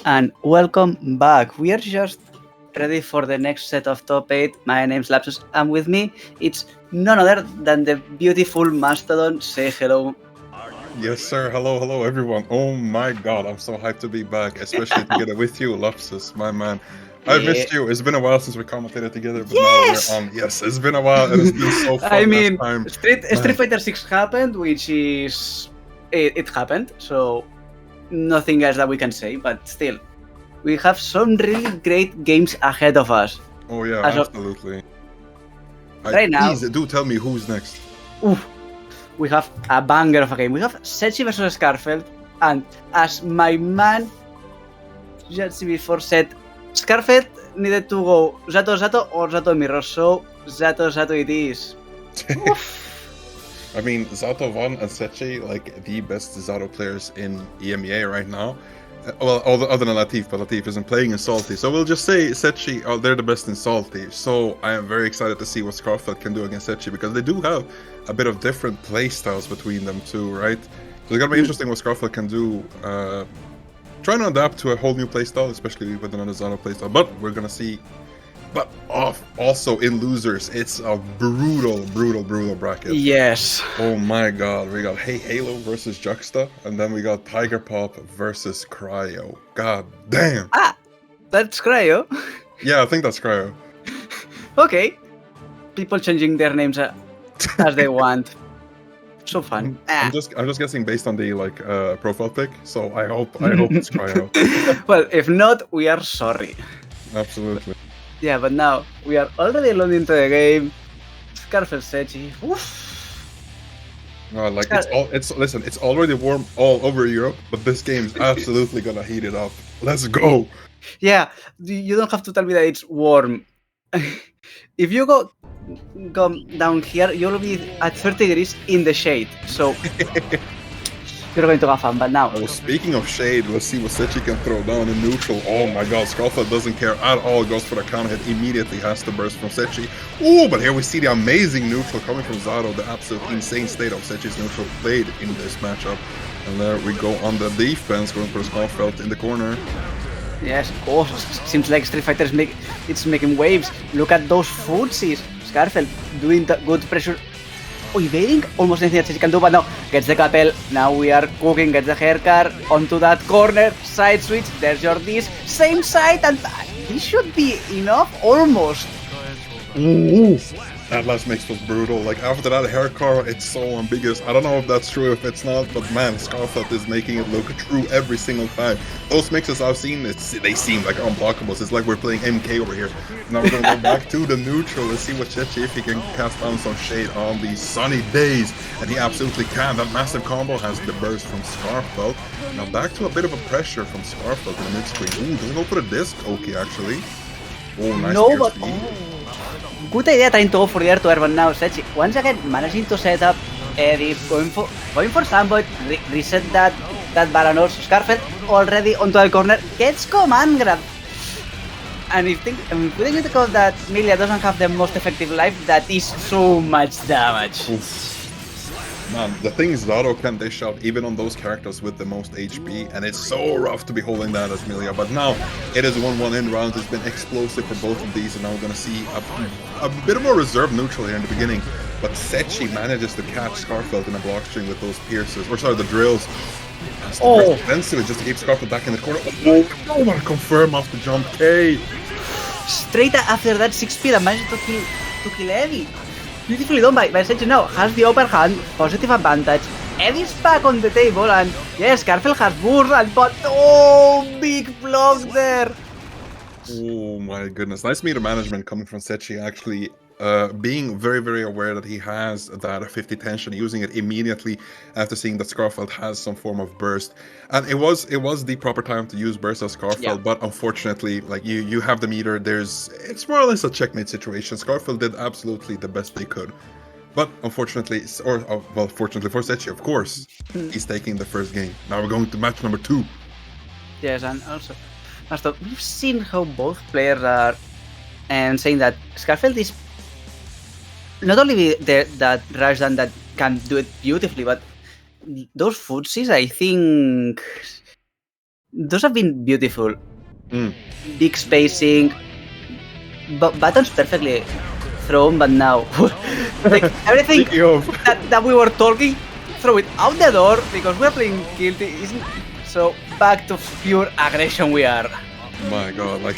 and welcome back. We are just ready for the next set of top 8. My name's Lapsus, and with me, it's none other than the beautiful Mastodon. Say hello. Yes, sir. Hello, everyone. Oh my god, I'm so hyped to be back, especially together with you, Lapsus, my man. I missed you. It's been a while since we commentated together, but now we're on. Yes, it's been a while, and it's been so fun. I mean, time. Street Fighter 6 happened, which is... It happened, so nothing else that we can say, but still. We have some really great games ahead of us. Oh yeah, absolutely. Right now... Please, do tell me who's next. Oof. We have a banger of a game. We have Setchi versus Skarfelt, and as my man just before said, Skarfelt needed to go Zato or Zato Mirror, so Zato it is. I mean, Zato-VaN and Setchi, like the best Zato players in EMEA right now. Well, other than Latif, but Latif isn't playing in Salty. So we'll just say Setchi, they're the best in Salty. So I am very excited to see what Skarfelt can do against Setchi, because they do have a bit of different play styles between them too, right? So it's gonna be interesting what Skarfelt can do. Trying to adapt to a whole new playstyle, especially with another Zato playstyle. But we're gonna see. But also in losers, it's a brutal bracket. Yes. Oh my god, we got heyheylo versus Juxta, and then we got Tiger Pop versus Cryo. God damn. That's Cryo. Yeah, I think that's Cryo. Okay. People changing their names as they want. So fun. I'm just guessing based on the profile pic, so I hope it's Cryo. Well, if not, we are sorry. Absolutely. Yeah, but now we are already alone into the game. Skarfelt Setchi. It's already warm all over Europe, but this game's absolutely gonna heat it up. Let's go. Yeah, you don't have to tell me that it's warm. If you go down here, you'll be at 30 degrees in the shade. So you're going to have fun. But now, well, speaking of shade, let's see what Setchi can throw down in neutral. Oh my god, Skarfelt doesn't care at all. Goes for the counter hit, immediately has the burst from Setchi. Oh, but here we see the amazing neutral coming from Zato. The absolute insane state of Setchi's neutral played in this matchup. And there we go on the defense, going for Skarfelt in the corner. Yes, of course. Seems like Street Fighter is making waves. Look at those footsies. Skarfelt doing the good pressure. Evading almost anything that Setchi can do, but no. Gets the couple. Now we are cooking. Gets the haircut onto that corner. Side switch. There's your disc. Same side, and this should be enough almost. Ooh. That last mix was brutal. Like after that haircut, it's so ambiguous. I don't know if that's true, if it's not, but man, Skarfelt is making it look true every single time. Those mixes I've seen, they seem like unblockables. It's like we're playing MK over here. Now we're gonna go back to the neutral and see what Setchi, if he can cast down some shade on these sunny days, and he absolutely can. That massive combo has the burst from Skarfelt. Now back to a bit of a pressure from Skarfelt in the mid screen. Ooh, doesn't go for the disc. Okay, actually. Oh, nice. No, but good idea trying to go for the air to air, but now Setchi once again managing to set up Eddie, going for sandwich, reset that balance. Skarfelt already onto the corner, gets command grab. And if we think that Millia doesn't have the most effective life, that is so much damage. Oof. Man, the thing is, Zato can dish out even on those characters with the most HP, and it's so rough to be holding that as Millia. But now it is 1-1 in rounds. It's been explosive for both of these, and now we're gonna see a bit more reserved neutral here in the beginning. But Setchi manages to catch Skarfelt in a block string with those pierces, or sorry, the drills. That's the first defensive, just to keep Skarfelt back in the corner. Oh, I want to confirm off the jump K. Straight after that 6-speed, and managed to kill Eddie. Beautifully done by Setchi. Now has the upper hand, positive advantage. Eddie's back on the table, and yes, Skarfelt has burst, but big block there. Oh my goodness, nice meter management coming from Setchi, actually. Being very aware that he has that 50 tension, using it immediately after seeing that Skarfelt has some form of burst, and it was the proper time to use burst as Skarfelt. Yeah. But unfortunately, like you have the meter, it's more or less a checkmate situation. Skarfelt did absolutely the best they could, but unfortunately, fortunately for Setchi, of course, he's taking the first game. Now we're going to match number 2. Yes, and also we've seen how both players are, and saying that Skarfelt is not only that rush down that can do it beautifully, but those footsies, I think those have been beautiful. Mm. Big spacing, buttons perfectly thrown, but now like everything Speaking of, that we were talking, throw it out the door because we're playing guilty. So back to pure aggression we are. my god, like,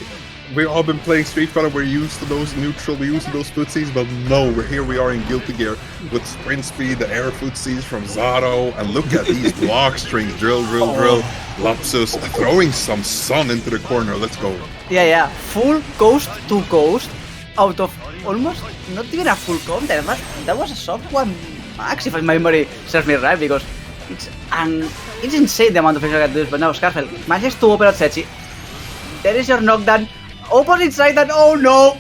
we've all been playing Street Fighter, we're used to those neutral, we're used to those footsies, but no, we are in Guilty Gear with sprint speed, the air footsies from Zato, and look at these block strings, drill, lapsus, throwing some sun into the corner, let's go. Yeah, full coast to coast out of almost not even a full comp. That was a soft one max, if my memory serves me right, because it's insane the amount of pressure I can do. But now Skarfelt manages to open out Setchi. There is your knockdown. Opposite side, and oh no!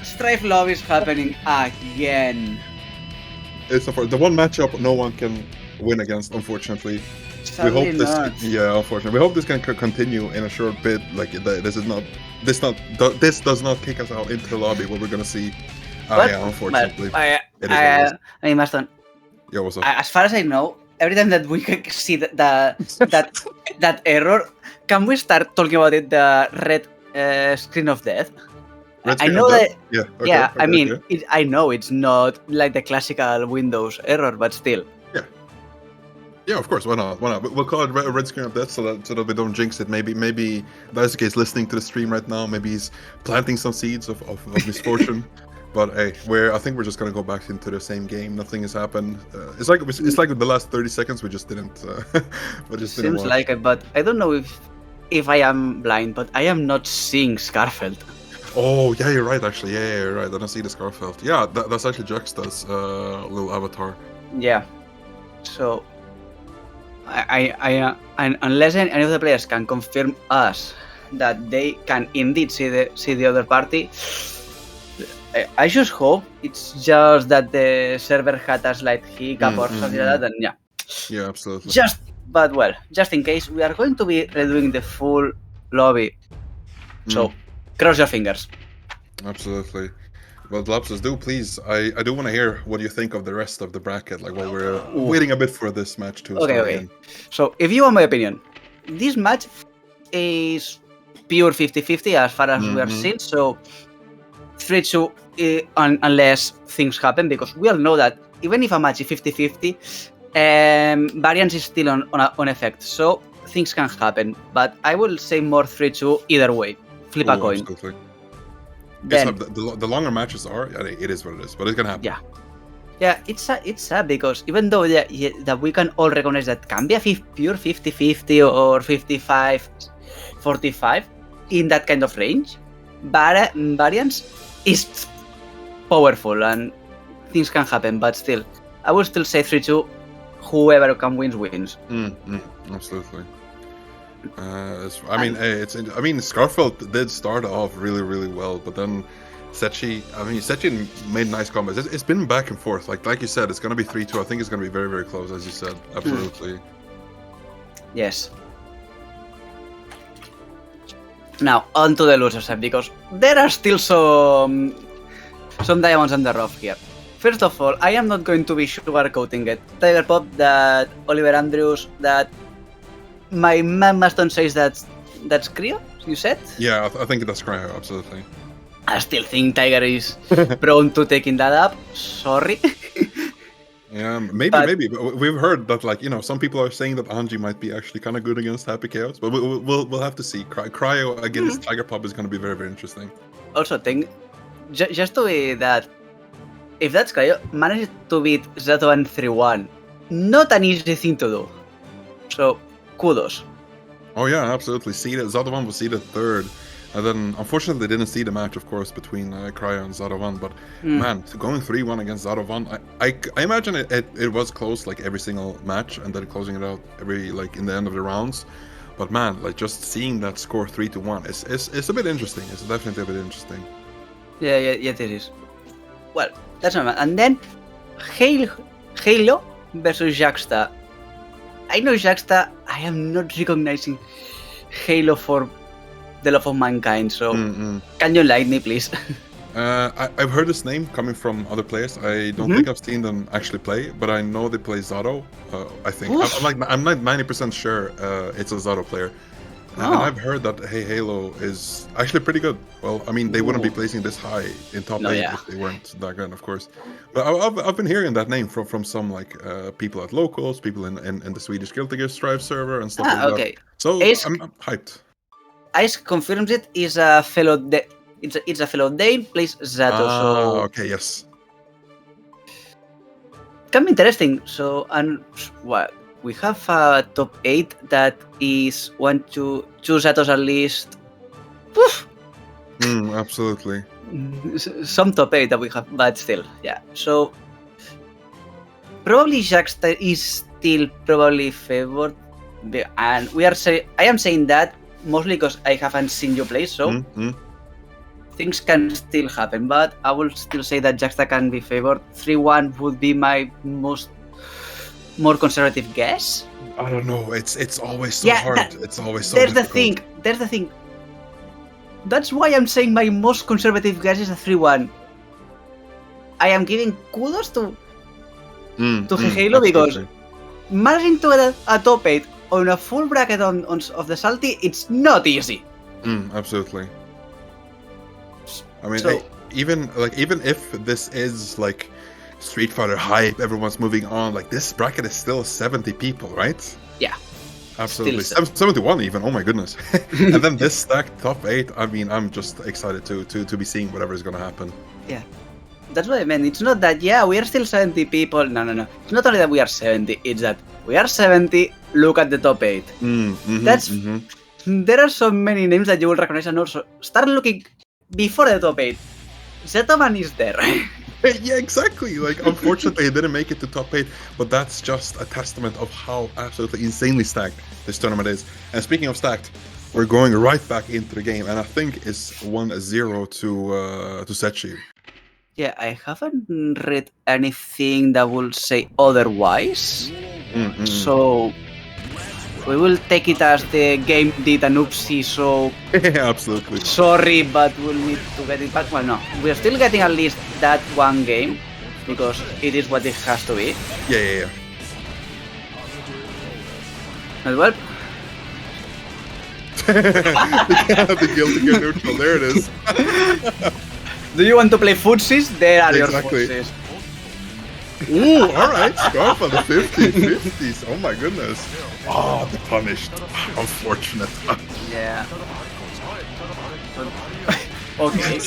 Strife love is happening again. It's the one matchup no one can win against, unfortunately. Sadly we hope this, not. yeah, unfortunately, we hope this can continue in a short bit. Like this does not kick us out into the lobby where we're gonna see. Yeah, unfortunately. I mean, Maston. Yeah, what's up? As far as I know, every time that we can see that error, can we start talking about it? The red screen of death. I know that. Yeah. Okay, Yeah, okay, I mean, okay. I know it's not like the classical Windows error, but still. Yeah, of course. Why not? We'll call it red screen of death so that we don't jinx it. Maybe Daisuke is listening to the stream right now. Maybe he's planting some seeds of misfortune. But hey, I think we're just gonna go back into the same game. Nothing has happened. It's like the last 30 seconds we just didn't. Seems like it, but I don't know if I am blind, but I am not seeing Skarfelt. Oh yeah, you're right. Actually, yeah, you're right. I don't see the Skarfelt. Yeah, that's actually Juxta's little avatar. Yeah. So I unless any of the players can confirm us that they can indeed see the other party, I just hope it's just that the server had a slight hiccup or something like that, and yeah. Yeah, absolutely. Just in case, we are going to be redoing the full lobby. So cross your fingers. Absolutely. Well, Lapsus, please. I do want to hear what you think of the rest of the bracket, like while we're waiting a bit for this match to start again. So, if you want my opinion, this match is pure 50-50 as far as we are seeing. So, 3-2 unless things happen, because we all know that even if a match is 50-50, variance is still on effect. So, things can happen. But I will say more 3-2 either way. Flip a coin. Absolutely. Then, the longer matches are, it is what it is, but it's gonna happen. Yeah, it's sad because even though that we can all recognize that can be a pure 50-50 or 55-45 in that kind of range, variance is powerful and things can happen. But still, I would still say 3-2. Whoever can wins. Absolutely. Skarfelt did start off really, really well, but then Setchi made nice combos. It's been back and forth. Like you said, it's gonna be 3-2. I think it's gonna be very, very close, as you said. Absolutely. Yes. Now on to the loser side, because there are still some diamonds on the rough here. First of all, I am not going to be sugarcoating it. Tiger Pop, that Oliver Andrews, that my man Maston says that's Cryo, you said? Yeah, I think that's Cryo, absolutely. I still think Tiger is prone to taking that up. Sorry. Yeah, maybe. But we've heard that, some people are saying that Anji might be actually kind of good against Happy Chaos, but we'll have to see. Cryo against Tiger Pop is going to be very, very interesting. Also, just to be that, if that's Cryo, managed to beat Zato-VaN 3-1, not an easy thing to do. So, kudos. Oh yeah, absolutely. Zato-VaN was seeded third, and then unfortunately they didn't see the match, of course, between Cryo and Zato-VaN. But man, going 3-1 against Zato-VaN, I imagine it was close like every single match, and then closing it out in the end of the rounds. But man, just seeing that score 3-1, it's a bit interesting. It's definitely a bit interesting. Yeah, it is. Well, that's not bad. And then heyheylo versus Juxta. I know Juxta, I am not recognizing heyheylo for the love of mankind, so can you light me, please? I've heard this name coming from other players. I don't think I've seen them actually play, but I know they play Zato. I think I'm like 90% sure it's a Zato player. And I've heard that heyheylo is actually pretty good. Well, I mean, they wouldn't be placing this high in top 8 if they weren't that good, of course. But I've been hearing that name from some like people at locals, people in the Swedish Guilty Gear Strive server and stuff like that. So I'm hyped. Ice confirms it is a fellow. It's a fellow Dane, plays Zato. Okay, yes. Can be interesting. So, and what we have a top 8 that is 1 to 2 Zatos at least. Absolutely. Some top 8 that we have, but still, yeah. So probably JuxtAPoser is still probably favored, and I am saying that mostly because I haven't seen you play, so. Things can still happen, but I will still say that JuxtAPoser can be favored. 3-1 would be my more conservative guess. I don't know. It's always so hard. It's always so There's difficult. There's the thing. That's why I'm saying my most conservative guess is a 3-1. I am giving kudos to heyheylo because managing to get a top 8 on a full bracket of the Salty, it's not easy. Absolutely. I mean, So- even if this is like Street Fighter hype, everyone's moving on. Like this bracket is still 70 people, right? Yeah. Absolutely. Still 71 even. Oh my goodness. And then this stacked top 8. I mean, I'm just excited to be seeing whatever is gonna happen. Yeah. That's what I meant. It's not that, we are still 70 people. No. It's not only that we are 70, it's that we are 70, look at the top 8. There are so many names that you will recognize, and also start looking before the top 8. Zato-VaN is there. Yeah, exactly. Like, unfortunately, it didn't make it to top 8, but that's just a testament of how absolutely insanely stacked this tournament is. And speaking of stacked, we're going right back into the game, and I think it's 1-0 to Setchi. Yeah, I haven't read anything that will say otherwise. So we will take it as the game did an oopsie, so Yeah, absolutely. sorry, but we'll need to get it back. Well, no, we're still getting at least that one game, because it is what it has to be. Yeah. But well, The Guilty Gear neutral, there it is. do you want to play footsies? There are Exactly. your footsies. Ooh, alright, Skarfelt the 50s. Oh my goodness. Oh, the punished. Unfortunate. Yeah. Okay.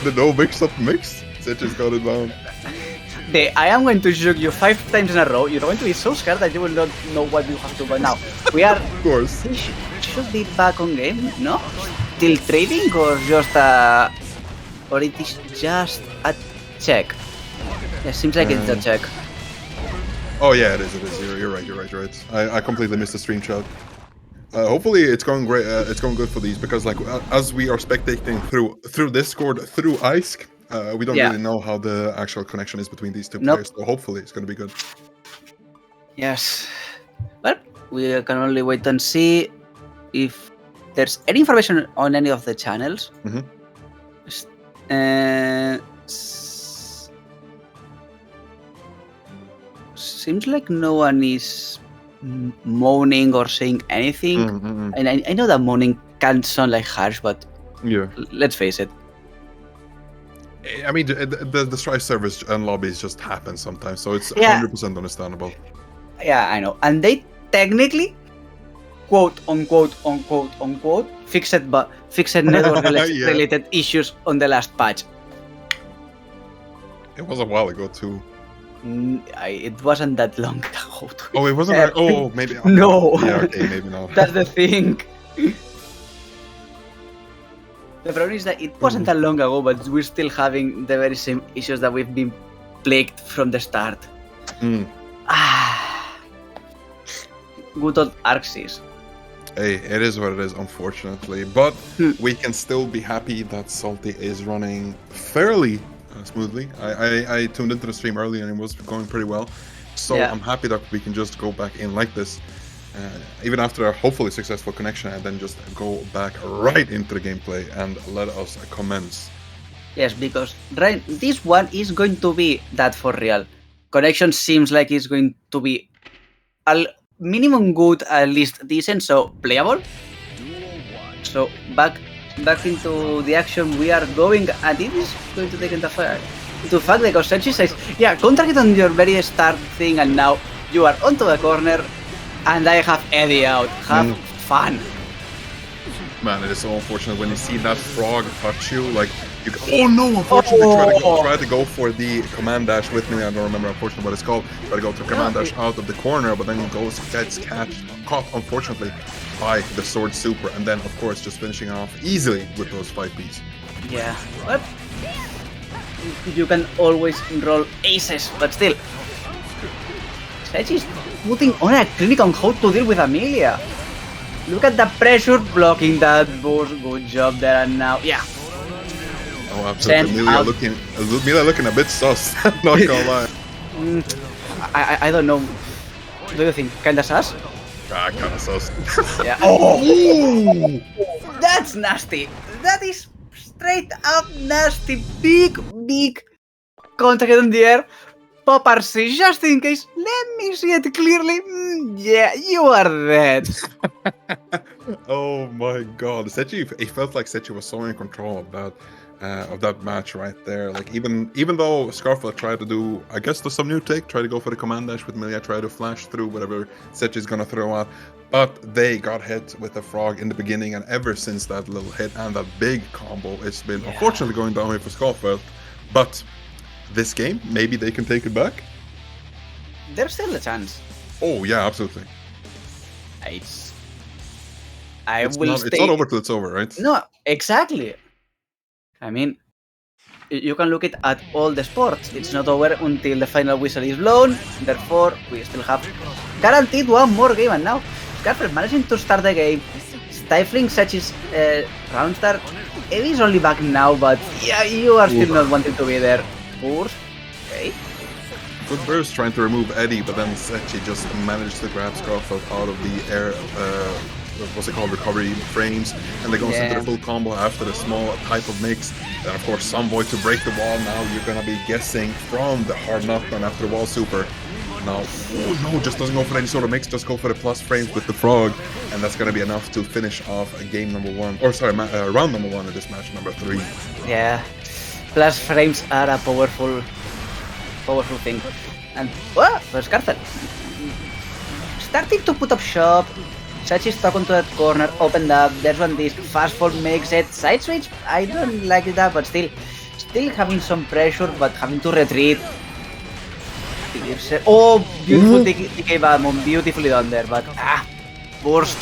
The no mix-up mixed. Setchi's got it down. I am going to shoot you 5 times in a row. You're going to be so scared that you will not know what you have to do now. We are... Of course. should be back on game, no? Still trading or just or it is just a check? Yeah, seems like it's a check. Oh yeah, it is. You're right. I completely missed the stream chat. Hopefully it's going great. It's going good for these because like as we are spectating through Discord through Ice, we don't really know how the actual connection is between these two players. So hopefully it's going to be good. Yes. Well, we can only wait and see if there's any information on any of the channels. Seems like no one is moaning or saying anything. And I know that moaning can sound like harsh, but let's face it. I mean, the Strife servers and lobbies just happen sometimes, so it's 100% understandable. Yeah, I know. And they technically, quote unquote, fixed network related issues on the last patch. It was a while ago too. It wasn't that long ago. Oh, it wasn't. Oh, maybe. No. Yeah, okay, maybe not. That's the thing. The problem is that it wasn't that long ago, but we're still having the very same issues that we've been plagued from the start. Good old Arxis. Hey, it is what it is, unfortunately. But we can still be happy that Salty is running fairly smoothly. I tuned into the stream early and it was going pretty well. So I'm happy that we can just go back in like this even after a hopefully successful connection, and then just go back right into the gameplay and let us commence. Yes, because this one is going to be that for real. Connection seems like it's going to be a minimum good, at least decent, so playable. So back into the action we are going, and it is going to take into fact because Setchi says, yeah, contract on your very start thing, and now you are onto the corner, and I have Eddie out. Have fun. Man, it is so unfortunate when you see that frog touch you, like, oh no, unfortunately, try to go for the command dash with me. I don't remember, unfortunately, what it's called. Try to go to command dash out of the corner, but then he gets caught, unfortunately, by the sword super, and then, of course, just finishing off easily with those 5Ps. Yeah, but you can always roll aces, but still. Setchi is putting on a clinic on how to deal with Millia. Look at the pressure blocking that boost. Good job there, and now, yeah. Oh, absolutely. Millia looking a bit sus, not gonna lie. I don't know. Do you think kinda sus? Kinda sus. Yeah. Oh! That's nasty. That is straight up nasty. Big contact in the air. Pop RC just in case. Let me see it clearly. Yeah, you are dead. Oh my god. Setchi, it felt like Setchi was so in control of that match right there. Like, even though Skarfelt tried to do, I guess, some new take, try to go for the command dash with Millia, try to flash through whatever Setchi's gonna throw out, but they got hit with the frog in the beginning, and ever since that little hit and that big combo, it's been unfortunately going downhill for Skarfelt. But this game, maybe they can take it back. There's still a chance. Oh yeah, absolutely. It's not over till it's over, right? No, exactly. I mean, you can look at all the sports. It's not over until the final whistle is blown. Therefore, we still have guaranteed one more game. And now, Skarfelt managing to start the game, stifling Setchi's round start. Eddie's only back now, but yeah, you are still not wanting to be there. Burst. Okay. Good burst trying to remove Eddie, but then Setchi just managed to grab Skarfelt out of the air, what's it called, recovery frames, and they goes into the full combo after the small type of mix. Then of course some boy to break the wall. Now you're gonna be guessing from the hard knockdown after the wall super. Now, oh no, just doesn't go for any sort of mix, just go for the plus frames with the frog, and that's gonna be enough to finish off game number one, or sorry, round number one of this match number 3. Yeah, plus frames are a powerful thing. And well, Skarfelt starting to put up shop. Setchi stuck onto that corner, opened up, there's one disc, fast fall makes it, side switch, I don't like that, but still having some pressure, but having to retreat. Oh, beautiful DK Badmon, beautifully done there, but burst.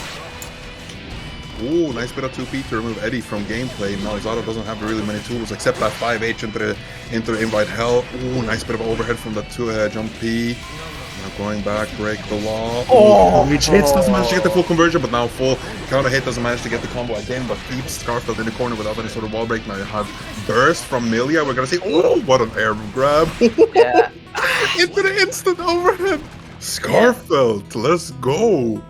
Ooh, nice bit of 2P to remove Eddie from gameplay. Now Zato doesn't have really many tools except that 5H into the invite hell. Ooh, nice bit of overhead from that jump P. Now going back, break the law. Oh, hits, doesn't manage to get the full conversion, but now full counter hit, doesn't manage to get the combo again, but keeps Skarfelt in the corner without any sort of wall break. Now you have burst from Millia. We're gonna see, oh, what an air grab. Yeah. Into the instant overhead. Skarfelt, let's go.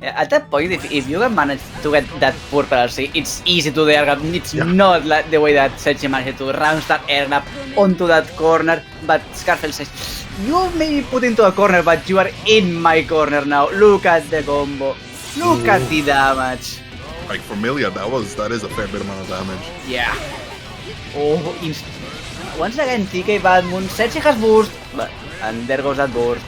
Yeah, at that point, if you can manage to get that purple RC, it's easy to air grab. It's not like the way that Setchi managed to round start air grab onto that corner, but Skarfelt says, you may be put into a corner, but you are in my corner now. Look at the combo. Look at the damage. Like for Millia, that is a fair bit amount of damage. Yeah. Oh, once again, TK Badmon, Setchi has burst, and there goes that burst.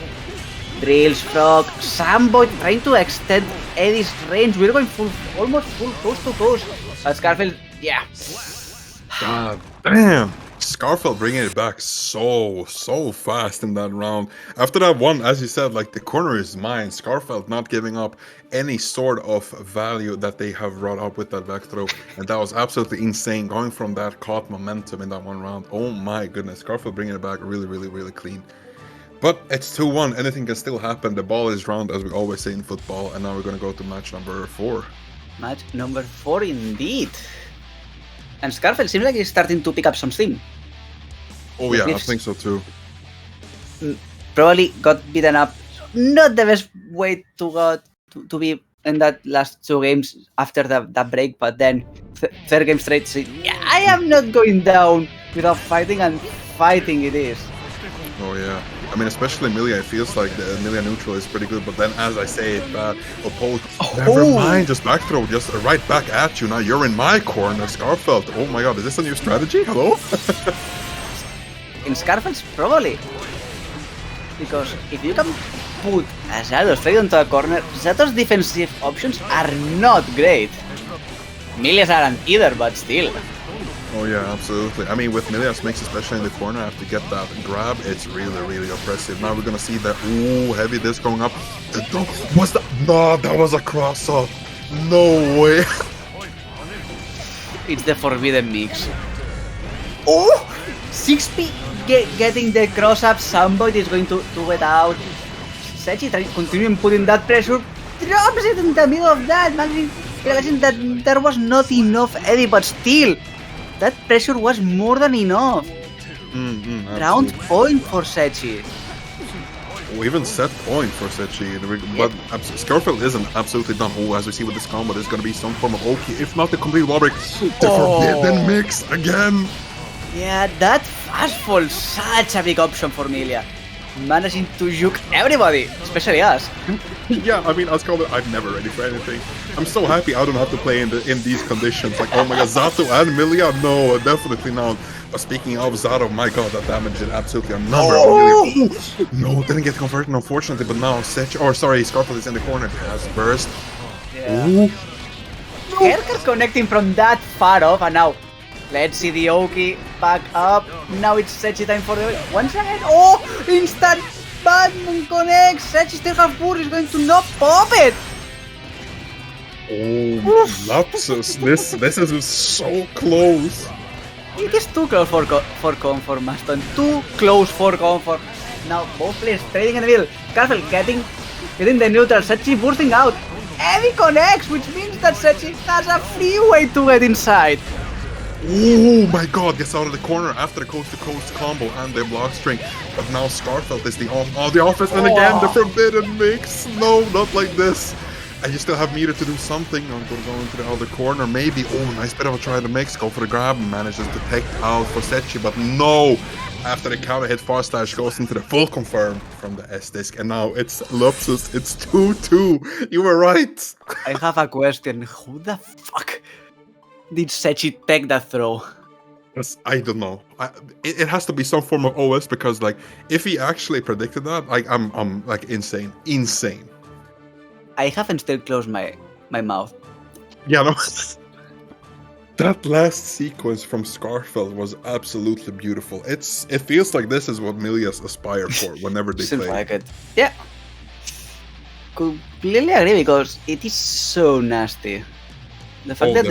Drills, frog, Samboy trying to extend Eddie's range. We're going almost full coast to coast. Skarfelt, yeah. God damn. Skarfelt bringing it back so fast in that round. After that one, as you said, like the corner is mine. Skarfelt not giving up any sort of value that they have brought up with that back throw. And that was absolutely insane going from that caught momentum in that one round. Oh my goodness. Skarfelt bringing it back really clean. But it's 2-1. Anything can still happen. The ball is round, as we always say in football. And now we're going to go to match number 4. Match number 4 indeed. And Skarfelt seems like he's starting to pick up some steam. Oh yeah, I think so too. Probably got beaten up. Not the best way to to be in that last 2 games after that break, but then third game straight, say, yeah, I am not going down without fighting, and fighting it is. Oh yeah. I mean, especially Millia, it feels like the Millia neutral is pretty good, but then as I say it, opposed, never mind, just back throw, just right back at you. Now you're in my corner, Skarfelt. Oh my god, is this a new strategy? Hello? In Skarfelt, probably. Because if you can put a Zato straight into a corner, Zato's defensive options are not great. Millia's aren't either, but still. Oh yeah, absolutely. I mean, with Millia's mix, especially in the corner, after get that grab, it's really, really oppressive. Now we're gonna see that, ooh, heavy disc going up. Was that? No, that was a cross-up. No way. It's the forbidden mix. Oh! 6P getting the cross-up, somebody is going to get out. Setchi continuing putting that pressure, drops it in the middle of that, realizing that there was not enough Eddie, but still, that pressure was more than enough. Round point for Setchi. Oh, even set point for Setchi. But Skarfelt isn't absolutely done. Oh, as we see with this combo, there's going to be some form of Oki, if not the complete wall break. The forbidden mix again. Yeah, that fast fall, such a big option for Millia. Managing to juke everybody, especially us. Yeah, I mean, as Skarfelt, I'm never ready for anything. I'm so happy I don't have to play in these conditions. Like, oh my god, Zato and Millia? No, definitely not. But speaking of Zato, my god, that damage did absolutely a number on Millia. No, didn't get converted, unfortunately, but now Skarfelt is in the corner. Has burst. Yeah. Herker connecting from that far off, and now let's see the Oki back up. Now it's Setchi time for the once again. Oh, instant Batman connects. Setchi still has burst. He's going to not pop it. Oh, lapsus. This is so close. It is too close for comfort, Maston. Too close for comfort. Now both players trading in the middle. Skarfelt getting the neutral. Setchi bursting out. Heavy connects, which means that Setchi has a free way to get inside. Oh my god, gets out of the corner after the coast-to-coast combo and the block string. But now Skarfelt is the offense, and again the forbidden mix. No, not like this. And you still have meter to do something. I'm going to go into the other corner, maybe. Oh, nice bit of a try to mix. Go for the grab and manages to take out for Setchi, but no. After the counter hit, fast dash goes into the full confirm from the S disc, and now it's Lupsus. It's 2-2. You were right. I have a question. Who the fuck did Setchi take that throw? I don't know. It has to be some form of OS, because like if he actually predicted that, like I'm like insane. I haven't still closed my mouth. Yeah, no. That last sequence from Skarfelt was absolutely beautiful. It feels like this is what Millias aspire for whenever they play. Like it. Yeah. Completely agree, because it is so nasty. The fact that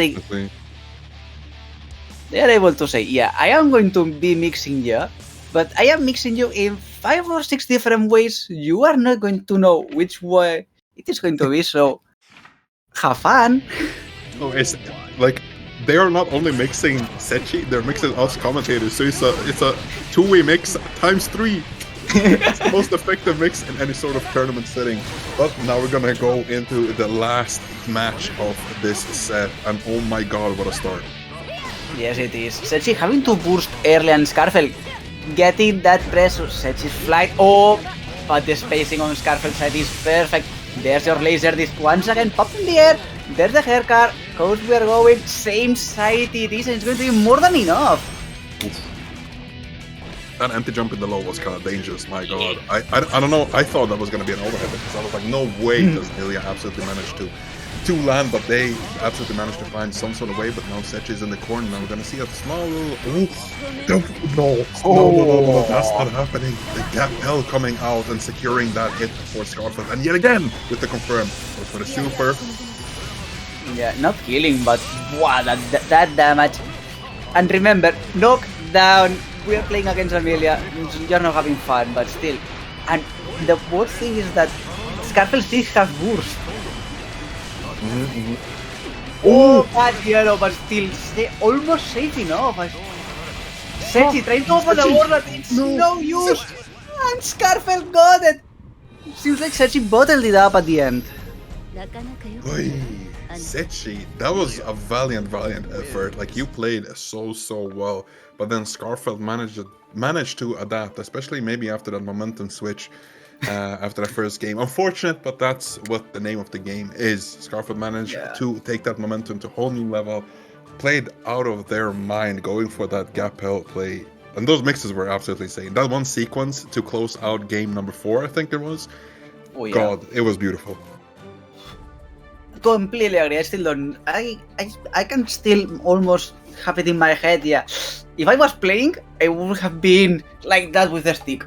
they are able to say, yeah, I am going to be mixing you, but I am mixing you in 5 or 6 different ways. You are not going to know which way it is going to be, so have fun. Oh, it's like they are not only mixing Setchi, they're mixing us commentators, so it's a two-way mix times 3. It's the most effective mix in any sort of tournament setting. But now we're gonna go into the last match of this set, and oh my god, what a start. Yes, it is. Setchi having to burst early, and Skarfelt getting that pressure. Setchi's flight. Oh, but the spacing on Skarfelt's side is perfect. There's your laser disc once again, pop in the air. There's the hair car. Coast we are going. Same side it is, and it's going to be more than enough. Oof. That empty jump in the low was kind of dangerous, my god. I don't know, I thought that was going to be an overhead, because I was like, no way does Millia absolutely manage to land, but they absolutely managed to find some sort of way. But now Setchi's in the corner. Now we're gonna see a small little. No, that's not happening. The gap L coming out and securing that hit for Skarfelt, and yet again with the confirm for the super. Yeah, not killing, but wow, that damage. And remember, knockdown. We are playing against Millia. You're not having fun, but still. And the worst thing is that Skarfelt still has burst. Oh, bad yellow, but still almost safe enough. Setchi trying to open the wall, but it's no use. And Skarfelt got it. Seems like Setchi bottled it up at the end. Oy, Setchi, that was a valiant effort. Like, you played so well, but then Skarfelt managed to adapt, especially maybe after that momentum switch after that first game. Unfortunate, but that's what the name of the game is. Skarfelt managed to take that momentum to a whole new level, played out of their mind, going for that gap held play. And those mixes were absolutely insane. That one sequence to close out game number 4, I think it was. Oh, yeah. God, it was beautiful. Completely agree. I still don't. I can still almost have it in my head. Yeah, if I was playing, I would have been like that with the stick.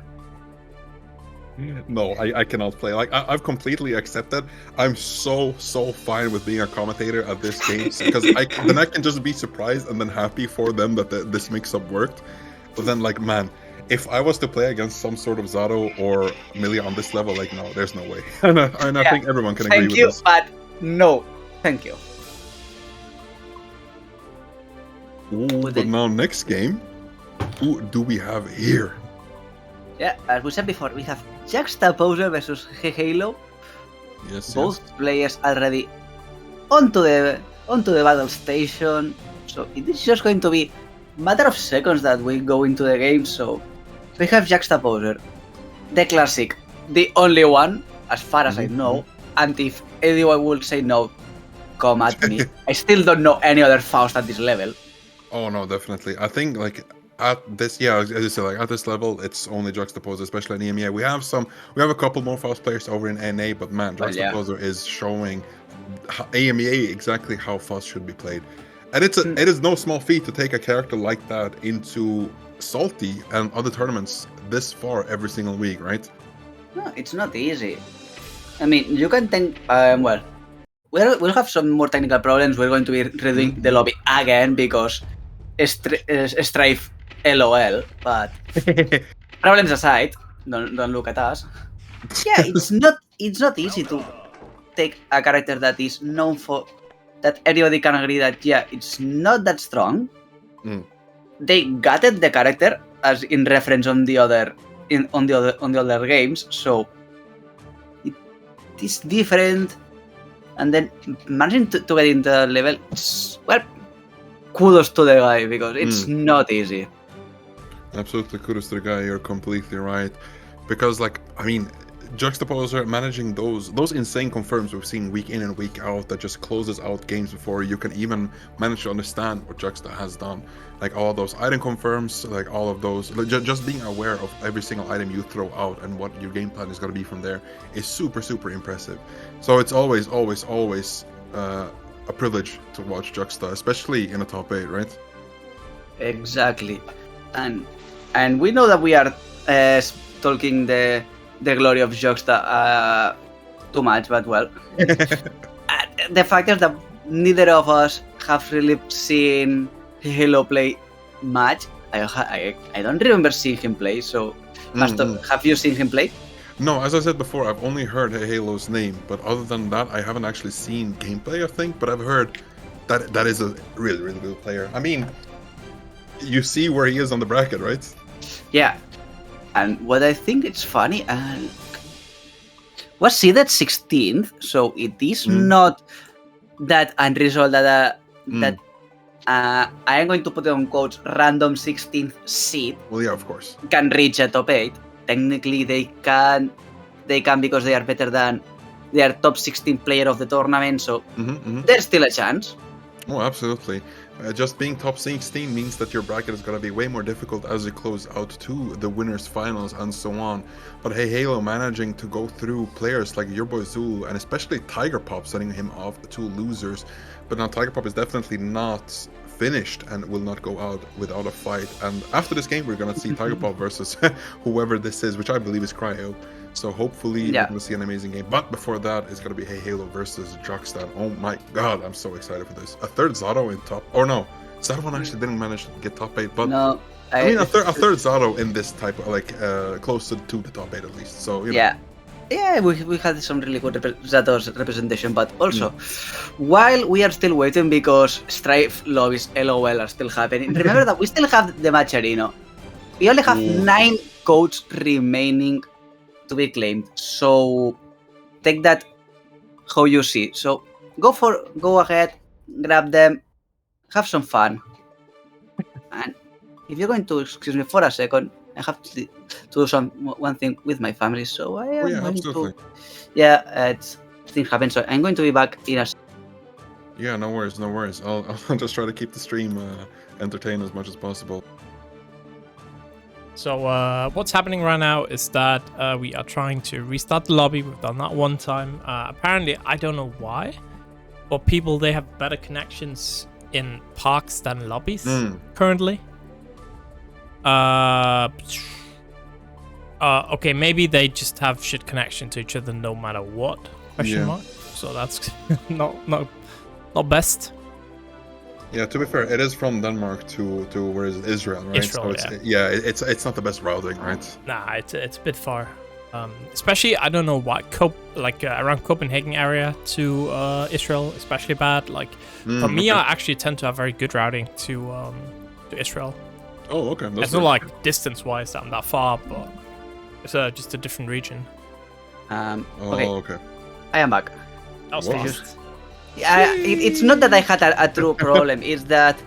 No, I cannot play. Like, I've completely accepted. I'm so fine with being a commentator at this game because I can just be surprised and then happy for them that this mix-up worked. But then, like, man, if I was to play against some sort of Zato or Millia on this level, like, no, there's no way. And I think everyone can agree with this. Thank you, but no, thank you. Ooh, but now next game, who do we have here? Yeah, as we said before, we have JuxtAPoser versus heyheylo. Yes, Both players already onto the battle station, so it is just going to be matter of seconds that we go into the game. So we have JuxtAPoser, the classic, the only one, as far as I know. And if anyone will say no, come at me. I still don't know any other Faust at this level. Oh no, definitely. I think, like, at this, as you said, like, at this level, it's only JuxtAPoser, especially in EMEA. We have a couple more Faust players over in NA, but man, JuxtAPoser is showing EMEA exactly how Faust should be played. And it is no small feat to take a character like that into Salty and other tournaments this far every single week, right? No, it's not easy. I mean, you can think, well, we'll have some more technical problems. We're going to be redoing the lobby again because Strife LOL, but problems aside, don't look at us. Yeah, it's not easy to take a character that is known for, that everybody can agree that, yeah, it's not that strong. They gutted the character as in reference on the other games, so it is different. And then managing to get into the level, well, kudos to the guy because it's not easy. Absolutely, kudos to the guy. You're completely right, because, like, I mean, JuxtAPoser managing those insane confirms we've seen week in and week out that just closes out games before you can even manage to understand what Juxta has done. Like, all those item confirms, like, all of those, like, just being aware of every single item you throw out and what your game plan is going to be from there is super impressive. So it's always a privilege to watch Juxta, especially in a top 8, right? Exactly, and we know that we are talking the glory of Juxta too much, but well, the fact is that neither of us have really seen heyheylo play much. I don't remember seeing him play, so have you seen him play? No, as I said before, I've only heard heyheylo's name, but other than that, I haven't actually seen gameplay, I think, but I've heard that is a really good player. I mean, you see where he is on the bracket, right? Yeah. And what I think it's funny, was seeded 16th, so it is not that unresolved that I am going to put it on quotes, random 16th seed. Well, yeah, of course. Can reach a top 8. Technically, they can because they are better than they are top 16 player of the tournament, so there's still a chance. Oh, absolutely. Just being top 16 means that your bracket is going to be way more difficult as you close out to the winners finals and so on. But heyheylo managing to go through players like your boy Zulu and especially Tiger Pop, sending him off to losers. But now Tiger Pop is definitely not finished and will not go out without a fight. And after this game, we're going to see Tiger Pop versus whoever this is, which I believe is Cryo. So hopefully we're going to see an amazing game. But before that, it's going to be heyheylo versus Juxta. Oh my god, I'm so excited for this. A third Zato in top... Or no, Zato-VaN actually didn't manage to get top 8. But no, I mean, a third Zato in this type of, like, close to the top 8 at least. So, you know. Yeah, we had some really good Zato's representation, but also, while we are still waiting because Strife lobbies LOL are still happening, remember that we still have the Matcherino. We only have 9 codes remaining to be claimed, so take that how you see. So go ahead, grab them, have some fun. And if you're going to excuse me for a second, I have to do one thing with my family. So I am going absolutely. to. Yeah, things happen. So I'm going to be back in a. Yeah, no worries, no worries. I'll just try to keep the stream entertained as much as possible. So what's happening right now is that we are trying to restart the lobby. We've done that one time. Apparently, I don't know why, but people, they have better connections in parks than lobbies currently. Okay, maybe they just have shit connection to each other no matter what, question mark. So that's not best. Yeah, to be fair, it is from Denmark to where is it? Israel, right? Israel, so it's not the best routing, right? Nah, it's a bit far. Especially, I don't know why, around Copenhagen area to Israel, especially bad. Like, for me, I actually tend to have very good routing to Israel. Oh, okay. It's not like distance-wise that I'm that far, but it's just a different region. Okay. I am back. That was fast. Yeah, it's not that I had a true problem. It's that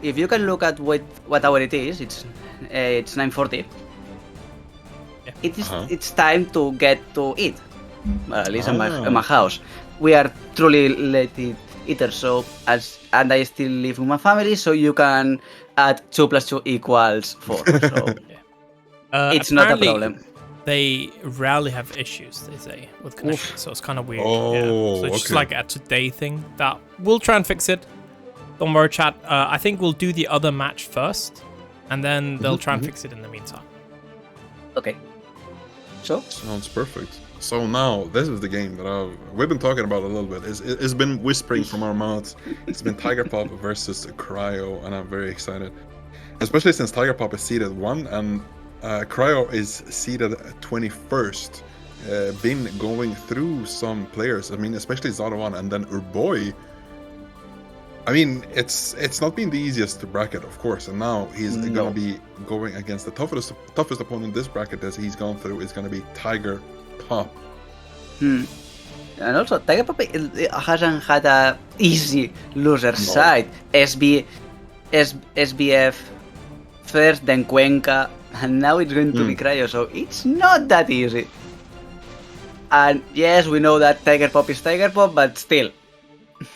if you can look at what hour it is, it's 9:40. Yeah. It's time to get to eat. Well, at least in my house. We are truly late eaters, so and I still live with my family, so you can add 2 + 2 = 4. So it's not a problem. They rarely have issues, they say, with connection, so it's kind of weird. Oh, So it's just like a today thing that we'll try and fix it. Don't worry, chat. I think we'll do the other match first, and then they'll try and fix it in the meantime. Okay. So? Sounds perfect. So now, this is the game that we've been talking about a little bit. It's been whispering from our mouths. It's been Tigerpop versus Cryo, and I'm very excited. Especially since Tigerpop is seeded 1, and Cryo is seeded 21st. Been going through some players. I mean, especially Zato-VaN and then Urboy. I mean, it's not been the easiest to bracket, of course, and now he's gonna be going against the toughest opponent this bracket that he's gone through is gonna be Tigerpop. And also, Tigerpop hasn't had a easy loser side. SBF first, then Cuenca, and now it's going to be Cryo, so it's not that easy. And yes, we know that Tigerpop is Tigerpop, but still.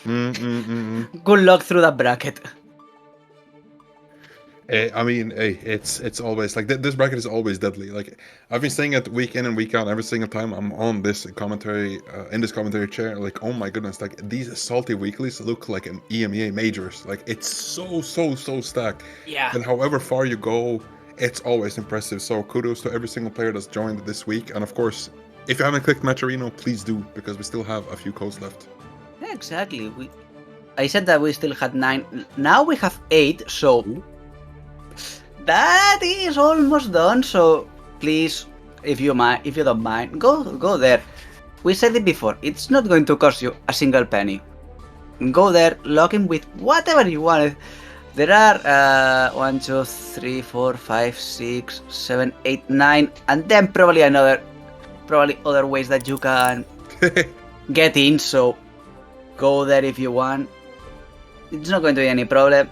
Good luck through that bracket. I mean, it's always like this bracket is always deadly. Like I've been saying it week in and week out, every single time I'm on this commentary in this commentary chair. Like, oh my goodness, like these salty weeklies look like an EMEA majors. Like it's so stacked. Yeah. And however far you go, it's always impressive. So kudos to every single player that's joined this week. And of course, if you haven't clicked Matcherino, please do, because we still have a few codes left. Yeah, exactly. I said that we still had 9. Now we have 8. So. That is almost done, so please, if you don't mind, go there. We said it before, it's not going to cost you a single penny. Go there, log in with whatever you want. There are 1, 2, 3, 4, 5, 6, 7, 8, 9, and then probably other ways that you can get in, so go there if you want. It's not going to be any problem.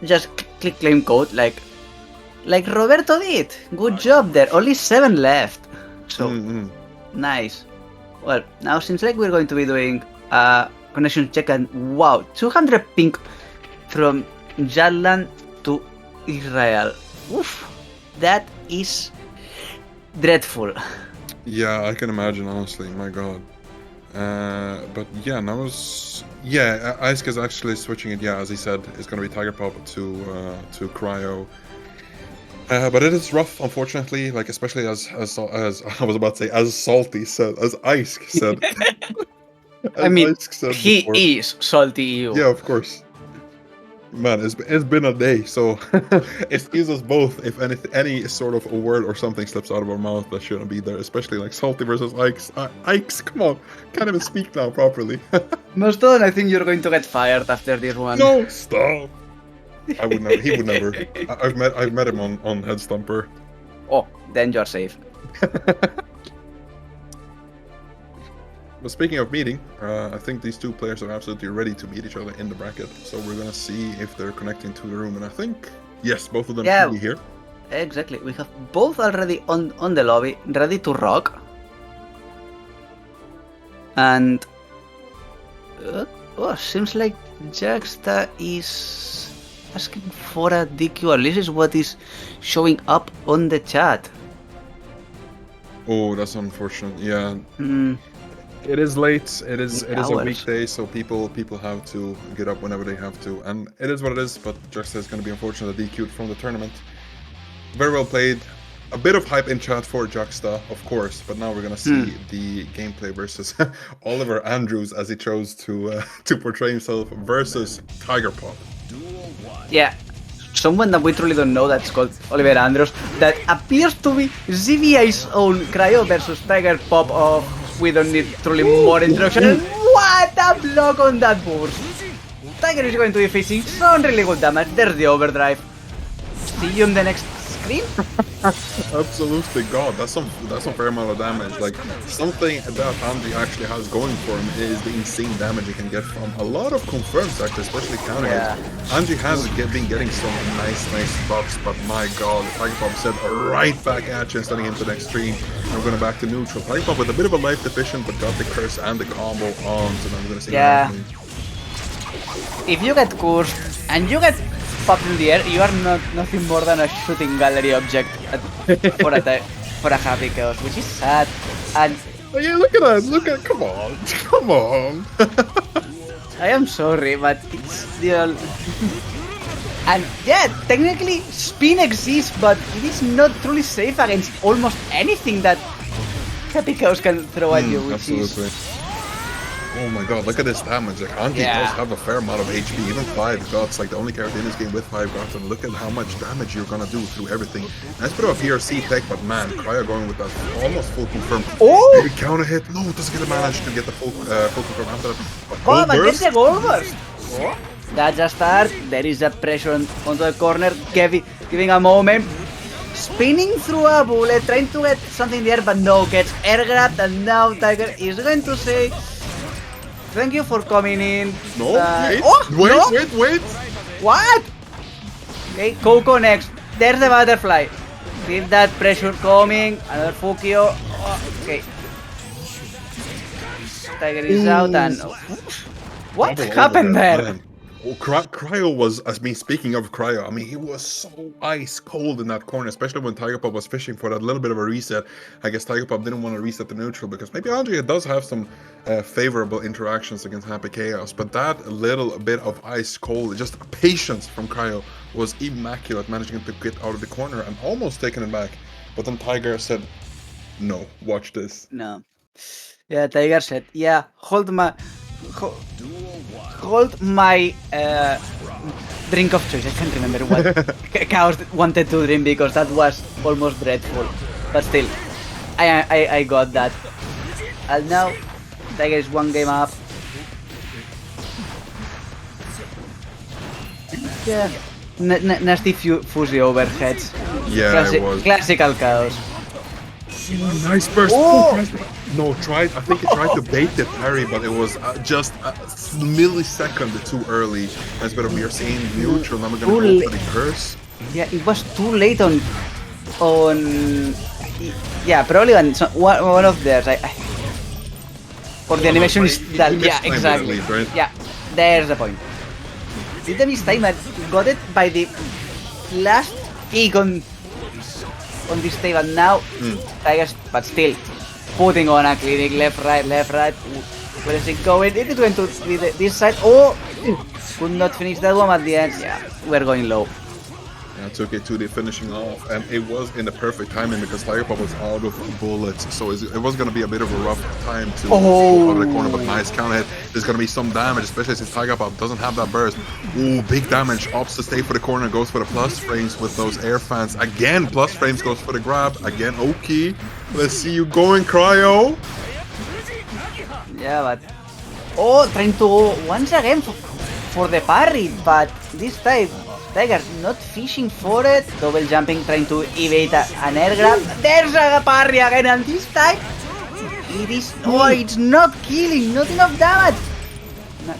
Just click claim code like Roberto did. Good job there. Only 7 left. So nice. Well, now since we're going to be doing connection check, and wow, 200 ping from Jadland to Israel. Oof, that is dreadful. Yeah, I can imagine, honestly. My God. But yeah, now Ashz is actually switching it. Yeah, as he said, it's gonna be Tigerpop to Cryo. But it is rough, unfortunately. Like especially as I was about to say, as Salty said, as Ice said. I mean, he is SaltyEU. Yeah, of course. Man, it's been a day, so excuse us both if any sort of a word or something slips out of our mouth that shouldn't be there, especially like Salty versus Ike's. Ike's, come on, can't even speak now properly. Noston, I think you're going to get fired after this one. No, stop. I would never. He would never. I've met him on Head Stomper. Oh, then you're safe. But speaking of meeting, I think these two players are absolutely ready to meet each other in the bracket. So we're gonna see if they're connecting to the room, and I think yes, both of them should be here. Exactly. We have both already on the lobby, ready to rock. And seems like Juxta is asking for a DQ. At least is what is showing up on the chat. Oh, that's unfortunate. Yeah. It is late. It is a weekday, so people have to get up whenever they have to, and it is what it is. But Juxta is going to be unfortunately DQ'd from the tournament. Very well played. A bit of hype in chat for Juxta, of course, but now we're going to see the gameplay versus Oliver Andrews, as he chose to portray himself, versus Tiger Pop. Yeah. Someone that we truly don't know, that's called Oliver Andrews, that appears to be ZVI's own Cryo versus Tiger Pop of we don't need truly more introduction. What a block on that burst! Tiger is going to be facing some really good damage. There's the overdrive. See you on the next screen. Absolutely, God, that's some fair amount of damage. Like, something that Anji actually has going for him is the insane damage he can get from a lot of confirms, actually, especially counter hits. Anji has been getting some nice buffs, but my God, Tiger Pop said right back at you and sending him to the next stream. And we're going back to neutral. Tiger Pop with a bit of a life deficient, but got the curse and the combo on, so now we're going to see if you get cursed and you get popped in the air, you are nothing more than a shooting gallery object for a happy chaos, which is sad. And oh, yeah, look at that! Come on! I am sorry, but it's still. And yeah, technically spin exists, but it is not truly safe against almost anything that happy chaos can throw at you, which absolutely. is. Oh my God, look at this damage. Like, Anji does have a fair amount of HP, even 5 gods, like the only character in this game with 5 gods, and look at how much damage you're gonna do through everything. Nice bit of a PRC tech, but man, Cryo going with that almost full confirm. Oh! Maybe counter hit. No, doesn't manage to get the full confirm after that. Oh, but there's the gold burst! That's a start. There is a pressure onto the corner, giving a moment. Spinning through a bullet, trying to get something there, but no, gets air grabbed, and now Tiger is going to say, thank you for coming in. No, wait. What? Okay, Coco next. There's the butterfly. Feel that pressure coming. Another Fukio. Oh, okay. Tiger is out and... What happened there? Man. Oh, Cryo was, speaking of Cryo, I mean, he was so ice cold in that corner, especially when Tiger Pop was fishing for that little bit of a reset. I guess Tiger Pop didn't want to reset the neutral because maybe Andrea does have some favorable interactions against Happy Chaos, but that little bit of ice cold, just patience from Cryo was immaculate, managing to get out of the corner and almost taking him back. But then Tiger said, no, watch this. No. Yeah, Tiger said, yeah, hold my drink of choice. I can't remember what Chaos wanted to drink because that was almost dreadful. But still, I got that. And now, Tiger is 1 game up. Yeah. Nasty fuzzy overheads. Yeah, it was. Classical Chaos. Nice burst. Oh! No, I think he tried to bait the parry, but it was just a millisecond too early. That's better. We are seeing neutral. Now we're gonna go for the curse. Yeah, it was too late on. Yeah, probably on one of theirs. Or the animation is that. Yeah, exactly. Lead, right? Yeah, there's the point. Did the mistake, but got it by the last kick on this table now. Tigers, but still putting on a clinic, left, right. Where is it going? It is going to be this side. Oh, could not finish that one at the end. Yeah, we're going low. Yeah, took it to the finishing off, and it was in the perfect timing because Tiger Pop was out of bullets, so it was going to be a bit of a rough time to go out of the corner, but nice counter hit. There's going to be some damage, especially since Tiger Pop doesn't have that burst. Ooh, big damage, opts to stay for the corner, goes for the plus frames with those air fans. Again, plus frames goes for the grab. Again, okay. Let's see you going, Cryo. Yeah, but... Oh, trying to once again for the parry, but this time Tiger not fishing for it. Double jumping, trying to evade an air grab. There's a parry again, and this time It is. Oh, it's not killing. Not enough damage.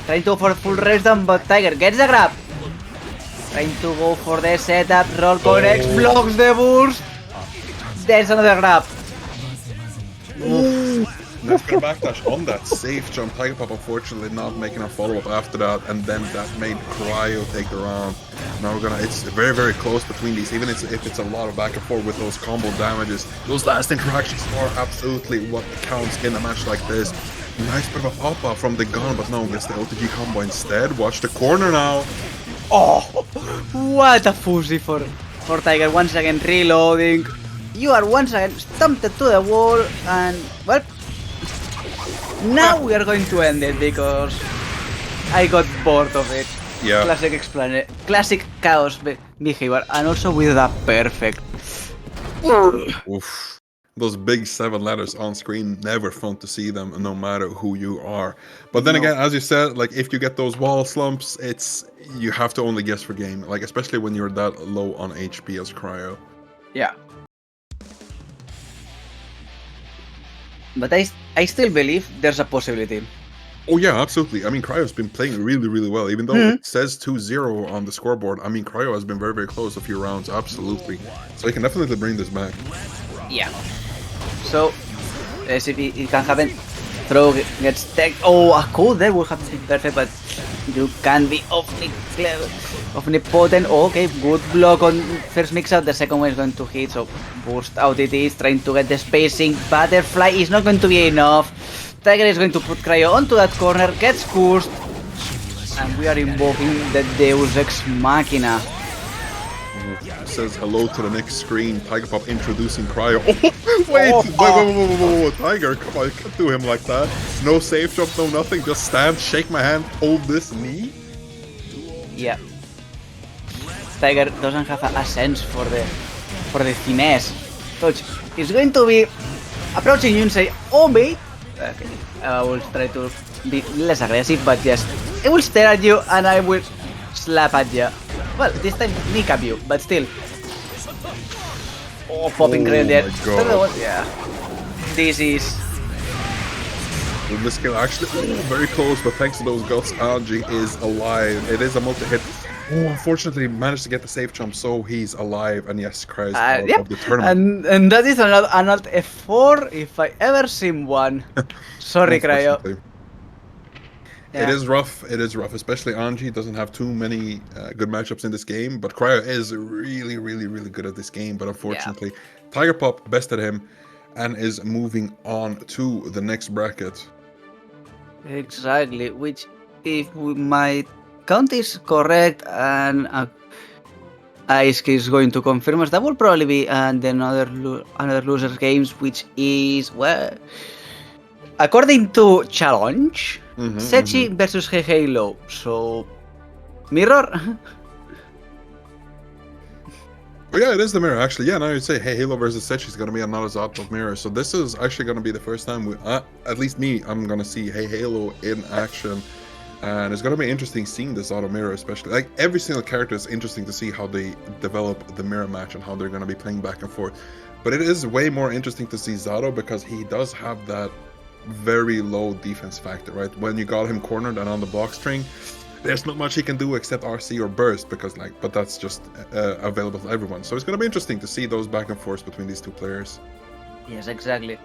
Trying to go for full rest down, but Tiger gets the grab. Trying to go for the setup. Roll connects, blocks the burst. There's another grab. Let's go backdash on that safe jump. Tiger Pop unfortunately not making a follow-up after that, and then that made Cryo take the round. Now we're gonna, it's very, very close between these, even if it's a lot of back and forth with those combo damages. Those last interactions are absolutely what counts in a match like this. Nice bit of a pop-up from the gun, but no, gets the OTG combo instead. Watch the corner now. Oh, what a pussy for Tiger. Once again reloading. You are once again stumped to the wall, and well, now we are going to end it because I got bored of it. Yeah. Classic chaos behavior, and also with that perfect. Oof. Those big 7 letters on screen, never fun to see them, no matter who you are. But then again, as you said, like if you get those wall slumps, you have to only guess for game, like especially when you're that low on HP as Cryo. Yeah. But I still believe there's a possibility. Oh yeah, absolutely. I mean, Cryo's been playing really, really well, even though it says 2-0 on the scoreboard. I mean, Cryo has been very, very close a few rounds, absolutely. So he can definitely bring this back. Yeah. So, let's see if it can happen. Throw gets tech. Oh, a call there would have been perfect, but you can be omnipotent. Oh, okay, good block on first mix out. The second one is going to hit, so burst out it is. Trying to get the spacing. Butterfly is not going to be enough. Tiger is going to put Cryo onto that corner, gets cursed, and we are invoking the Deus Ex Machina. Says hello to the next screen. Tiger Pop introducing Cryo. Oh, wait, Tiger, come on, you can't do him like that. No safe jump, no nothing. Just stand, shake my hand, hold this knee. Yeah. Tiger doesn't have a sense for the finesse. Touch is going to be approaching you and say, "Oh mate." Okay, I will try to be less aggressive, but yes, I will stare at you and I will slap at you. Well, this time kneecap you, but still. Oh, popping Cryo there. Yeah. This is. This kill actually very close, but thanks to those guts, Anji is alive. It is a multi-hit. Oh, unfortunately, managed to get the safe jump, so he's alive. And yes, Cryo's out of the tournament. And that is an alt F4 if I ever seen one. Sorry, Cryo. Yeah. It is rough, especially Anji doesn't have too many good matchups in this game, but Cryo is really, really, really good at this game, but unfortunately, Tiger Pop bested him and is moving on to the next bracket. Exactly, which if my count is correct and Ice is going to confirm us, that will probably be another loser's games, which is, well, according to challenge, Setchi versus heyheylo. So, mirror. Oh yeah, it is the mirror actually. Yeah, now you'd say heyheylo versus Setchi is gonna be another Zato mirror. So this is actually gonna be the first time at least me, I'm gonna see heyheylo in action. And it's gonna be interesting seeing this Zato mirror, especially like every single character is interesting to see how they develop the mirror match and how they're gonna be playing back and forth. But it is way more interesting to see Zato because he does have that very low defense factor, right? When you got him cornered and on the block string, there's not much he can do except RC or burst because but that's just available to everyone. So it's gonna be interesting to see those back and forth between these two players. Yes, exactly.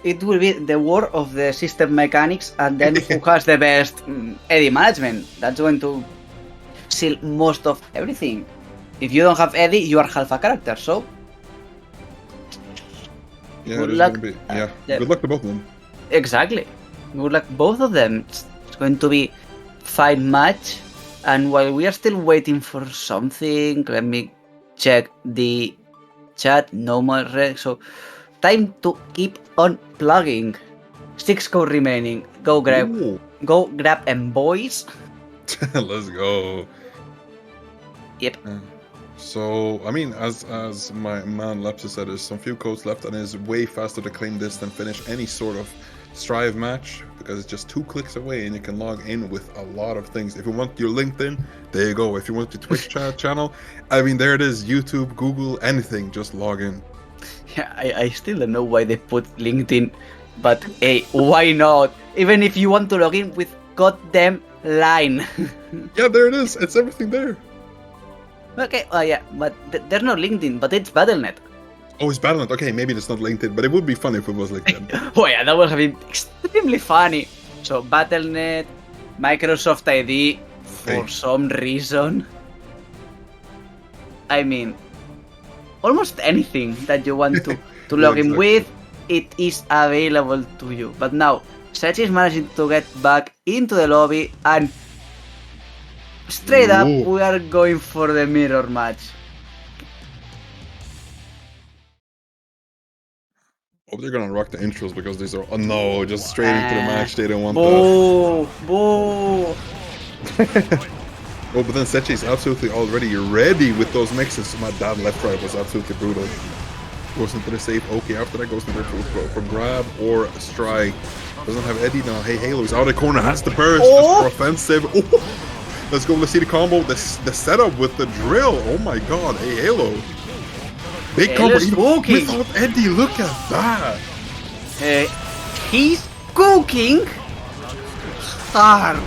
It will be the war of the system mechanics and then who has the best Eddie management. That's going to seal most of everything. If you don't have Eddie, you are half a character, so yeah, good luck. Good luck to both of them. Exactly. Good luck both of them. It's going to be fine match. And while we are still waiting for something, let me check the chat. No more red. So time to keep on plugging. 6 code remaining. Go grab them, boys. Let's go. Yep. So, I mean, as my man Lepsa said, there's some few codes left and it's way faster to claim this than finish any sort of Strive match because it's just 2 clicks away and you can log in with a lot of things. If you want your LinkedIn, there you go. If you want your Twitch channel, I mean, there it is. YouTube, Google, anything, just log in. Yeah, I still don't know why they put LinkedIn, but hey, why not? Even if you want to log in with goddamn line. Yeah, there it is. It's everything there. Okay, yeah, but there's no LinkedIn, but it's Battle.net. Oh, it's Battle.net. Okay, maybe it's not LinkedIn, but it would be funny if it was LinkedIn. Oh yeah, that would have been extremely funny. So Battle.net, Microsoft ID, for some reason. I mean, almost anything that you want to log in with, it is available to you. But now, Setchi is managing to get back into the lobby and straight up, we are going for the mirror match. Hope they're gonna rock the intros because these are. Oh no, just straight into the match. They don't want boo, boo. Oh, but then Setchi's absolutely already ready with those mixes. My dad left right was absolutely brutal. Goes into the safe. Okay, after that goes into for grab or strike. Doesn't have Eddie now. heyheylo is out of the corner. Has the burst. For offensive. Oh. Let's go. Let's see the combo. The setup with the drill. Oh my god. heyheylo. Big combo. Without Eddie. Look at that. He's cooking hard.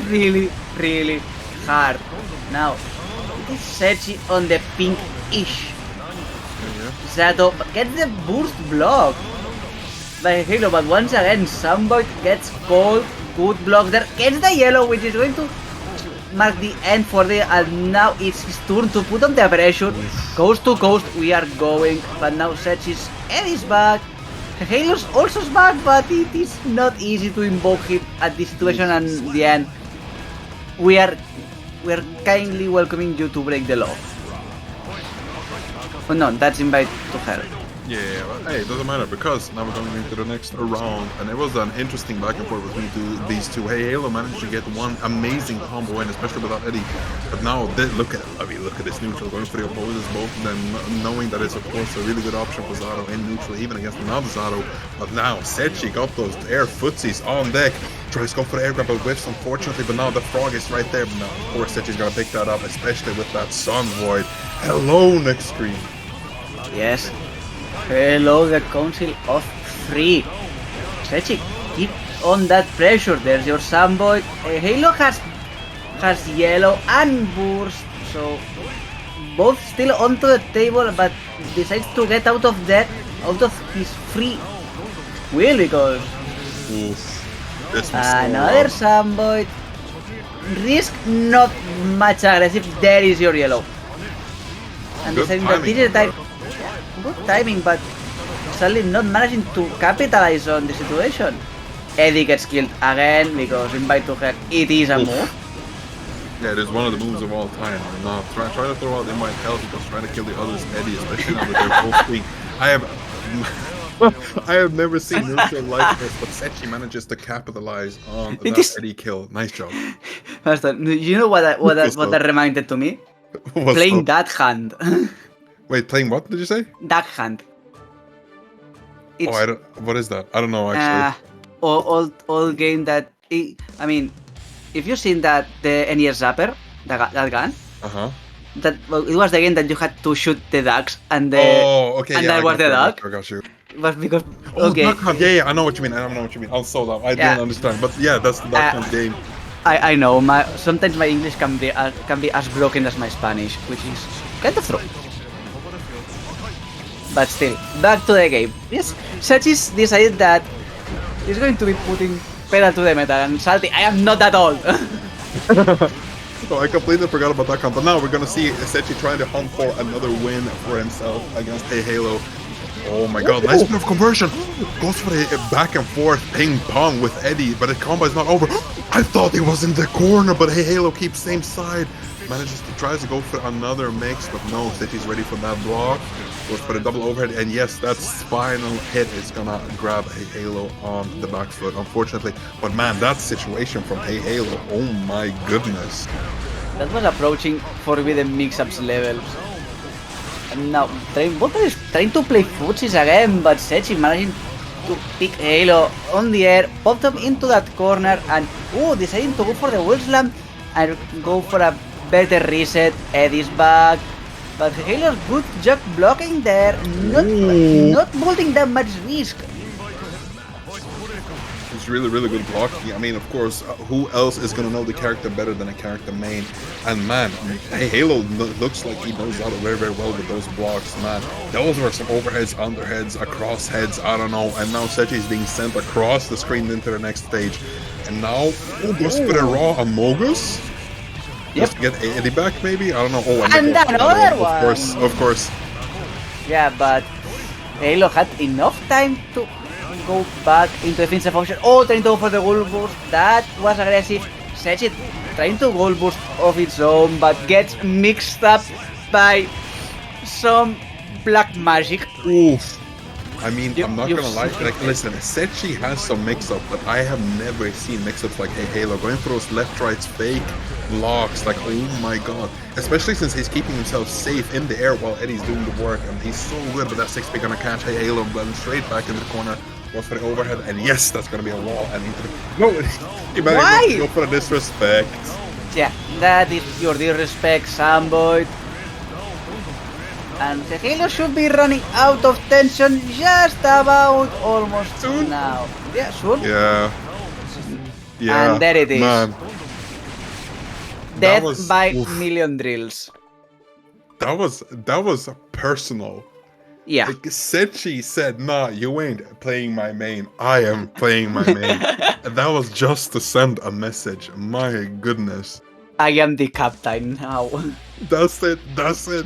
Really, really hard. Now, it is Setchi on the pink-ish. Zato gets the burst block by heyheylo, but once again, Sunboy gets cold, good block there, gets the yellow, which is going to mark the end for the, and now it's his turn to put on the pressure. Coast to coast, we are going, but now Setchi's head is back. heyheylo's also back, but it is not easy to invoke him at this situation, and in the end, we are kindly welcoming you to break the law. Oh no, that's invite to hell. Yeah, but hey, it doesn't matter because now we're going into the next round, and it was an interesting back and forth between these two. heyheylo managed to get one amazing combo in, especially without Eddie. But now, look at this neutral going for the opposers, both of them, knowing that it's of course a really good option for Zato in neutral, even against another Zato. But now Setchi got those air footsies on deck. Tries to go for the air grab, but whiffs unfortunately. But now the frog is right there. But now, of course, Setchi's gonna pick that up, especially with that Sun Void. Hello, next screen. Yes. Hello, the Council of 3. Setchi, keep on that pressure. There's your Sunboy. heyheylo has yellow and burst, so both still onto the table, but decides to get out of his free wheel because another Sunboy. Risk not much aggressive. There is your yellow. And deciding that this is the time. Good timing, but sadly not managing to capitalize on the situation. Eddie gets killed again because invite to hell, it is a move. Yeah, it is one of the moves of all time. Now, try to throw out invite hell because trying to kill the others, Eddie, especially now that they're both weak. I have never seen neutral like this, but Setchi manages to capitalize on that Eddie kill. Nice job. You know what that reminded to me? Playing that hand. Wait, playing what did you say? Duck Hunt. It's, what is that? I don't know actually. Old game that I mean, if you've seen that the NES Zapper, that gun. That it was the game that you had to shoot the ducks and the that was the duck. I got you. It was because Duck Hunt. Yeah, I know what you mean. I'm so dumb. I didn't understand, but yeah, that's the Duck Hunt game. I know. Sometimes my English can be as broken as my Spanish, which is kind of true. But still, back to the game. Yes, Setchi's decided that he's going to be putting pedal to the metal, and Salty, I am not that old. So I completely forgot about that, but now we're gonna see Setchi trying to hunt for another win for himself against heyheylo. Oh my god, nice bit of conversion. Goes for the back and forth ping pong with Eddie, but the combo is not over. I thought he was in the corner, but heyheylo keeps same side. Manages to try to go for another mix, but no, Setchi's ready for that block. Goes for the double overhead, and yes, that final hit is gonna grab heyheylo on the back foot, unfortunately. But man, that situation from heyheylo, oh my goodness. That was approaching forbidden mix-ups levels. And now, both is trying to play footsies again, but Setchi managing to pick heyheylo on the air, popped him into that corner, and deciding to go for the wheel slam and go for a better reset. Eddie's back. But heyheylo's good job blocking there, not holding that much risk. It's really, really good blocking. I mean, of course, who else is gonna know the character better than a character main? And man, heyheylo looks like he knows Zato very, very well with those blocks, man. Those were some overheads, underheads, across heads, I don't know. And now Setchi is being sent across the screen into the next stage. And now, goes for the raw Amogus? Just to get Eddie back, maybe? I don't know. Oh, And another one! Of course. Yeah, but heyheylo had enough time to go back into defensive function. Oh, trying to go for the gold boost. That was aggressive. Setchi trying to gold boost of its own, but gets mixed up by some black magic. Oof. I mean, I'm not you've gonna lie. Like, listen, Setchi has some mix-up, but I have never seen mix-ups like heyheylo. Going for those left-rights fake blocks, like, oh my god. Especially since he's keeping himself safe in the air while Eddie's doing the work, and he's so good with that 6-pick gonna catch heyheylo and blend straight back into the corner. Goes for the overhead, and yes, that's gonna be a wall, and into the... No, he better Why? go for the disrespect. Yeah, that is your disrespect, Samboy. And the heyheylo should be running out of tension just about almost Soon? now. Yeah, soon. Yeah. Yeah. And there it is. Man. Death was- by oof. million drills. That was personal. Yeah. Like, Setchi said, nah, you ain't playing my main. I am playing my main. And that was just to send a message. My goodness. I am the captain now. That's it. That's it.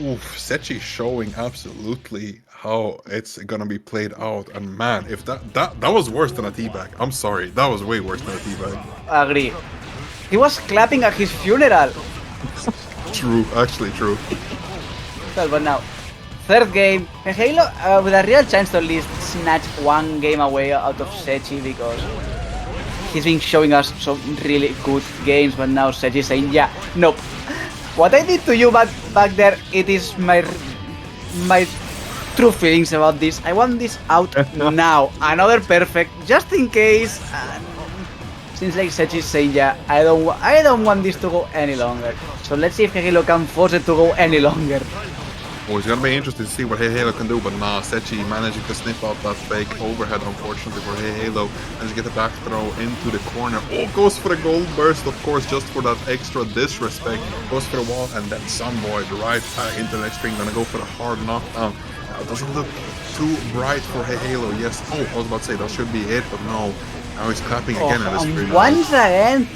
Oof, Setchi showing absolutely how it's gonna be played out. And man, if that was worse than a teabag. I'm sorry. That was way worse than a teabag. Agree. He was clapping at his funeral. True. Actually true. Well, but now, third game, heyheylo with a real chance to at least snatch one game away out of Setchi because he's been showing us some really good games, but now Setchi is saying, yeah, nope. What I did to you back there, it is my true feelings about this. I want this out now. Another perfect, just in case. Seems like Setchi is saying, yeah, I don't want this to go any longer. So let's see if heyheylo can force it to go any longer. Oh, it's gonna be interesting to see what heyheylo can do, but nah, Setchi managing to sniff out that fake overhead, unfortunately, for heyheylo, and to get the back throw into the corner. Oh, goes for the gold burst, of course, just for that extra disrespect. Goes for the wall, and then Sunboy, right back into the next string, gonna go for the hard knockdown. It doesn't look too bright for heyheylo, yes. Oh, I was about to say, that should be it, but no. Now he's clapping again at the screen. Once again.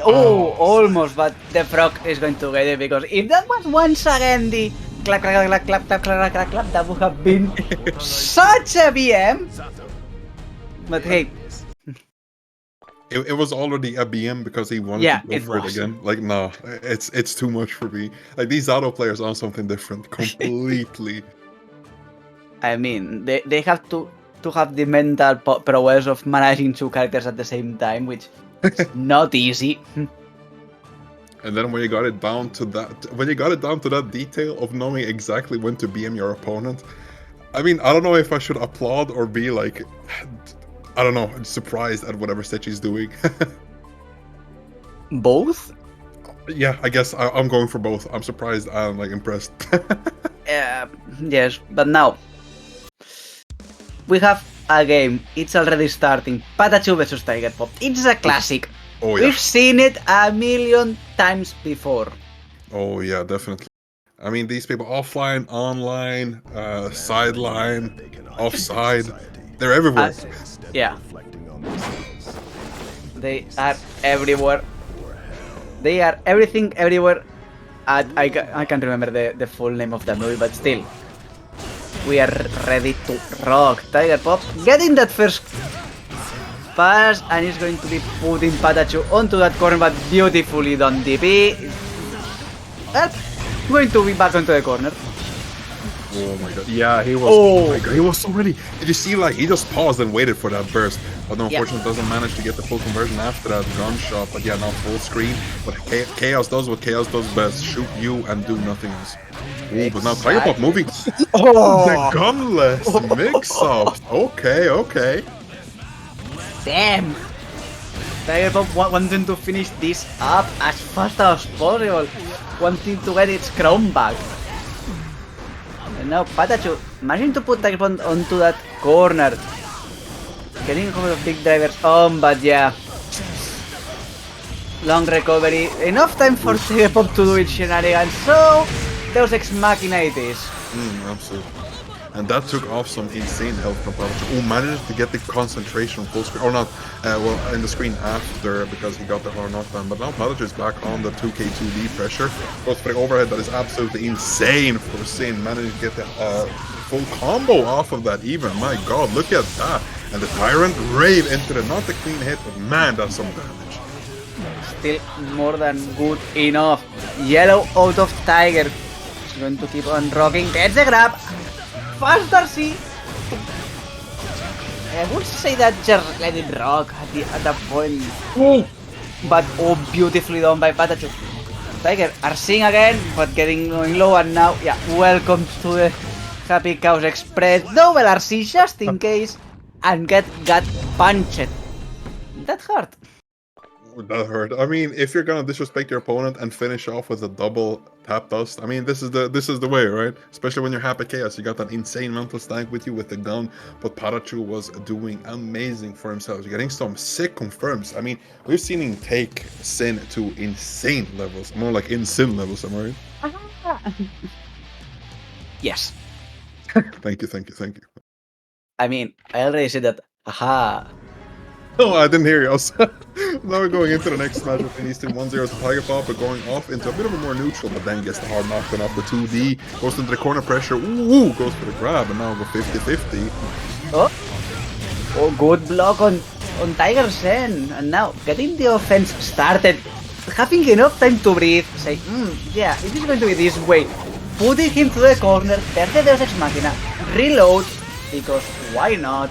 Almost, but the frog is going to get it because if that was once again the clap, clap, clap, clap, clap, clap, clap, clap, that would have been such a BM. But hey, it was already a BM because he wanted to go for it again. Like, no, it's too much for me. Like, these Zato players are something different completely. I mean, they have to have the mental prowess of managing two characters at the same time, which is not easy. And then when you got it down to that, detail of knowing exactly when to BM your opponent, I mean, I don't know if I should applaud or be like, I don't know, surprised at whatever Setchi's doing. Both? Yeah, I guess I'm going for both. I'm surprised and like impressed. Yes, but now we have a game. It's already starting. PataChu versus Tiger Pop. It's a classic. Oh yeah. We've seen it a million times before. Oh yeah, definitely. I mean, these people offline, online, sideline, offside, they're everywhere. Yeah. They are everywhere. They are everything everywhere. I can't remember the full name of the movie, but still. We are ready to rock. Tiger Pop getting that first pass, and he's going to be putting PataChu onto that corner, but beautifully done, DP. Well, going to be back onto the corner. Oh my god. Yeah, he was. Oh my god, he was so ready. Did you see, like, he just paused and waited for that burst, but unfortunately doesn't manage to get the full conversion after that gunshot. But yeah, now full screen. But Chaos does what Chaos does best: shoot you and do nothing else. Ooh, but now Tiger Pop moving. The gunless mix-up. Okay. Damn. Tiger Pop wanting to finish this up as fast as possible, wanting to get its crown back. And now PataChu managing to put Tiger Pop onto that corner. Getting a couple of big drivers on, but yeah. Long recovery, enough time for Tiger Pop to do its shenanigans, so Deus Ex Machina it is. Absolutely. And that took off some insane health from PataChu, who managed to get the concentration full screen, or not, well, in the screen after, because he got the hard knockdown. But now PataChu is back on the 2K2D pressure. Goes for the overhead that is absolutely insane for Sin, managing to get the full combo off of that even. My god, look at that. And the Tyrant rave into the, not the clean hit, but man, that's some damage. Still more than good enough. Yellow out of Tiger. He's going to keep on rocking. Gets the grab. Fast RC. I would say that just let it rock at that point. But beautifully done by PataChu. Tiger RCing again, but getting going low, and now, yeah, welcome to the Happy Cows Express. Double RC just in case, and got punched. That hurt. That hurt. I mean, if you're gonna disrespect your opponent and finish off with a double tap dust, I mean, this is the way, right? Especially when you're Happy Chaos, you got that insane mental stack with you with the gun. But PataChu was doing amazing for himself. You're getting some sick confirms. I mean, we've seen him take Sin to insane levels, more like insane levels. Am I right? Yes. Thank you. I mean, I already said that. Haha. No, I didn't hear you. Now we're going into the next match between these two. 1-0 to Tiger Pop, but going off into a bit of a more neutral, but then gets the hard knockdown off the 2D, goes into the corner pressure, ooh, goes for the grab, and now go 50-50. Oh, good block on Tiger Zen, and now getting the offense started, having enough time to breathe, say, yeah, it is going to be this way, putting him to the corner, there's the Deus Ex Machina, reload, because why not?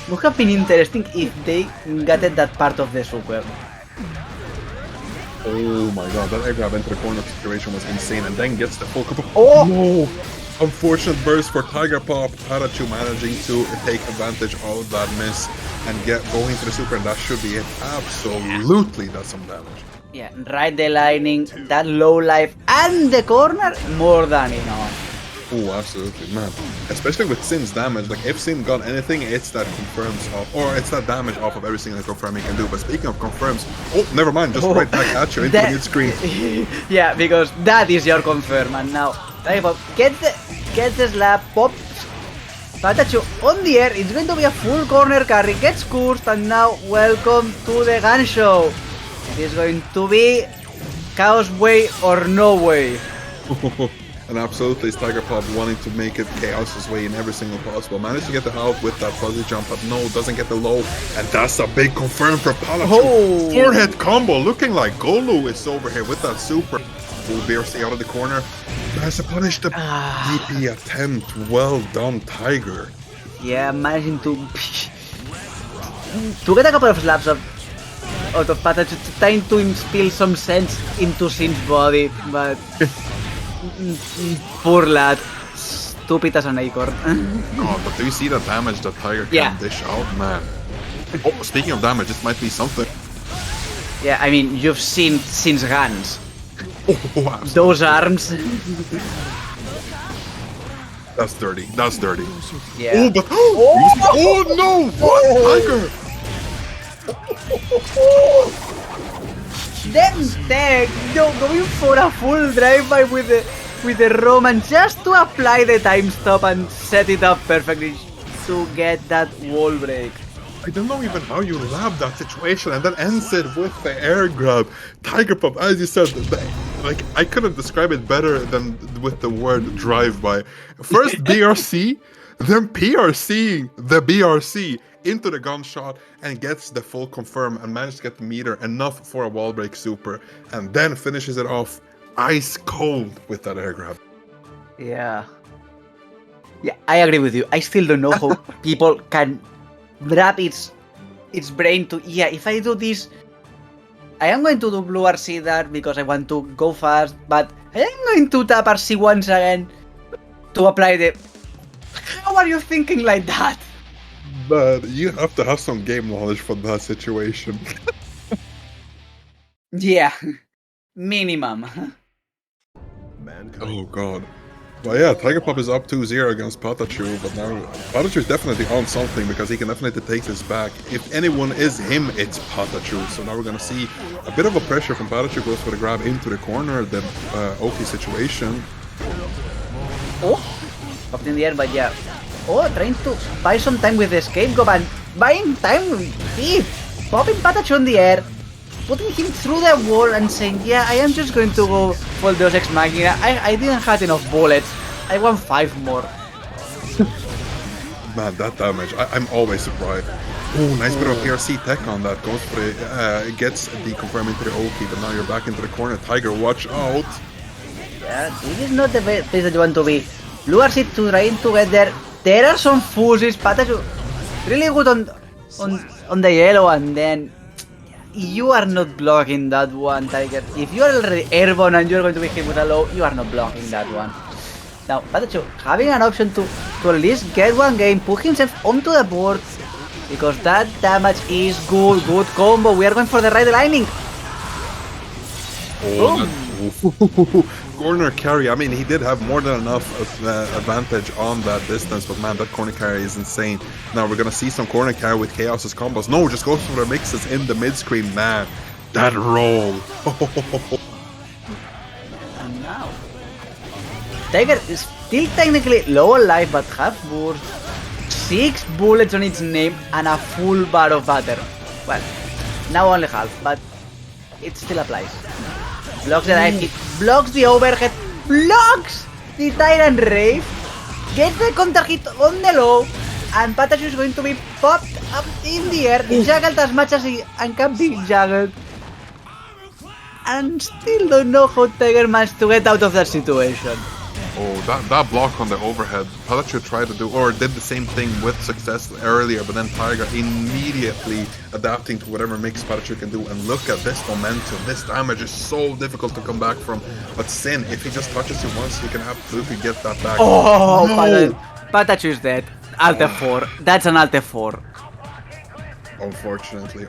Would have been interesting if they gutted that part of the super. Oh my god, that air grab into the corner situation was insane, and then gets the full couple. Oh! No! Unfortunate burst for Tiger Pop. PataChu managing to take advantage of that miss and get going to the super, and that should be it. Absolutely, that's some damage. Yeah, right the lining, that low life, and the corner, more than enough. Oh, absolutely, man. Especially with Sin's damage, like if Sin got anything, it's that confirms off, or it's that damage off of every single confirm he can do. But speaking of confirms, oh, never mind, just right back at you into the mid-screen. Yeah, because that is your confirm, and now Pop gets the slap, Pop, PataChu on the air, it's going to be a full corner carry, gets cursed, and now welcome to the gun show. It is going to be Chaos way or no way. And absolutely, it's Tiger Pop wanting to make it Chaos's way in every single possible. Managed to get the out with that fuzzy jump, but no, doesn't get the low. And that's a big confirm for PataChu. Oh. Forehead combo, looking like Goldlewis over here with that super. Full BRC out of the corner. Tries to punish the DP attempt. Well done, Tiger. Yeah, managing to get a couple of slaps out of PataChu, trying to instill some sense into Sin's body, but poor lad, stupid as an acorn. Oh, but do you see the damage that Tiger can dish out, man? Oh, speaking of damage, this might be something. Yeah, I mean, you've seen Sin's hands. Oh, those arms. That's dirty. That's dirty. Yeah. Oh, but oh no! What, Tiger? Then going for a full drive-by with the Roman just to apply the time stop and set it up perfectly to get that wall break. I don't know even how you lab that situation and then ends it with the air grab. Tiger Pop, as you said, like I couldn't describe it better than with the word drive-by. First BRC, then PRC the BRC into the gunshot and gets the full confirm and manages to get the meter enough for a wall break super, and then finishes it off ice cold with that air grab. Yeah, I agree with you. I still don't know how people can wrap its brain to, if I do this, I am going to do blue RC that because I want to go fast, but I am going to tap RC once again to apply the... How are you thinking like that? Man, you have to have some game knowledge for that situation. Yeah, minimum. Oh god. But yeah, Tiger Pop is up 2-0 against PataChu, but now PataChu is definitely on something because he can definitely take this back. If anyone is him, it's PataChu. So now we're gonna see a bit of a pressure from PataChu, goes for the grab into the corner, the OP situation. Oh, up in the air, but yeah. Oh, trying to buy some time with the escape go, and buying time with Deep. Popping PataChu in the air, putting him through the wall and saying, yeah, I am just going to go for Deus Ex Machina. I didn't have enough bullets. I want 5 more. Man, that damage, I'm always surprised. Oh, nice bit of PRC tech on that. Goes for the, gets the confirm into the OP, but now you're back into the corner. Tiger, watch out. Yeah, this is not the place that you want to be. Blue are trying to get there. There are some fuses. PataChu really good on the yellow, and then you are not blocking that one, Tiger. If you are already airborne and you're going to be hit with a low, you are not blocking that one. Now, PataChu having an option to at least get one game, put himself onto the board, because that damage is good. Good combo. We are going for the right aligning. Corner carry, I mean, he did have more than enough advantage on that distance, but man, that corner carry is insane. Now we're gonna see some corner carry with Chaos's combos. No, just goes for the mixes in the mid-screen, man. That roll. And now, Tiger is still technically low on life, but half burst, 6 bullets on its name, and a full bar of butter. Well, now only half, but it still applies. Blocks the dive hit, blocks the overhead, blocks the Tyrant Rave, gets the counter hit on the low, and PataChu is going to be popped up in the air, juggled as much as he can be juggled, and still don't know how Tiger managed to get out of that situation. Oh, that block on the overhead, PataChu tried to do, or did the same thing with success earlier, but then Tiger immediately adapting to whatever mix PataChu can do, and look at this momentum. This damage is so difficult to come back from, but Sin, if he just touches you once, he can absolutely get that back. Oh, no! PataChu is dead. Alt F4. That's an Alt F4. Unfortunately.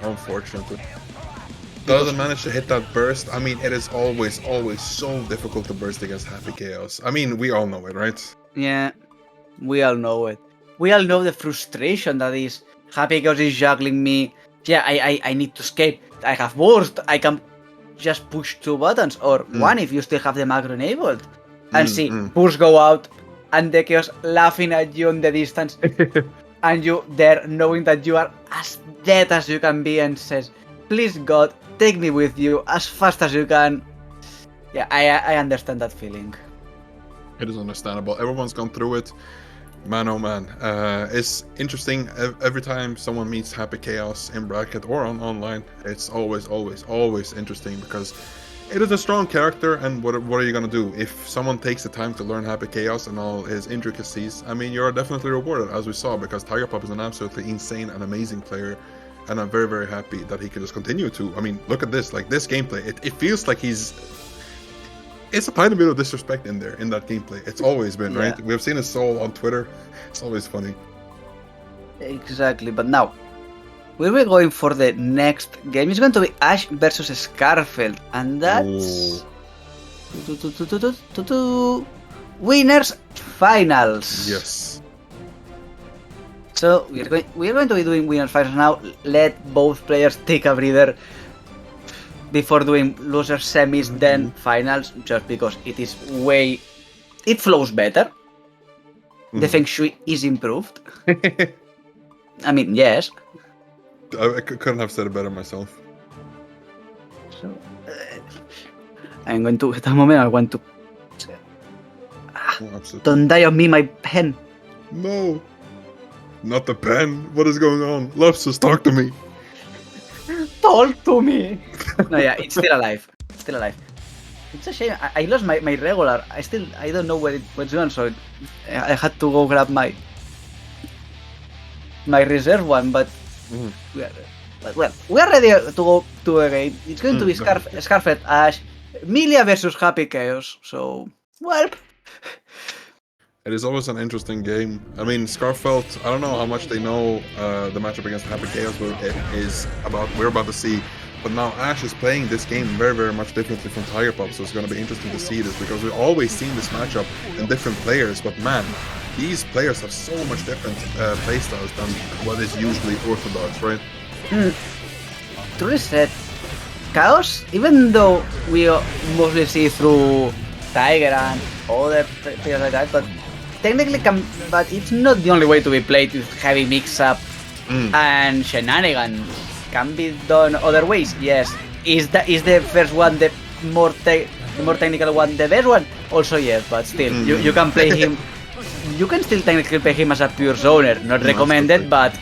Doesn't manage to hit that burst. I mean, it is always so difficult to burst against Happy Chaos. I mean, we all know it, right? Yeah, we all know it. We all know the frustration that is. Happy Chaos is juggling me. Yeah, I need to escape. I have burst. I can just push 2 buttons, or one if you still have the macro enabled. And see, push go out, and the Chaos laughing at you in the distance. And you there knowing that you are as dead as you can be, and says, please God, take me with you as fast as you can. Yeah, I understand that feeling. It is understandable. Everyone's gone through it. Man, oh man. It's interesting. Every time someone meets Happy Chaos in bracket or on online, it's always interesting, because it is a strong character, and what are you gonna do? If someone takes the time to learn Happy Chaos and all his intricacies, I mean, you're definitely rewarded, as we saw, because Tiger Pop is an absolutely insane and amazing player. And I'm very, very happy that he can just continue to. I mean, look at this, like this gameplay. It feels like it's a tiny bit of disrespect in there, in that gameplay. It's always been, right? We've seen his soul on Twitter. It's always funny. Exactly, but now, we're going for the next game. It's going to be Ashz versus Skarfelt, and that's... Winners Finals. Yes. So we are going to be doing winners finals now. Let both players take a breather before doing loser semis, then finals, just because it flows better. The Feng Shui is improved. I mean, yes. I couldn't have said it better myself. So I'm going to, at that moment, I want to... Don't die on me, my pen. No. Not the pen. What is going on? Lobsters, talk to me. Talk to me. No, yeah, it's still alive. Still alive. It's a shame. I lost my regular. I don't know what's going on, so I had to go grab my reserve one, but we are ready to go to a game. It's going to be Skarfelt Ashz, Millia versus Happy Chaos. So, well, It is always an interesting game. I mean, Skarfelt, I don't know how much they know the matchup against Happy Chaos is about, we're about to see. But now Ashz is playing this game very, very much differently from Tiger Pop, so it's going to be interesting to see this, because we've always seen this matchup in different players, but man, these players have so much different playstyles than what is usually orthodox, right? Truly said, Chaos, even though we mostly see through Tiger and other players like that, but technically but it's not the only way to be played with heavy mix-up and shenanigans. Can be done other ways, yes. Is the first one the more technical one the best one? Also yes, but still, you can play him. You can still technically play him as a pure zoner. Not recommended, but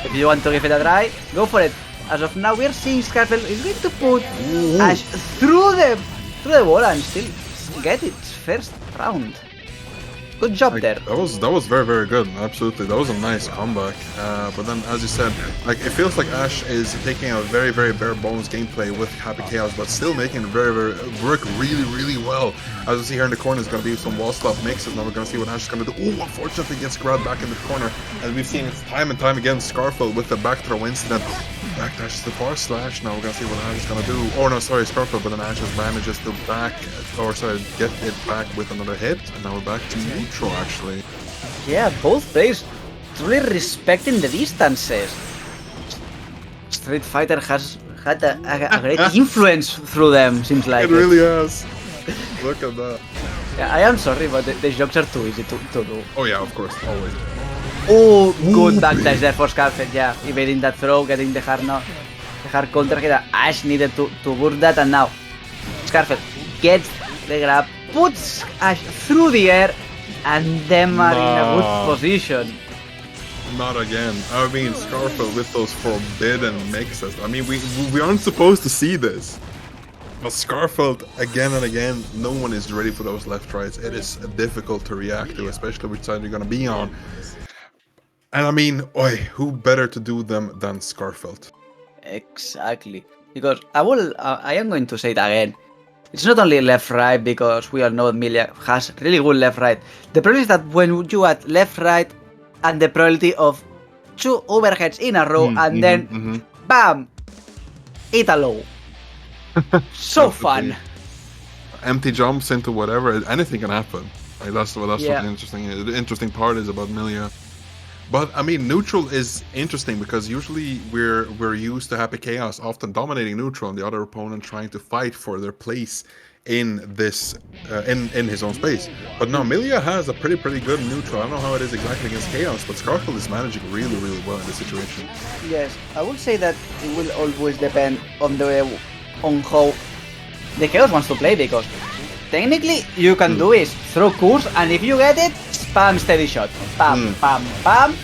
if you want to give it a try, go for it. As of now, we're seeing Skarfelt is going to put Ashz through the wall and still get its first round. Good job there. That was very, very good. Absolutely, that was a nice comeback. But then, as you said, like it feels like Ashz is taking a very, very bare bones gameplay with Happy Chaos, but still making it very, very work really, really well. As we see here in the corner, is going to be some wall stop mixes. Now we're going to see what Ashz is going to do. Oh, unfortunately, gets grabbed back in the corner, and we've seen it time and time again. Skarfelt with the back throw incident. Back dash the far slash. Now we're going to see what Ashz is going to do. Oh no, sorry, Skarfelt, but then Ashz manages to get it back with another hit, and now we're back to neutral actually. Yeah, both players truly respecting the distances. Street Fighter has had a great influence through them, seems like. It really has. Look at that. Yeah, I am sorry, but the jokes are too easy to do. Oh yeah, of course, always. Oh, good backdash there for Skarfelt, yeah. Evading that throw, getting the hard counter hit. Ashz needed to burst that, and now Skarfelt gets the grab, puts Ashz through the air, and them are in a good position. Not again. I mean, Skarfelt with those forbidden mixes. I mean, we aren't supposed to see this. But Skarfelt, again and again, no one is ready for those left rights. It is difficult to react to, especially which side you're going to be on. And I mean, who better to do them than Skarfelt? Exactly. Because I am going to say it again. It's not only left-right, because we all know Millia has really good left-right. The problem is that when you add left-right and the probability of 2 overheads in a row and then BAM! Hit a low. So fun. Empty jumps into whatever, anything can happen. Like that's what the interesting part is about Millia. But I mean, neutral is interesting because usually we're used to Happy Chaos often dominating neutral and the other opponent trying to fight for their place in this in his own space. But now Millia has a pretty good neutral. I don't know how it is exactly against Chaos, but Skarfelt is managing really well in this situation. Yes, I would say that it will always depend on how the Chaos wants to play, because technically you can do is throw course, and if you get it, spam steady shot. Pam, pam, pam.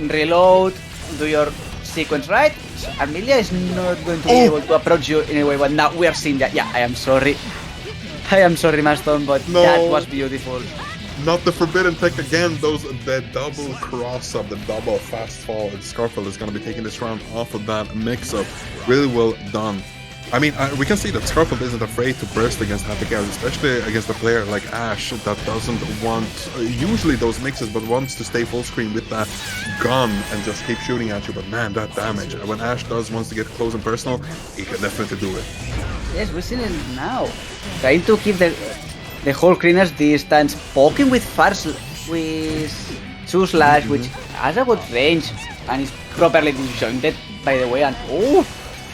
Reload, do your sequence right, and Millia is not going to be able to approach you in a way, but now we are seeing that. Yeah, I am sorry, Maston, but that was beautiful. Not the forbidden tech again, the double cross up, the double fast fall, and Skarfelt is going to be taking this round off of that mix-up. Really well done. I mean, we can see that Skarfelt isn't afraid to burst against Happy Chaos, especially against a player like Ashz that doesn't want usually those mixes, but wants to stay full screen with that gun and just keep shooting at you. But man, that damage, when Ashz wants to get close and personal, he can definitely do it. Yes, we're seeing it now. Trying to keep the whole screener's distance, poking with with 2 slash, which has a good range and is properly disjointed, by the way. And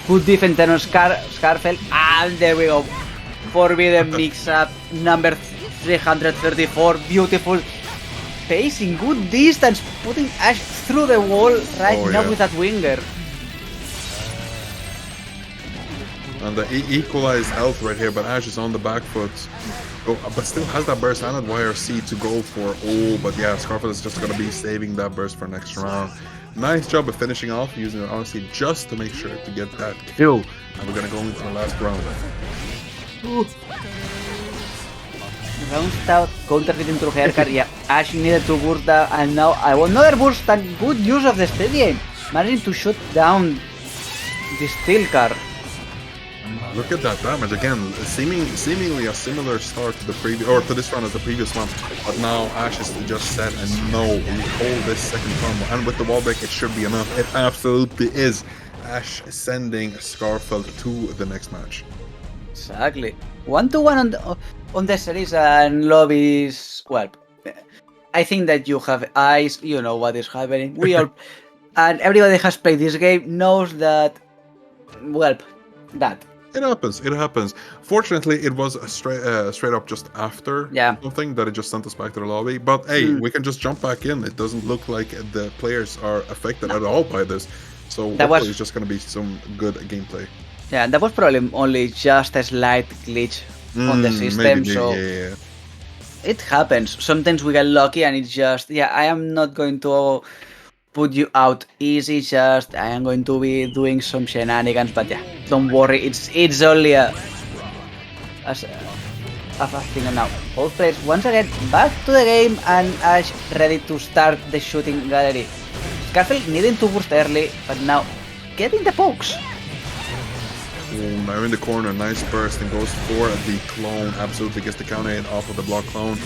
good defense on Skarfelt, and there we go. Forbidden mix-up, number 334, beautiful. Pacing, good distance, putting Ashz through the wall now with that winger. And the equalized health right here, but Ashz is on the back foot. But still has that burst and that YRC to go for. But yeah, Skarfelt is just going to be saving that burst for next round. Nice job of finishing off, using it honestly just to make sure to get that kill. And we're going to go into the last round. Round out, counter hitting through haircut. Yeah, Ashz needed to burst that, and now another burst and good use of the steady aim. Managing to shoot down the steel car. Look at that damage again. Seemingly a similar start to the previous, or to this round as the previous one. But now Ashz just said, and no, we hold this second combo, and with the wall break, it should be enough. It absolutely is. Ashz sending Skarfelt to the next match. Exactly. 1-1 on the series and lobbies. Well, I think that you have eyes. You know what is happening. We all and everybody has played this game knows that. Well, that. It happens. It happens. Fortunately, it was a straight up just after something that it just sent us back to the lobby. But hey, we can just jump back in. It doesn't look like the players are affected at all by this. So hopefully it's just going to be some good gameplay. Yeah, that was probably only just a slight glitch on the system. Maybe, so it happens. Sometimes we get lucky and it's just I am not going to put you out easy, just I am going to be doing some shenanigans, but don't worry, it's only a fast thing. And now both players once again back to the game and Ashz ready to start the shooting gallery. Skarfelt needing to burst early, but now getting the pokes. Now in the corner, nice burst and goes for the clone. Absolutely gets the counter hit off of the block clone.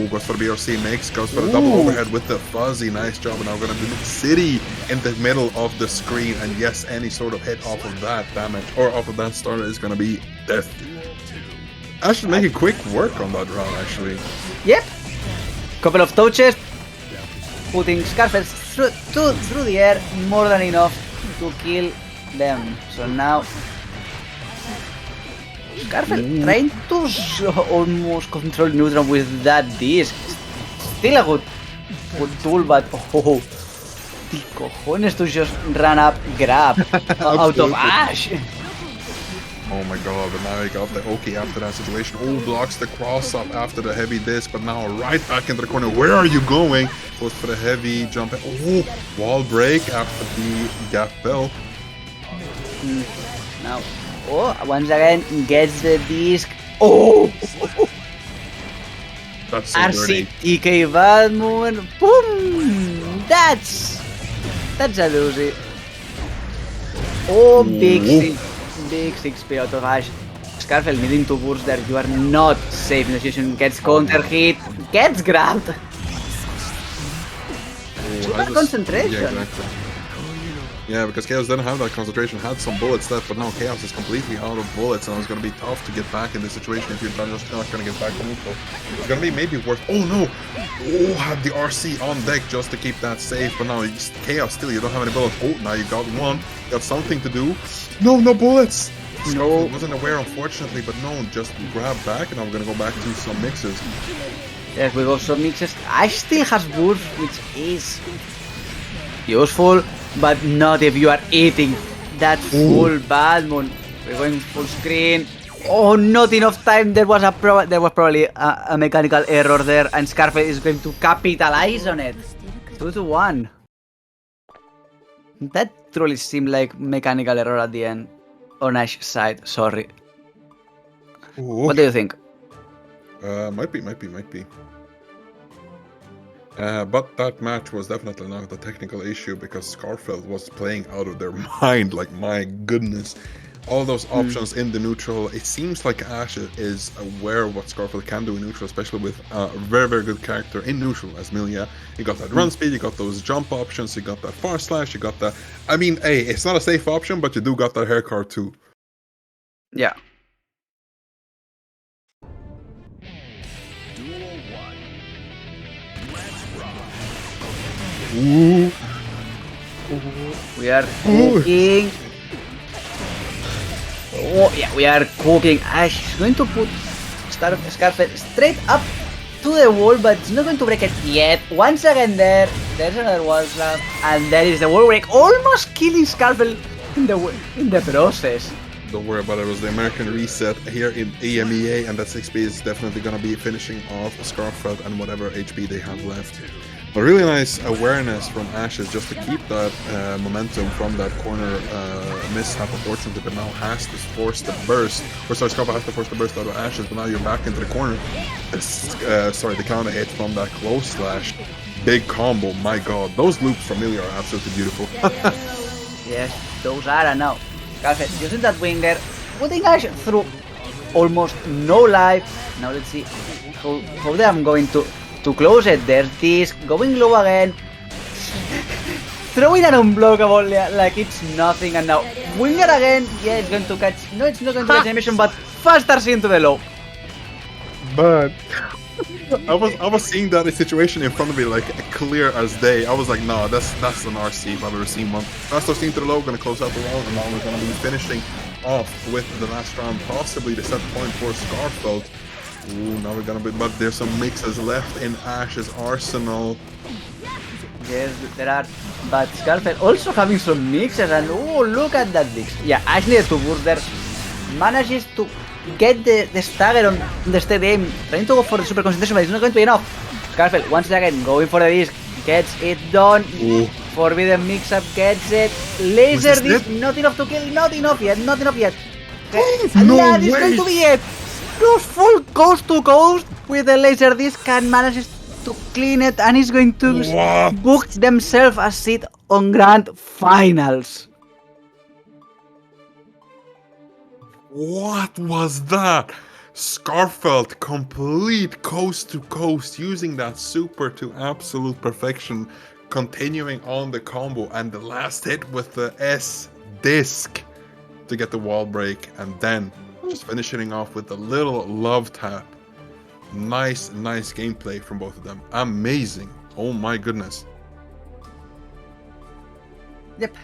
Goes for the BRC, goes for the double overhead with the fuzzy. Nice job. And now we're going to do City in the middle of the screen. And yes, any sort of hit off of that damage or off of that starter is going to be death. I should make a quick work on that round, actually. Yep. Couple of touches, putting Skarfelt through the air, more than enough to kill them. So now Skarfelt trying to almost control neutral with that disc. Still a good tool, but the cojones to just run up, grab out of Ashz. Oh my god, but now he got the OK after that situation. Oh, blocks the cross up after the heavy disc, but now right back into the corner. Where are you going? Goes for the heavy jump. Oh, wall break after the gap bell. Now, once again, gets the disc. Oh! That's so dirty. RCTK bad movement. Boom! That's a doozy. Oh, big 6p out of Ashz. Skarfelt needing to burst there. You are not safe in the situation. Gets counter hit. Gets grabbed. Super concentration. Yeah, exactly. Yeah, because Chaos didn't have that concentration, had some bullets left, but now Chaos is completely out of bullets, and it's going to be tough to get back in this situation if you're just not going to get back to neutral. It's going to be maybe worth. Oh no! Oh, had the RC on deck just to keep that safe, but now it's Chaos still, you don't have any bullets. Oh, now you got one. You got something to do. No bullets! No. Wasn't aware, unfortunately, but no, just grab back, and now we're going to go back to some mixes. Yes, we got some mixes. Ashz still has burst, which is useful, but not if you are eating that full bad moon. We're going full screen. Oh, not enough time. There was probably a mechanical error there, and Skarfelt is going to capitalize on it. 2-1. That truly seemed like mechanical error at the end on Ash's side. Sorry. Ooh. What do you think? Might be. But that match was definitely not a technical issue because Skarfelt was playing out of their mind. Like, my goodness. All those options in the neutral. It seems like Ashz is aware of what Skarfelt can do in neutral, especially with a very, very good character in neutral as Millia. You got that run speed, you got those jump options, you got that far slash, you got that. I mean, hey, it's not a safe option, but you do got that hair card too. Yeah. Ooh. We are cooking. Oh, yeah, we are cooking. Ashz is going to put Skarfelt straight up to the wall, but it's not going to break it yet. Once again there's another wall slam, and there is the wall break, almost killing Skarfelt in the process. Don't worry about it, it was the American reset here in EMEA, and that 6p is definitely going to be finishing off Skarfelt and whatever HP they have left. A really nice awareness from Ashz just to keep that momentum from that corner mishap, unfortunately, but now has to force the burst. Or sorry, Skarfelt has to force the burst out of Ashz, but now you're back into the corner. The counter hit from that close slash. Big combo, my god. Those loops from Millia are absolutely beautiful. Yes, those are, and now Skarfelt using that winger, putting Ashz through almost no life. Now let's see how they are going to close it. There's this, going low again. Throwing an unblockable like it's nothing, and now Winger again. Yeah, it's going to catch. No, it's not going to catch animation, but fast starts into the low. But I was seeing that situation in front of me like clear as day. I was like, no, that's an RC if I've ever seen one. Fast starts into the low, gonna close out the round, and now we're gonna be finishing off with the last round, possibly the set point for Skarfelt. Ooh, now we're gonna be, but there's some mixes left in Ash's arsenal. Yes, there are, but Skarfelt also having some mixes, and oh, look at that mix. Yeah, Ashz needed to boost there, manages to get the stagger on the step aim, trying to go for the super concentration, but it's not going to be enough. Skarfelt once again going for the disc, gets it done. Ooh. Forbidden mix-up gets it. Laser disc, not enough to kill, not enough yet. No That is going to be it. Goes full coast to coast with the laser disc and manages to clean it, and he's going to book themselves a seat on Grand Finals. What was that? Skarfelt complete coast to coast, using that super to absolute perfection, continuing on the combo, and the last hit with the S disc to get the wall break, and then just finishing off with a little love tap. Nice gameplay from both of them. Amazing. Oh my goodness. Yep.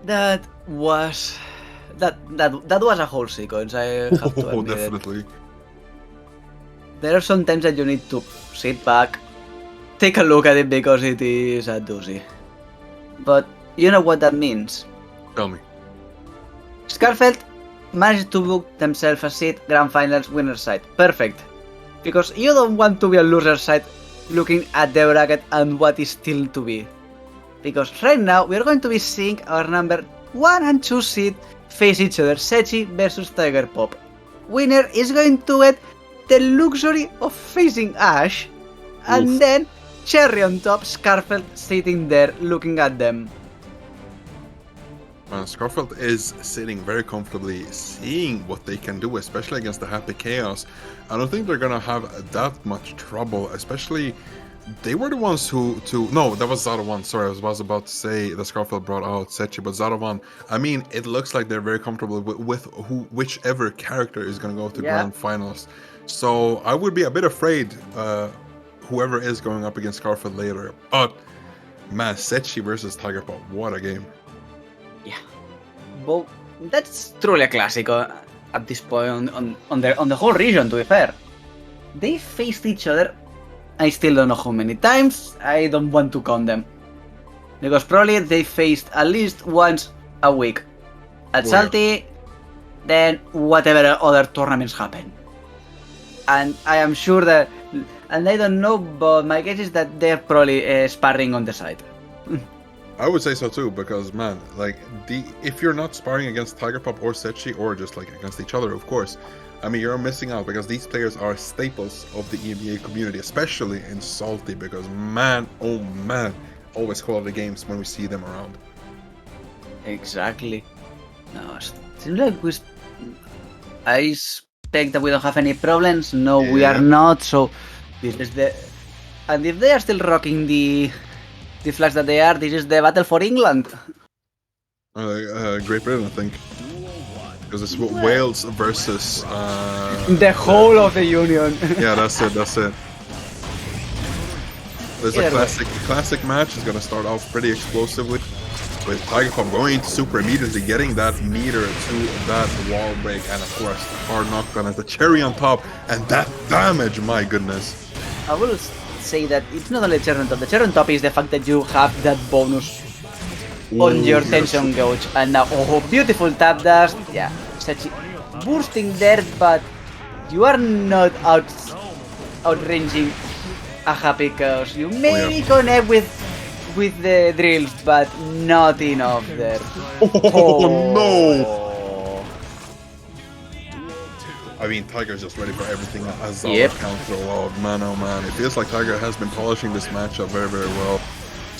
That was a whole sequence. I have to admit definitely. it. There are some times that you need to sit back, take a look at it, because it is a doozy. But you know what that means. Tell me. Skarfelt managed to book themselves a seat, Grand Finals winner's side. Perfect. Because you don't want to be on loser's side looking at the bracket and what is still to be. Because right now we are going to be seeing our number 1 and 2 seed face each other, Setchi versus Tiger Pop. Winner is going to get the luxury of facing Ashz, and then cherry on top, Skarfelt sitting there looking at them. Skarfelt is sitting very comfortably, seeing what they can do, especially against the Happy Chaos. I don't think they're gonna have that much trouble, especially they were the ones no, that was Zato-VaN. Sorry, I was about to say that Skarfelt brought out Setchi, but Zato-VaN, I mean, it looks like they're very comfortable with whichever character is gonna go to Grand Finals. So I would be a bit afraid whoever is going up against Skarfelt later. But man, Setchi versus Tiger Pop, what a game. Yeah, well, that's truly a classic at this point on the whole region, to be fair. They faced each other, I still don't know how many times, I don't want to count them. Because probably they faced at least once a week. At Salty, then whatever other tournaments happen. And I am sure that, and I don't know, but my guess is that they're probably sparring on the side. I would say so too, because man, like if you're not sparring against Tiger Pop or Setchi, or just like against each other, of course, I mean, you're missing out, because these players are staples of the EMEA community, especially in Salty, because man, oh man, always quality games when we see them around. Exactly. No, it seems like I expect that we don't have any problems. No, we are not. So this is and if they are still rocking the flags that they are, this is the battle for England. Great Britain, I think. Because it's Wales versus the whole of the Union. Yeah, that's it. There's a classic match. It's gonna start off pretty explosively, with Tiger Pop going into super immediately, getting that meter to that wall break, and of course the hard knockdown as the cherry on top, and that damage, my goodness. I will say that it's not only cherry on top. The cherry on top is the fact that you have that bonus on your tension gauge, and now beautiful tap dash. Yeah, Setchi boosting there, but you are not outranging a Happy Chaos. You maybe connect with the drills, but not enough there. Oh no! I mean, Tiger's just ready for everything as our counter. Oh man, it feels like Tiger has been polishing this matchup very, very well.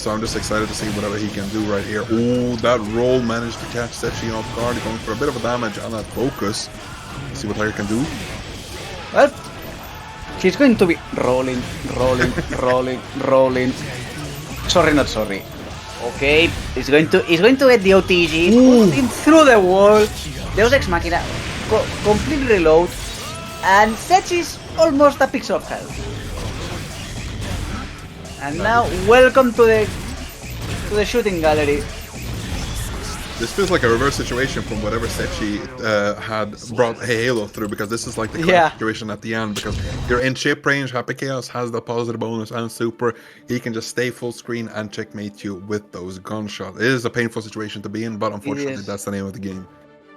so I'm just excited to see whatever he can do right here. Oh, that roll managed to catch Setchi off guard, going for a bit of a damage on that focus. Let's see what Tiger can do. Well, he's going to be rolling. Sorry, not sorry. Okay, he's going to get the OTG, put him through the wall. Deus Ex Machina, complete reload, and Setchi's almost a pixel of health. And now, welcome to the shooting gallery. This feels like a reverse situation from whatever Setchi had brought heyheylo through, because this is like the correct situation at the end, because you're in chip range, Happy Chaos has the positive bonus and super, he can just stay full screen and checkmate you with those gunshots. It is a painful situation to be in, but unfortunately that's the name of the game.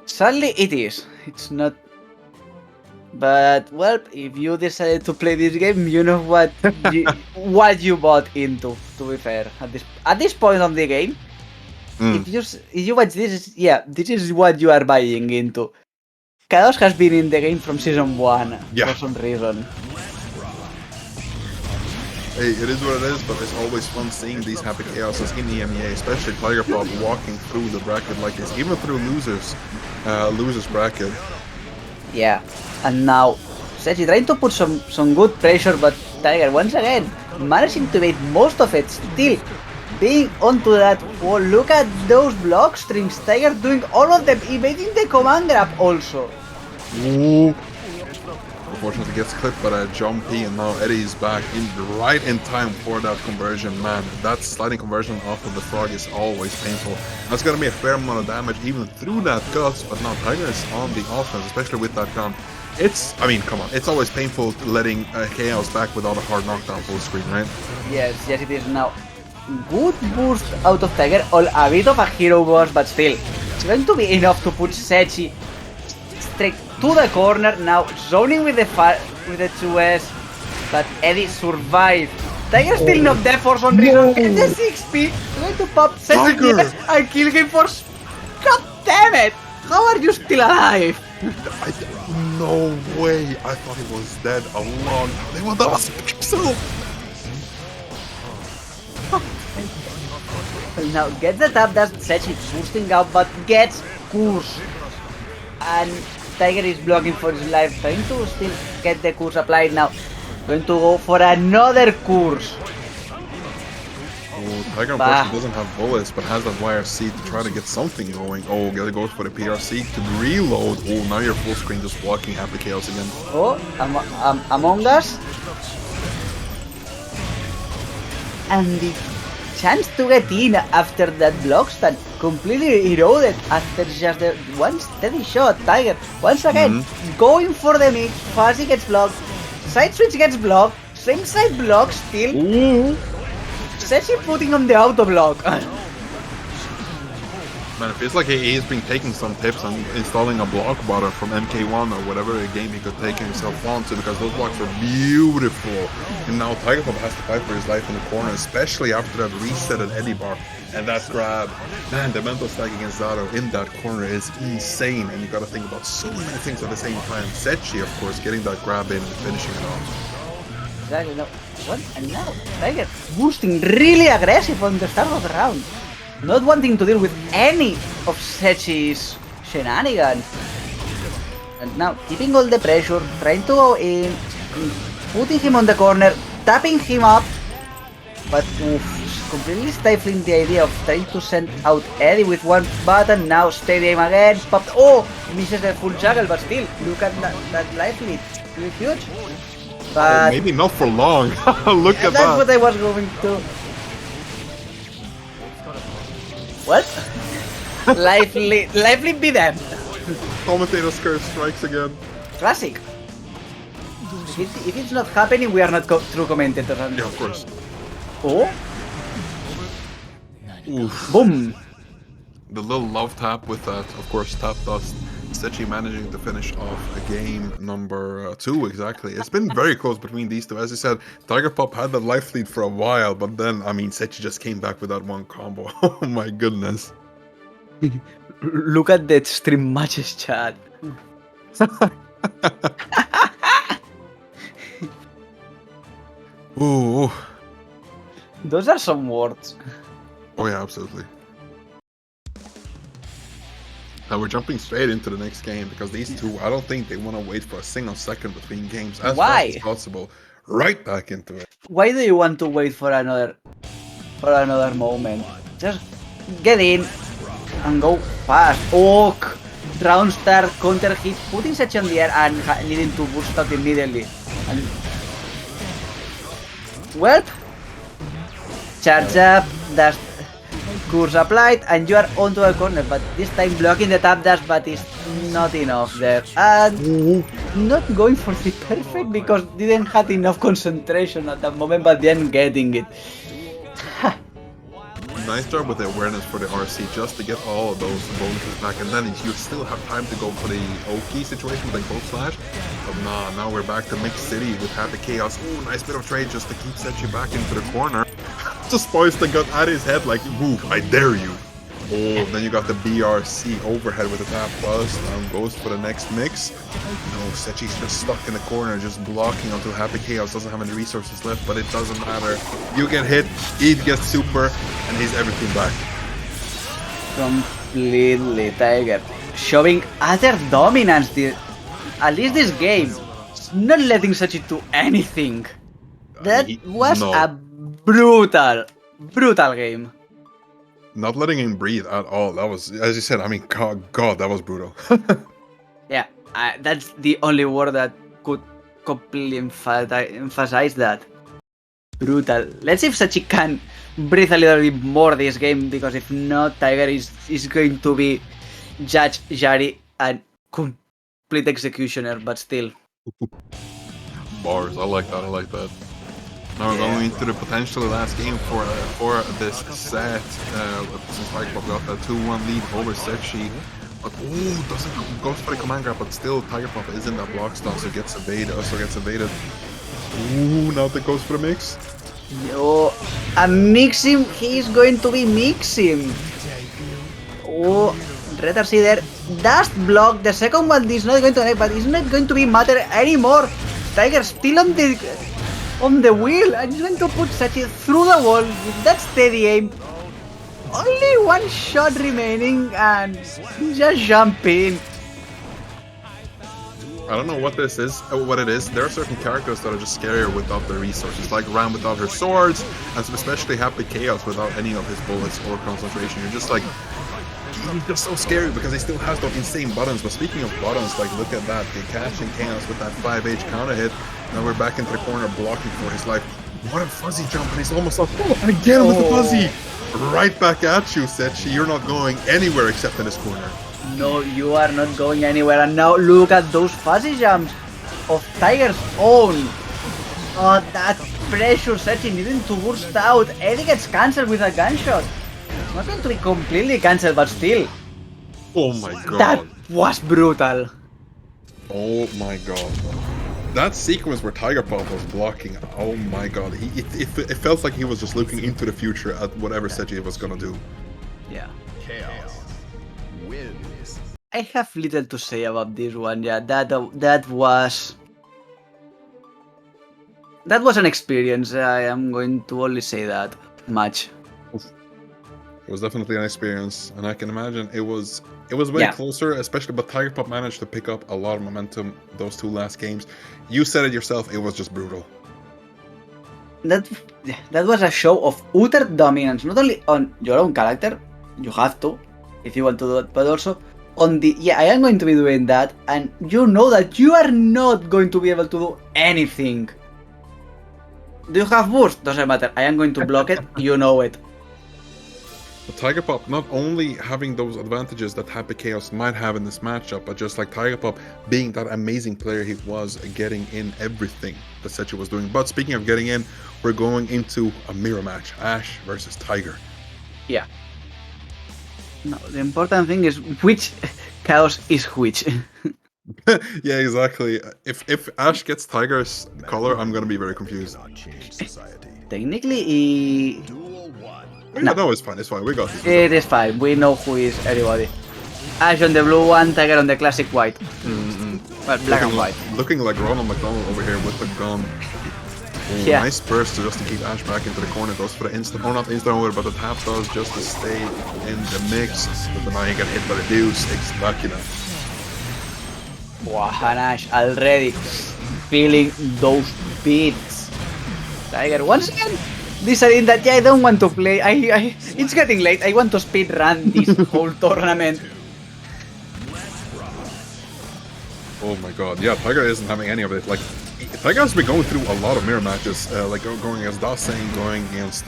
Sadly it is, it's not. But, well, if you decided to play this game, you know what you bought into, to be fair, at this point of the game. If you watch this, this is what you are buying into. Chaos has been in the game from season 1 for some reason. Hey, it is what it is, but it's always fun seeing these Happy Chaoses in EMEA, especially Tiger Pop walking through the bracket like this, even through losers bracket. Yeah, and now Setchi trying to put some good pressure, but Tiger once again managing to evade most of it, still being onto that wall. Look at those block strings, Tiger doing all of them, evading the command grab also. Ooh. Unfortunately gets clipped by a jumpy, and now Eddie's back right in time for that conversion. Man, that sliding conversion off of the frog is always painful. That's gonna be a fair amount of damage even through that guts, but now Tiger is on the offense, especially with that gun. I mean, come on, it's always painful letting Chaos back without a hard knockdown full screen, right? Yes, it is now. Good boost out of Tiger, a bit of a hero boss, but still, it's going to be enough to put Setchi straight to the corner. Now zoning with the 2S, but Eddie survived. Tiger still not dead for some reason. And the 6P going to pop Setchi and kill him for. God damn it! How are you still alive? No way! I thought he was dead a long time. Well, that was Pixel. Now gets the tap, that's Setchi boosting out, but gets curse. And Tiger is blocking for his life, trying to still get the curse applied now. Going to go for another curse. Oh, Tiger unfortunately doesn't have bullets, but has that YRC to try to get something going. Oh, gotta go for the PRC to reload. Oh, now you're full screen just blocking Happy Chaos again. Oh, Among Us. And the chance to get in after that block stun completely eroded after just the one steady shot. Tiger once again going for the mix. Fuzzy gets blocked, side switch gets blocked, same side block still. Setchi putting on the auto block. Man, it feels like he's been taking some tips on installing a block bottle from MK1 or whatever game he could take himself onto, because those blocks are beautiful. And now Tiger Pop has to fight for his life in the corner, especially after that reset at Eddie bar and that grab. Man, the mental stack against Zato in that corner is insane, and you gotta think about so many things at the same time. Setchi, of course, getting that grab in and finishing it off. Exactly, no. What? And now Tiger boosting really aggressive on the start of the round. Not wanting to deal with any of Setchi's shenanigans. And now keeping all the pressure, trying to go in, putting him on the corner, tapping him up. But completely stifling the idea of trying to send out Eddie with one button. Now steady aim again, popped. Oh, misses the full juggle, but still, look at that life lead. Really huge. But maybe not for long. Look at that. That's what I was going to. What? lively be them. Commentator's curse strikes again. Classic. If it's not happening, we are not true commentators. Yeah, of course. Oh. Oof. Boom. The little love tap with that, of course, tap dust. Setchi managing to finish off a game number 2, exactly. It's been very close between these two. As you said, Tiger Pop had the life lead for a while, but then, I mean, Setchi just came back with that one combo. Oh my goodness. Look at that stream matches chat. Ooh. Those are some words. Oh yeah, absolutely. Now we're jumping straight into the next game because these two, I don't think they want to wait for a single second between games. As Why? fast as possible, right back into it. Why do you want to wait for another moment? Just get in and go fast. Oh, round start, counter hit, putting Setchi on the air and needing to burst out immediately. And well, charge up, dash, course applied, and you are onto a corner. But this time blocking the tap dash, but it's not enough there. And not going for the perfect because didn't have enough concentration at that moment, but then getting it. Nice job with the awareness for the RC just to get all of those bonuses back, and then you still have time to go for the Oki situation with like both slash. But nah, now we're back to Mixed City with Happy Chaos. Ooh, nice bit of trade just to keep Setchi back into the corner. Just Faust got at his head like, move, I dare you. Oh, then you got the BRC overhead with the tap plus. Now goes for the next mix. No, Setchi's just stuck in the corner, just blocking until Happy Chaos doesn't have any resources left, but it doesn't matter. You get hit, he gets super, and he's everything back. Completely, Tiger. Showing utter dominance, at least this game. Not letting Setchi do anything. That was a brutal game. Not letting him breathe at all. That was, as you said, I mean, God, that was brutal. Yeah, that's the only word that could completely emphasize that. Brutal. Let's see if Setchi can breathe a little bit more this game, because if not, Tiger is going to be Judge, Jari, and complete executioner, but still. Bars, I like that. Now we're going into the potentially last game for this set. Since Tigerpop got that 2-1 lead over Setchi. But doesn't go for the command grab, but still Tigerpop is in that block stun, so gets evaded. Now that goes for the mix. Yo, and mix him, he's going to be mixing. Oh, Red RC there. Dust block. The second one is not going to but it's not going to be matter anymore. Tiger still on the wheel, and he's going to put Setchi through the wall with that steady aim. Only one shot remaining and just jump in. I don't know what this is, what it is. There are certain characters that are just scarier without their resources, like Ram without her swords, and especially Happy Chaos without any of his bullets or concentration. You're just like, he's just so scary because he still has those insane buttons. But speaking of buttons, like look at that, the catching Chaos with that 5H counter hit. Now we're back into the corner blocking for his life. What a fuzzy jump, and he's almost up. And again with the fuzzy. Right back at you, Setchi. You're not going anywhere except in this corner. No, you are not going anywhere. And now look at those fuzzy jumps of Tiger's own. Oh, that pressure Setchi needing to burst out. Eddie gets cancelled with a gunshot. It's not going to be completely cancelled, but still. Oh my god. That was brutal. Oh my god. That sequence where Tigerpop was blocking, oh my god, it felt like he was just looking into the future at whatever Setchi was gonna do. Yeah. Chaos wins. I have little to say about this one. Yeah, that was an experience. I am going to only say that much. It was definitely an experience, and I can imagine it was way closer, especially, but Tigerpop managed to pick up a lot of momentum those two last games. You said it yourself, it was just brutal. That was a show of utter dominance, not only on your own character, you have to, if you want to do it, but also on the, I am going to be doing that, and you know that you are not going to be able to do anything. Do you have burst? Doesn't matter, I am going to block it, you know it. But Tigerpop not only having those advantages that Happy Chaos might have in this matchup, but just like Tigerpop being that amazing player he was, getting in everything that Setchi was doing. But speaking of getting in, we're going into a mirror match, Ashz versus Tiger. Yeah. No, the important thing is which Chaos is which. Yeah, exactly. If Ashz gets Tiger's color, I'm gonna be very confused. Technically, No, it's fine, we got this. It is fine, we know who is everybody. Ashz on the blue one, Tiger on the classic white. Well, black and white. Looking like Ronald McDonald over here with the gun. Ooh, Yeah. Nice burst just to keep Ashz back into the corner. Goes for the instant, or not instant over, but the tap does just to stay in the mix. But now you get hit by the Deuce. It's lucky now. Wow, and Ashz already feeling those beats. Tiger once again deciding that yeah, I don't want to play. It's getting late. I want to speed run this whole tournament. Oh my god, yeah, Tiger isn't having any of it. Like, Tiger has been going through a lot of mirror matches, like going against Dasein, going against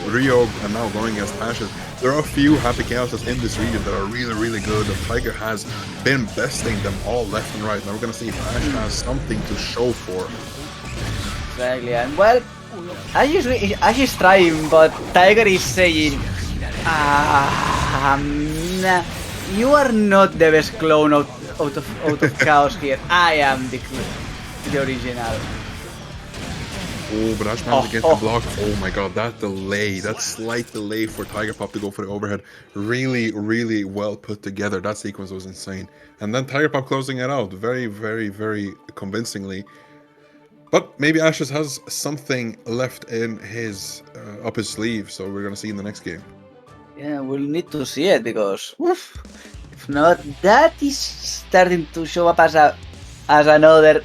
Rio, and now going against Ashz. There are a few Happy Chaoses in this region that are really, really good, and Tiger has been besting them all left and right. Now we're gonna see if Ashz has something to show for. Exactly, and well, Ashz is trying, but Tiger is saying, nah, you are not the best clone out of Chaos here. I am the original. Oh, but Ashz managed to get the block. Oh my god, that delay, that slight delay for Tiger Pop to go for the overhead. Really, really well put together. That sequence was insane. And then Tiger Pop closing it out very, very, very convincingly. But maybe Ashz has something left in his up his sleeve, so we're gonna see in the next game. Yeah, we'll need to see it because if not, that is starting to show up as another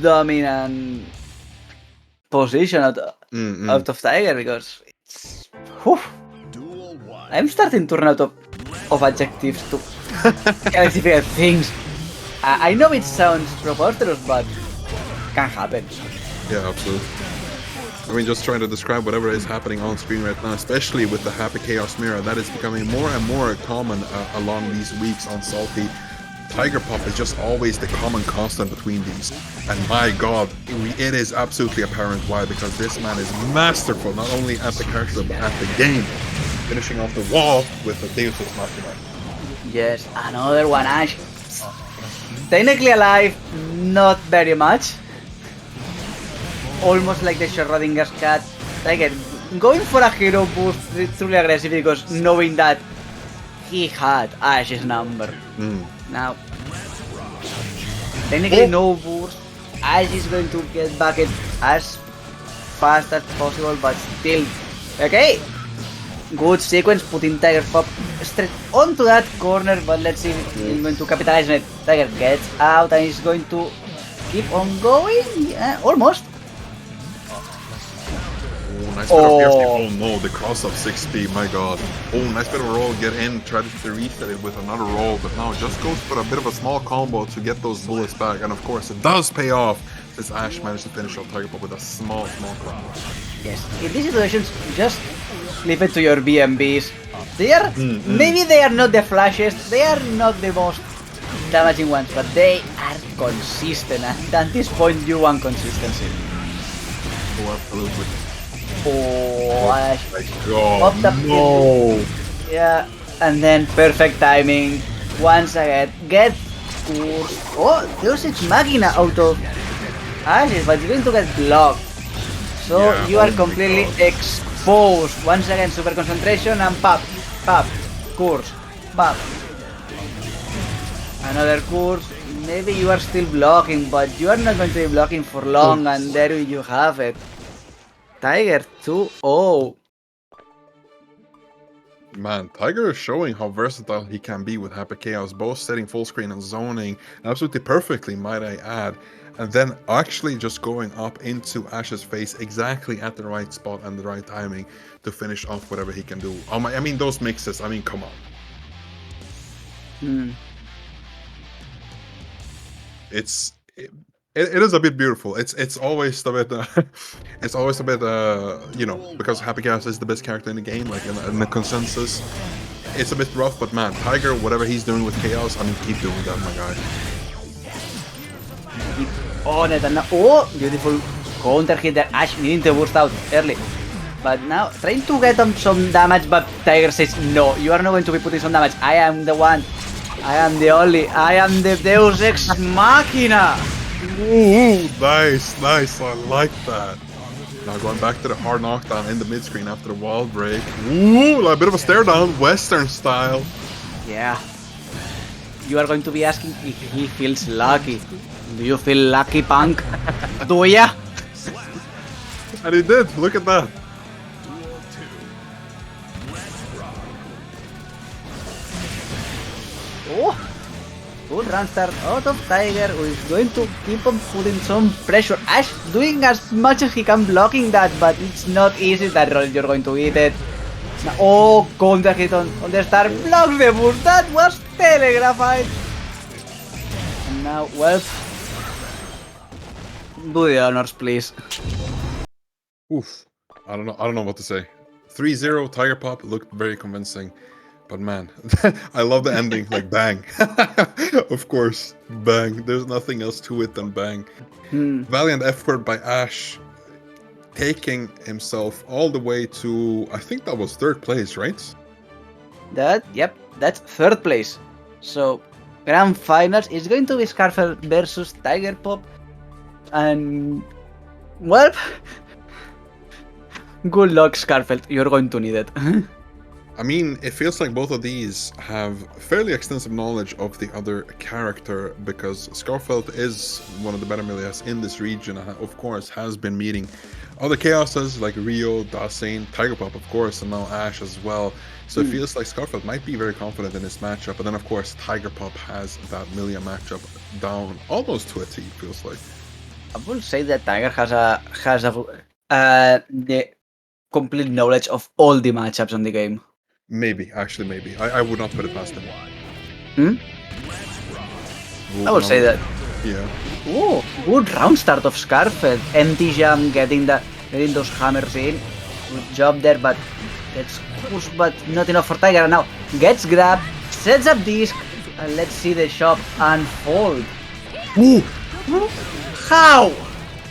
dominant position out of Tiger because it's, I'm starting to run out of adjectives to classify things. I know it sounds preposterous, but can happen. Yeah, absolutely. I mean, just trying to describe whatever is happening on screen right now, especially with the Happy Chaos Mirror, that is becoming more and more common along these weeks on Salty. Tiger Pop is just always the common constant between these. And my god, it is absolutely apparent why, because this man is masterful, not only at the character, but at the game. Finishing off the wall with the Deus Ex Machina. Yes, another one, Ashz. Technically alive, not very much. Almost like the Schrödinger's cat. Tiger going for a hero boost truly aggressive because knowing that he had Ash's number. Now, technically no boost. Ashz is going to get back it as fast as possible, but still. Okay, good sequence, putting Tiger Pop straight onto that corner, but let's see if he's going to capitalize on it. Tiger gets out and he's going to keep on going. Yeah, almost. Nice bit of piercing. Oh no, the cross-up 6P, my god. Oh, nice bit of a roll, get in, try to reset it with another roll, but now just goes for a bit of a small combo to get those bullets back, and of course it does pay off as Ashz managed to finish off Tiger Pop with a small combo. Yes, in these situations, just leave it to your BMBs. They are, maybe they are not the flashiest, they are not the most damaging ones, but they are consistent, and at this point you want consistency. Oh, absolutely. Oh, Ashz. My god, Up the no! Yeah, and then perfect timing. Once again, get cursed. Oh, Deus Ex Machina out of Ashz, but you're going to get blocked. So Yeah, you are oh my completely God. exposed. Once again, super concentration and pop, curse, pop. Another curse. Maybe you are still blocking, but you are not going to be blocking for long, and there you have it. Tiger 2-0. Man, Tiger is showing how versatile he can be with Happy Chaos, both setting full screen and zoning absolutely perfectly, might I add, and then actually just going up into Ash's face exactly at the right spot and the right timing to finish off whatever he can do. I mean, those mixes, I mean, come on. It is a bit beautiful. It's always a bit you know, because Happy Chaos is the best character in the game, like in the consensus. It's a bit rough, but man, Tiger, whatever he's doing with Chaos, I mean, keep doing that, my guy. Keep on it, and now, oh, beautiful counter hit there. Ashz needing to burst out early, but now trying to get him some damage, but Tiger says no, you are not going to be putting some damage. I am the one. I am the only. I am the Deus Ex Machina. Ooh, nice, I like that. Now going back to the hard knockdown in the mid-screen after the wall break. Ooh, like a bit of a stare down, Western style. Yeah. You are going to be asking if he feels lucky. Do you feel lucky, punk? Do ya? And he did. Look at that. Oh! Good run start out of Tiger, who is going to keep on putting some pressure. Ashz doing as much as he can blocking that, but it's not easy. That roll, you're going to eat it. Now, oh, counter hit on the start. Blocks the boost. That was telegraphed. And now, well, do the honors, please. Oof. I don't know what to say. 3-0 Tiger Pop looked very convincing. But man, I love the ending, like bang. Of course, bang. There's nothing else to it than bang. Valiant effort by Ashz, taking himself all the way to, I think that was 3rd place, right? Yep, that's 3rd place. So, grand finals is going to be Skarfelt versus Tiger Pop. And, well, good luck, Skarfelt. You're going to need it. I mean, it feels like both of these have fairly extensive knowledge of the other character, because Skarfelt is one of the better Millias in this region, and of course has been meeting other Chaoses like Rio, Dasein, Tiger Pop, of course, and now Ashz as well. So it feels like Skarfelt might be very confident in this matchup, and then of course Tiger Pop has that Millia matchup down almost to a T, feels like. I will say that Tiger has the complete knowledge of all the matchups on the game. Maybe, actually, maybe. I would not put it past him. I will say that. Yeah. Oh, good round start of Skarfelt. Empty jump, getting those hammers in. Good job there, but gets pushed, but not enough for Tiger. Now gets grabbed, sets up disc, and let's see the shop unfold. Ooh! How?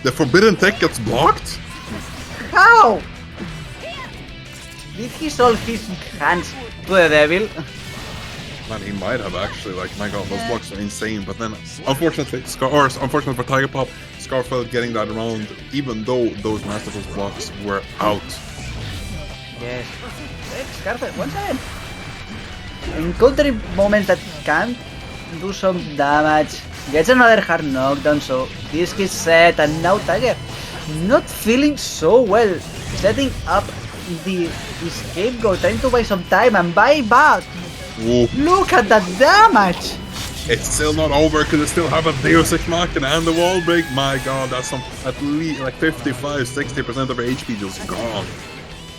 The forbidden tech gets blocked? How? Did he solve his hands to the devil? Man, he might have actually. Like, my god, those blocks are insane. But then, unfortunately, unfortunately for Tiger Pop, Skarfelt getting that round, even though those Masterful's blocks were out. Yes. Skarfelt, once again. Encountering moments that can do some damage. Gets another hard knockdown, so this is set, and now Tiger not feeling so well. Setting up the scapegoat, trying to buy some time and buy back. Ooh. Look at that damage! It's still not over because they still have a Deus Ex Machina and the wall break. My god, that's some at least like 55-60% of her HP just gone.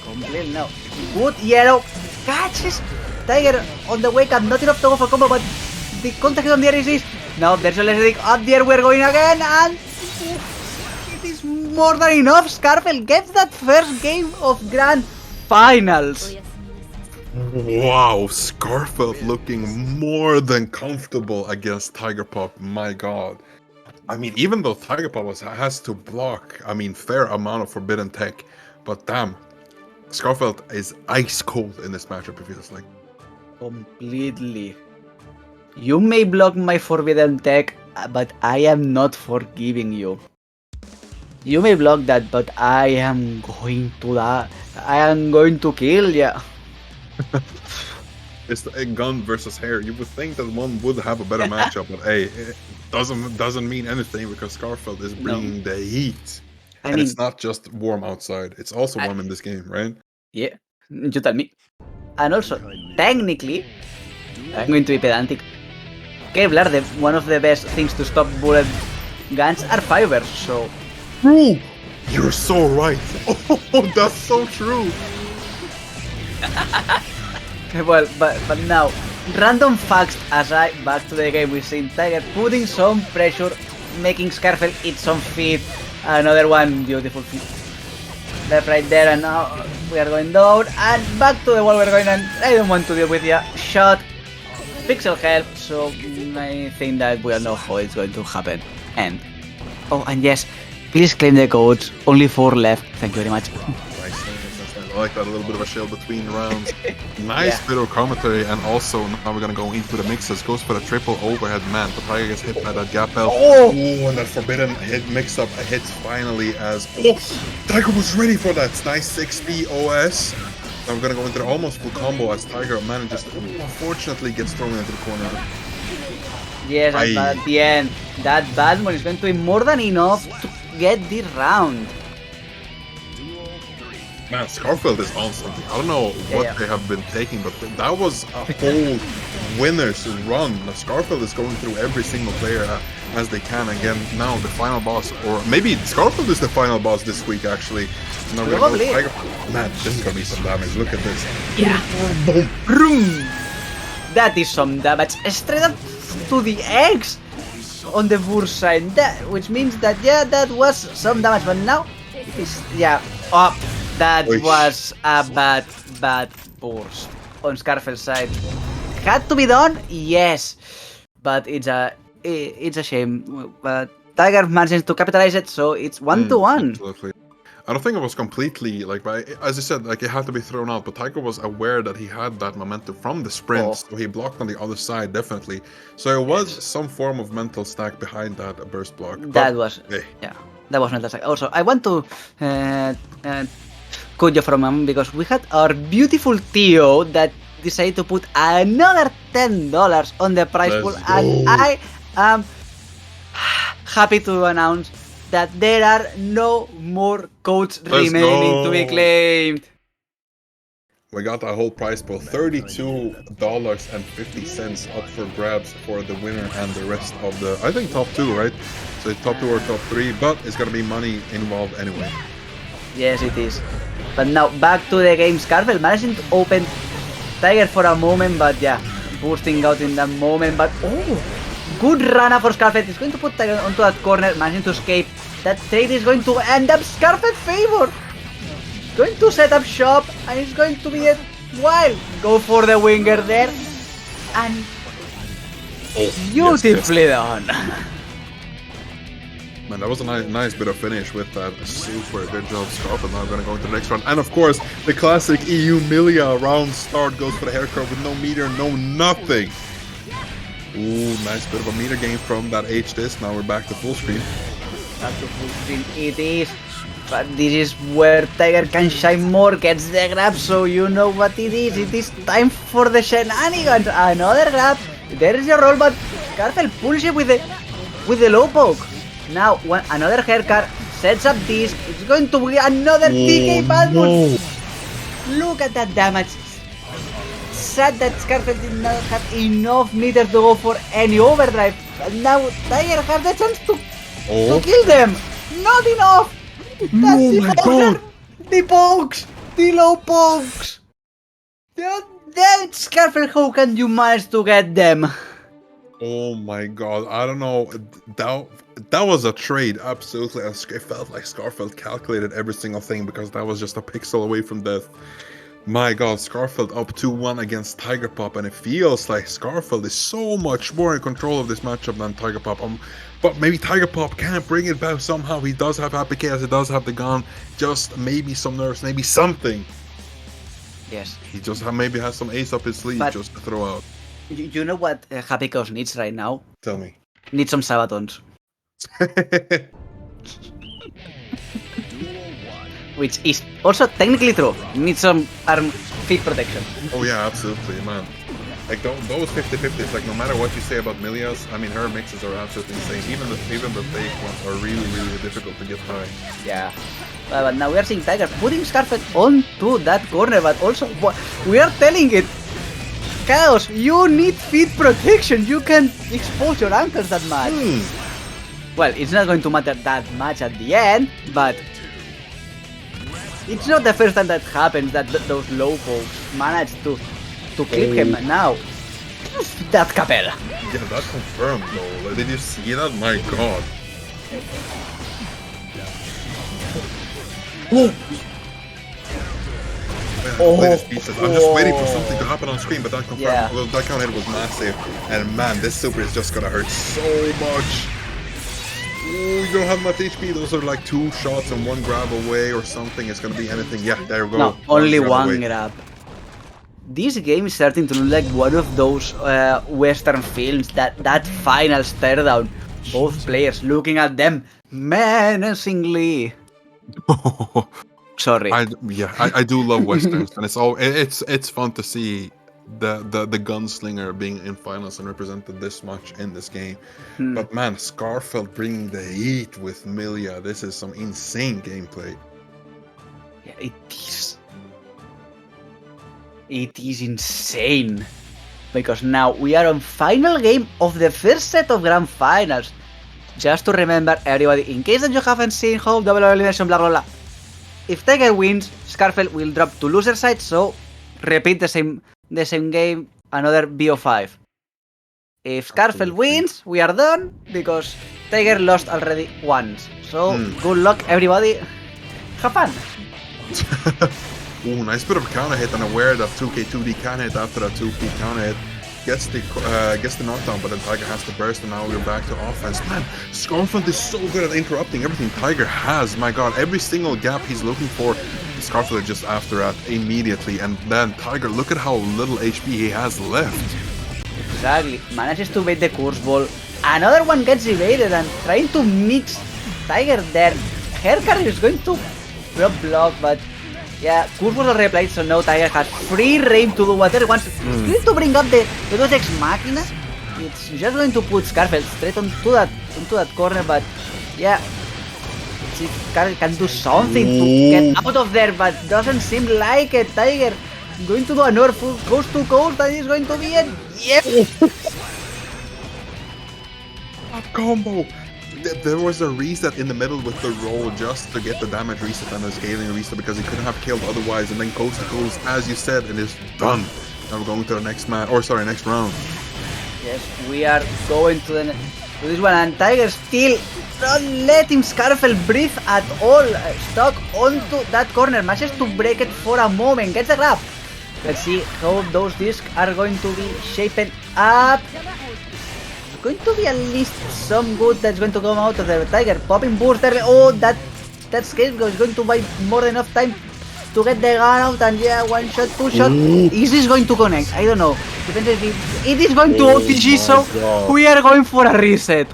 Completely now. Good yellow catches Tiger on the wake up. Not enough to go for combo, but the contact on the air is. Now there's a Leslie up there. We're going again, and it is more than enough. Skarfelt gets that first game of Grand Finals. Wow, Skarfelt looking more than comfortable against Tiger Pop. My god. I mean, even though Tiger Pop has to block, I mean, fair amount of forbidden tech, but damn, Skarfelt is ice cold in this matchup, it feels like. Completely. You may block my forbidden tech, but I am not forgiving you. You may block that, but I am going to die. I am going to kill ya. It's a gun versus hair. You would think that one would have a better matchup, but hey, it doesn't mean anything because Skarfelt is bringing the heat. I and mean, it's not just warm outside, it's also warm in this game, right? Yeah, you tell me. And also, technically, I'm going to be pedantic. Kevlar, one of the best things to stop bullet guns are fibers, so... Ooh, you're so right. Oh, that's so true. Well, but now, random facts aside, back to the game, we've seen Tiger putting some pressure, making Skarfelt eat some feet. Another one, beautiful feet. Left right there, and now we are going down, and back to the wall we're going, and I don't want to deal with ya. Shot, pixel help, so I think that we all know how it's going to happen. And, oh, and yes, please claim the codes, only 4 left, thank you very much. I like that, a little bit of a shell between rounds. Nice bit of commentary, and also now we're gonna go into the mixes. Goes for the triple overhead, man. But Tiger gets hit by that gap belt. Oh, and that forbidden hit mix up hits finally as Tiger was ready for that. Nice 6p OS. Now we're gonna go into the almost full combo as Tiger manages to unfortunately gets thrown into the corner. Yes, but at the end, that bad one is going to be more than enough to get the round. Man, Skarfelt is on something. I don't know what they have been taking, but that was a whole winner's run. Skarfelt is going through every single player as they can. Again, now the final boss, or maybe Skarfelt is the final boss this week, actually. Now we're gonna go Man, this is gonna be some damage. Look at this. Yeah. Boom. Boom. That is some damage. Straight up to the eggs on the burst side. Which means that, that was some damage. But now, it is, that was a bad burst on Skarfelt's side. Had to be done, yes, but it's a shame. But Tiger manages to capitalize it, so it's 1-1. Absolutely. I don't think it was completely as I said, it had to be thrown out. But Tiger was aware that he had that momentum from the sprint, so he blocked on the other side definitely. So it was some form of mental stack behind that burst block. That was that was mental stack. Also, I want to cut you from him because we had our beautiful Theo that decided to put another $10 on the prize pool, and I am happy to announce that there are no more codes remaining to be claimed. We got our whole prize pool, $32.50 up for grabs for the winner and the rest of the, I think, top 2, right? So it's top 2 or top 3, but it's gonna be money involved anyway. Yes, it is. But now back to the game. Skarfelt managing to open Tiger for a moment, but boosting out in that moment. But good run for Skarfelt. He's going to put Tiger onto that corner, managing to escape. That trade is going to end up Skarfelt's favor. Going to set up shop, and it's going to be a while. Go for the winger there, and beautifully done. Man, that was a nice bit of finish with that. Super good job, Skarfelt. Now we're gonna go into the next round. And of course, the classic EU Millia round start goes for the haircut with no meter, no nothing. Ooh, nice bit of a meter gain from that H-disc. Now we're back to full screen. Back to full screen it is. But this is where Tiger can shine more, gets the grab, so you know what it is. It is time for the shenanigans. Another grab. There is your roll, but Skarfelt pulls it with the low poke. Now, another haircut, sets up this, it's going to be another TK bad one. Look at that damage. Sad that Skarfelt did not have enough meter to go for any overdrive. But now Tiger has the chance to kill them. Not enough. That's the poker. The pokes. The low pokes. Then Skarfelt, how can you manage to get them? Oh my god, I don't know. That was a trade, absolutely. It felt like Skarfelt calculated every single thing because that was just a pixel away from death. My god, Skarfelt up 2-1 against Tiger Pop, and it feels like Skarfelt is so much more in control of this matchup than Tiger Pop. But maybe Tiger Pop can't bring it back somehow. He does have Happy Chaos, he does have the gun, just maybe some nerves, maybe something. Yes. He just maybe has some ace up his sleeve just to throw out. You know what Happy Chaos needs right now? Tell me. Needs some Sabatons. Which is also technically true. Needs some arm feet protection. Oh yeah, absolutely, man. Like those 50-50s, like no matter what you say about Millia's, I mean her mixes are absolutely insane. Even the fake ones are really difficult to get high. Yeah. But now we are seeing Tiger putting Skarfelt onto that corner, but also we are telling it, Chaos, you need feet protection. You can expose your ankles that much. Well, it's not going to matter that much at the end, but it's not the first time that happens that those low pokes manage to clip him now. That Capella. Yeah, that confirmed though. Like, did you see that? My god. I'm just waiting for something to happen on screen, but that confirmed. Yeah. Well, that count hit was massive, and man, this super is just gonna hurt so much. Ooh, you don't have much HP. Those are like 2 shots and 1 grab away or something. It's gonna be anything. Yeah, there we go. No, only one grab. This game is starting to look like one of those Western films. That final stare down, both players looking at them menacingly. Sorry. I do love westerns, and it's fun to see the gunslinger being in finals and represented this much in this game. But man, Skarfelt bringing the heat with Millia. This is some insane gameplay. Yeah, it is. It is insane. Because now we are on final game of the first set of Grand Finals. Just to remember everybody, in case that you haven't seen how double elimination blah blah blah. If Tiger wins, Skarfelt will drop to loser side, so repeat the same game, another BO5. If Skarfelt wins, we are done, because Tiger lost already once. So good luck everybody, have fun! Ooh, nice bit of a counter hit, and aware that 2K2D can hit after that 2P counter hit. Gets the knockdown, but then Tiger has to burst, and now we're back to offense. Man, Skarfelt is so good at interrupting everything Tiger has. My god, every single gap he's looking for, Skarfelt is just after that immediately. And then Tiger, look at how little HP he has left. Exactly, manages to bait the curse ball. Another one gets evaded and trying to mix Tiger there. Hair carrier is going to block, but yeah, curse was already played, so now Tiger has free reign to do whatever he wants. It's going to bring up the Deus Ex Machina. It's just going to put Skarfelt straight onto that corner, but yeah, Skarfelt can do something to get out of there, but doesn't seem like it. Tiger going to do another full coast to coast, and he's going to be it. Yep. A combo. There was a reset in the middle with the roll just to get the damage reset and the scaling reset because he couldn't have killed otherwise, and then coast to coast, as you said, and it's done. Now we're going to the next next round. Yes, we are going to this one, and Tiger still not letting Skarfelt breathe at all. Stuck onto that corner, manages to break it for a moment, gets a grab. Let's see how those discs are going to be shaping up. Going to be at least some good that's going to come out of the Tiger. Popping burst there. Oh, that scapegoat is going to buy more than enough time to get the gun out, and yeah, one shot, two shot. Is this going to connect? I don't know. Depends if it is going to OTG, so we are going for a reset.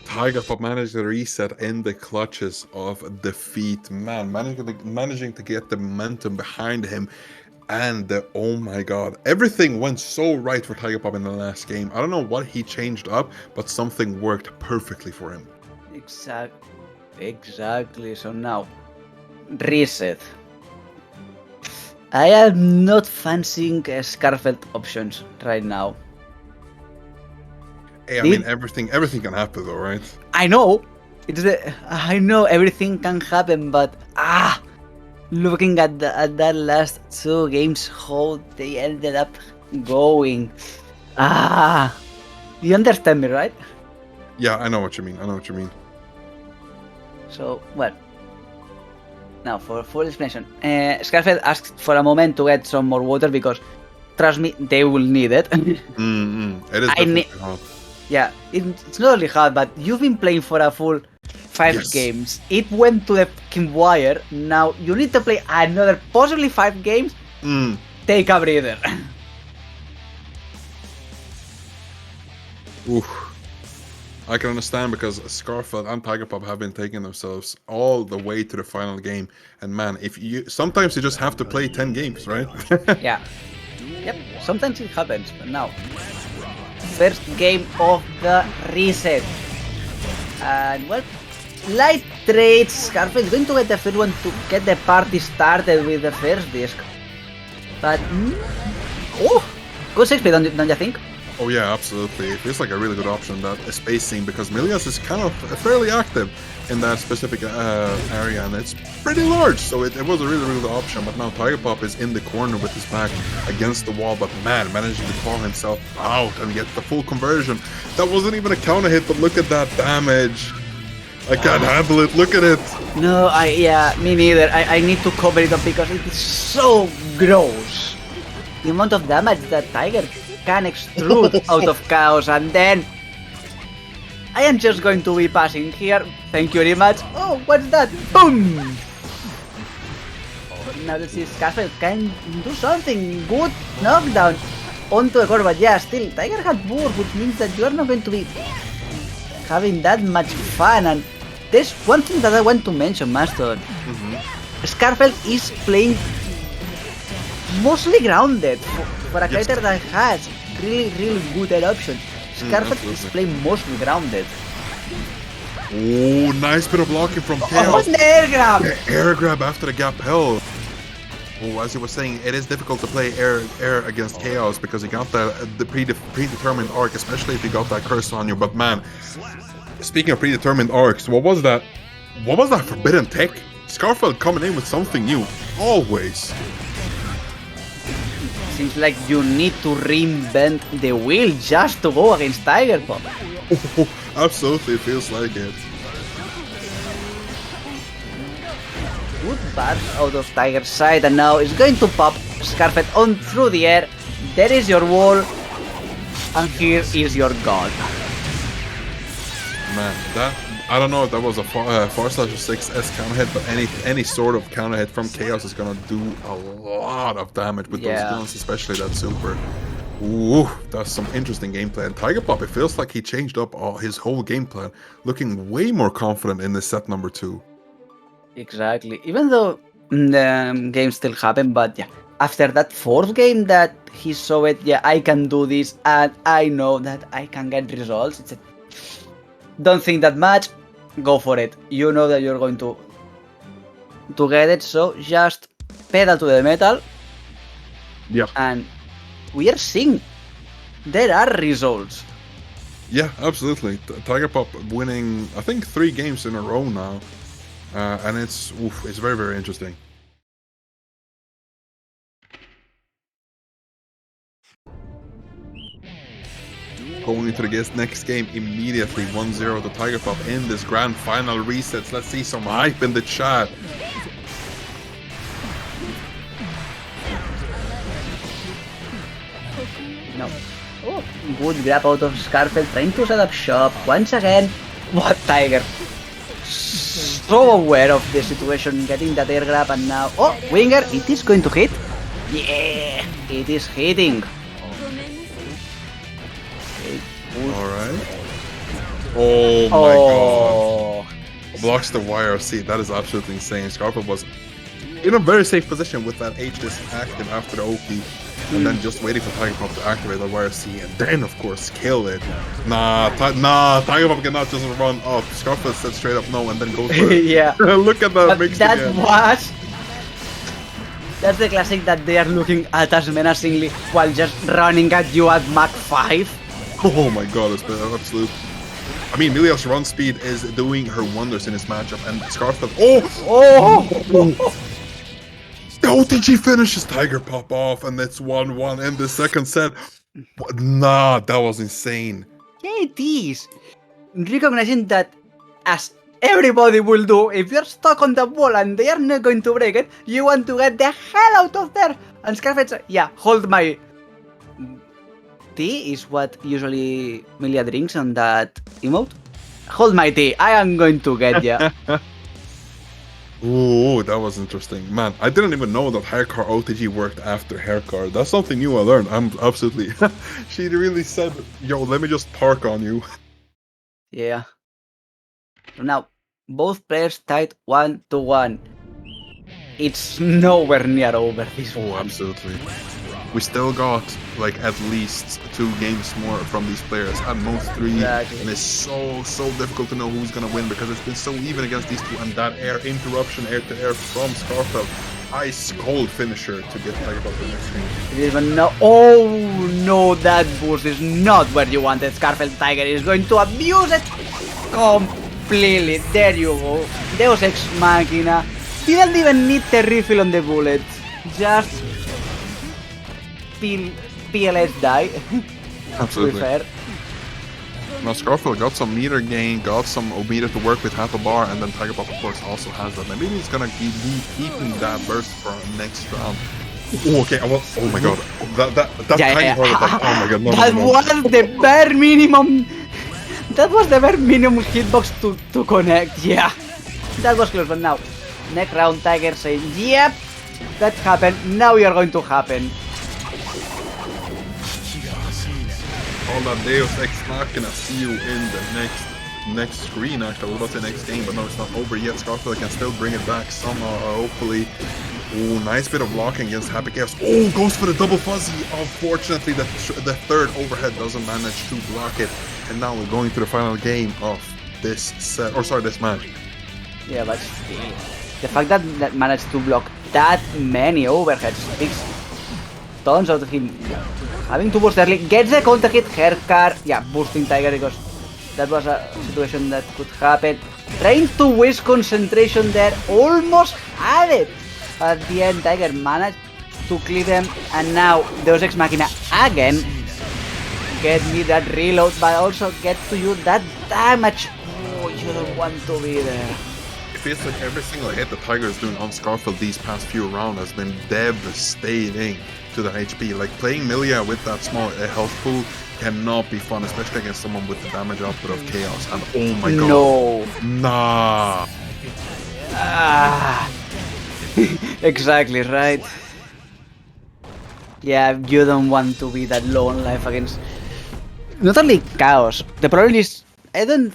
Tiger Pop managed to reset in the clutches of defeat. Man, managing to get the momentum behind him. And oh my god, everything went so right for Tiger Pop in the last game. I don't know what he changed up, but something worked perfectly for him. Exactly. So now, reset. I am not fancying Skarfelt options right now. Hey, I mean, everything can happen though, right? I know. I know everything can happen, but looking at that last two games, how they ended up going. You understand me, right? Yeah, I know what you mean. So, well, now for full explanation, Skarfelt asked for a moment to get some more water because, trust me, they will need it. It is definitely hard. Yeah, it's not only hard, but you've been playing for a full 5 games. It went to the fucking wire. Now you need to play another possibly 5 games. Take a breather. Oof. I can understand because Skarfelt and Tiger Pop have been taking themselves all the way to the final game. And man, sometimes you just have to play 10 games, right? Yeah. Yep. Sometimes it happens, but now first game of the reset. And well, light trades. Skarfelt is going to get the first one to get the party started with the first disc. But good 6P, don't you think? Oh yeah, absolutely. It feels like a really good option, that spacing, because Millia is kind of fairly active in that specific area, and it's pretty large, so it was a really, really good option. But now Tiger Pop is in the corner with his back against the wall, but man, managing to call himself out and get the full conversion. That wasn't even a counter hit, but look at that damage. I can't handle it, look at it. No, me neither. I need to cover it up because it is so gross. The amount of damage that Tiger can extrude out of chaos, and then I am just going to be passing here. Thank you very much. Oh, what's that? Boom! Now let's see if Skarfelt can do something. Good knockdown onto the core, but yeah, still Tiger had burst, which means that you are not going to be having that much fun. And there's one thing that I want to mention, Mastodon. Skarfelt is playing mostly grounded for a character that has really, really good options. Skarfelt is playing mostly grounded. Oh, nice bit of blocking from Oh, Chaos. the air grab! Air grab after the gap held. Oh, as you were saying, it is difficult to play air against Chaos because you got the predetermined arc, especially if you got that curse on you. But man, speaking of predetermined arcs, what was that? What was that forbidden tech? Skarfelt coming in with something new, always. Seems like you need to reinvent the wheel just to go against Tiger Pop. Absolutely, it feels like it. Good pass out of Tiger's side, and now it's going to pop Skarfelt on through the air. There is your wall, and here is your god. Man, that I don't know if that was a 4/6S counter hit, but any sort of counter hit from Chaos is gonna do a lot of damage with those guns, especially that super. Ooh, that's some interesting gameplay. And Tiger Pop, it feels like he changed up his whole game plan, looking way more confident in this set number 2. Exactly. Even though the game still happened, but yeah, after that fourth game that he saw it, yeah, I can do this, and I know that I can get results. It's a, don't think that much, go for it. You know that you're going to get it, so just pedal to the metal. Yeah. And we are seeing there are results. Yeah, absolutely. Tiger Pop winning, I think, 3 games in a row now. And it's very, very interesting. Going into the next game immediately, 1-0 to Tiger Pop in this grand final resets. Let's see some hype in the chat. No. Oh, good grab out of Skarfelt, trying to set up shop. Once again, what Tiger? So aware of the situation, getting that air grab, and now, oh, Winger, it is going to hit. Yeah, it is hitting. Alright. Oh my god. Blocks the YRC. That is absolutely insane. Skarfelt was in a very safe position with that H-Disc active after the OP. And then just waiting for Tiger Pop to activate the YRC and then of course kill it. Nah, Tiger Pop cannot just run off. Skarfelt said straight up no and then goes for it. Yeah. Look at that But mix that again. that's the classic that they are looking at us menacingly while just running at you at Mach 5. Oh my god, it's been absolute. I mean, Millia's run speed is doing her wonders in this matchup, and Skarfelt. Oh! The OTG finishes Tiger Pop off, and it's 1-1 in the second set. Nah, that was insane. Yeah, it is. Recognizing that, as everybody will do, if you're stuck on the wall and they are not going to break it, you want to get the hell out of there. And Skarfelt said, yeah, hold my... Tea is what usually Millia drinks on that emote. Hold my tea, I am going to get ya. Ooh, that was interesting. Man, I didn't even know that Haircar OTG worked after Haircar. That's something new I learned. I'm absolutely... She really said, yo, let me just park on you. Yeah. So now, both players tied 1-1. It's nowhere near over this one. Oh, absolutely. We still got like at least 2 games more from these players, at most 3. Exactly. And it's so difficult to know who's gonna win because it's been so even against these 2. And that air interruption, air to air from Skarfelt, ice cold finisher to get Tiger Pop the next game. Even no, oh no, that boost is not where you wanted. Skarfelt Tiger is going to abuse it completely. There you go. Deus Ex Machina. Didn't even need the refill on the bullets. Just PLS die. Absolutely. To be fair. Now Skarfelt got some meter gain, got some meter to work with half a bar, and then Tiger Pop of course also has that. Maybe he's gonna be keeping that burst for next round. Oh, okay, oh my god. That tiny heart attack. Oh my god, no. That was the bare minimum. That was the bare minimum hitbox to connect, yeah. That was close, but now, next round Tiger saying, yep, that happened, now you're going to happen. All that Deus Ex Machina, see you in the next screen actually. I was about to say next game, but no, it's not over yet. Skarfelt can still bring it back somehow, hopefully. Oh, nice bit of blocking against Happy Chaos. Oh, goes for the double fuzzy. Unfortunately, the third overhead doesn't manage to block it. And now we're going to the final game of this set, or sorry, this match. Yeah, but still, the fact that managed to block that many overheads speaks tons out of him. Having to boost early, gets the counter hit, hair car, yeah, boosting Tiger because that was a situation that could happen. Trying to waste concentration there, almost had it. At the end, Tiger managed to clear them, and now Deus Ex Machina again. Get me that reload, but also get to you that damage. Oh, you don't want to be there. It feels like every single hit the Tiger is doing on Skarfelt these past few rounds has been devastating to the HP. Like playing Millia with that small health pool cannot be fun, especially against someone with the damage output of Chaos. And oh my god. No. Nah. Ah. Exactly right. Yeah, you don't want to be that low on life against not only Chaos. The problem is, I don't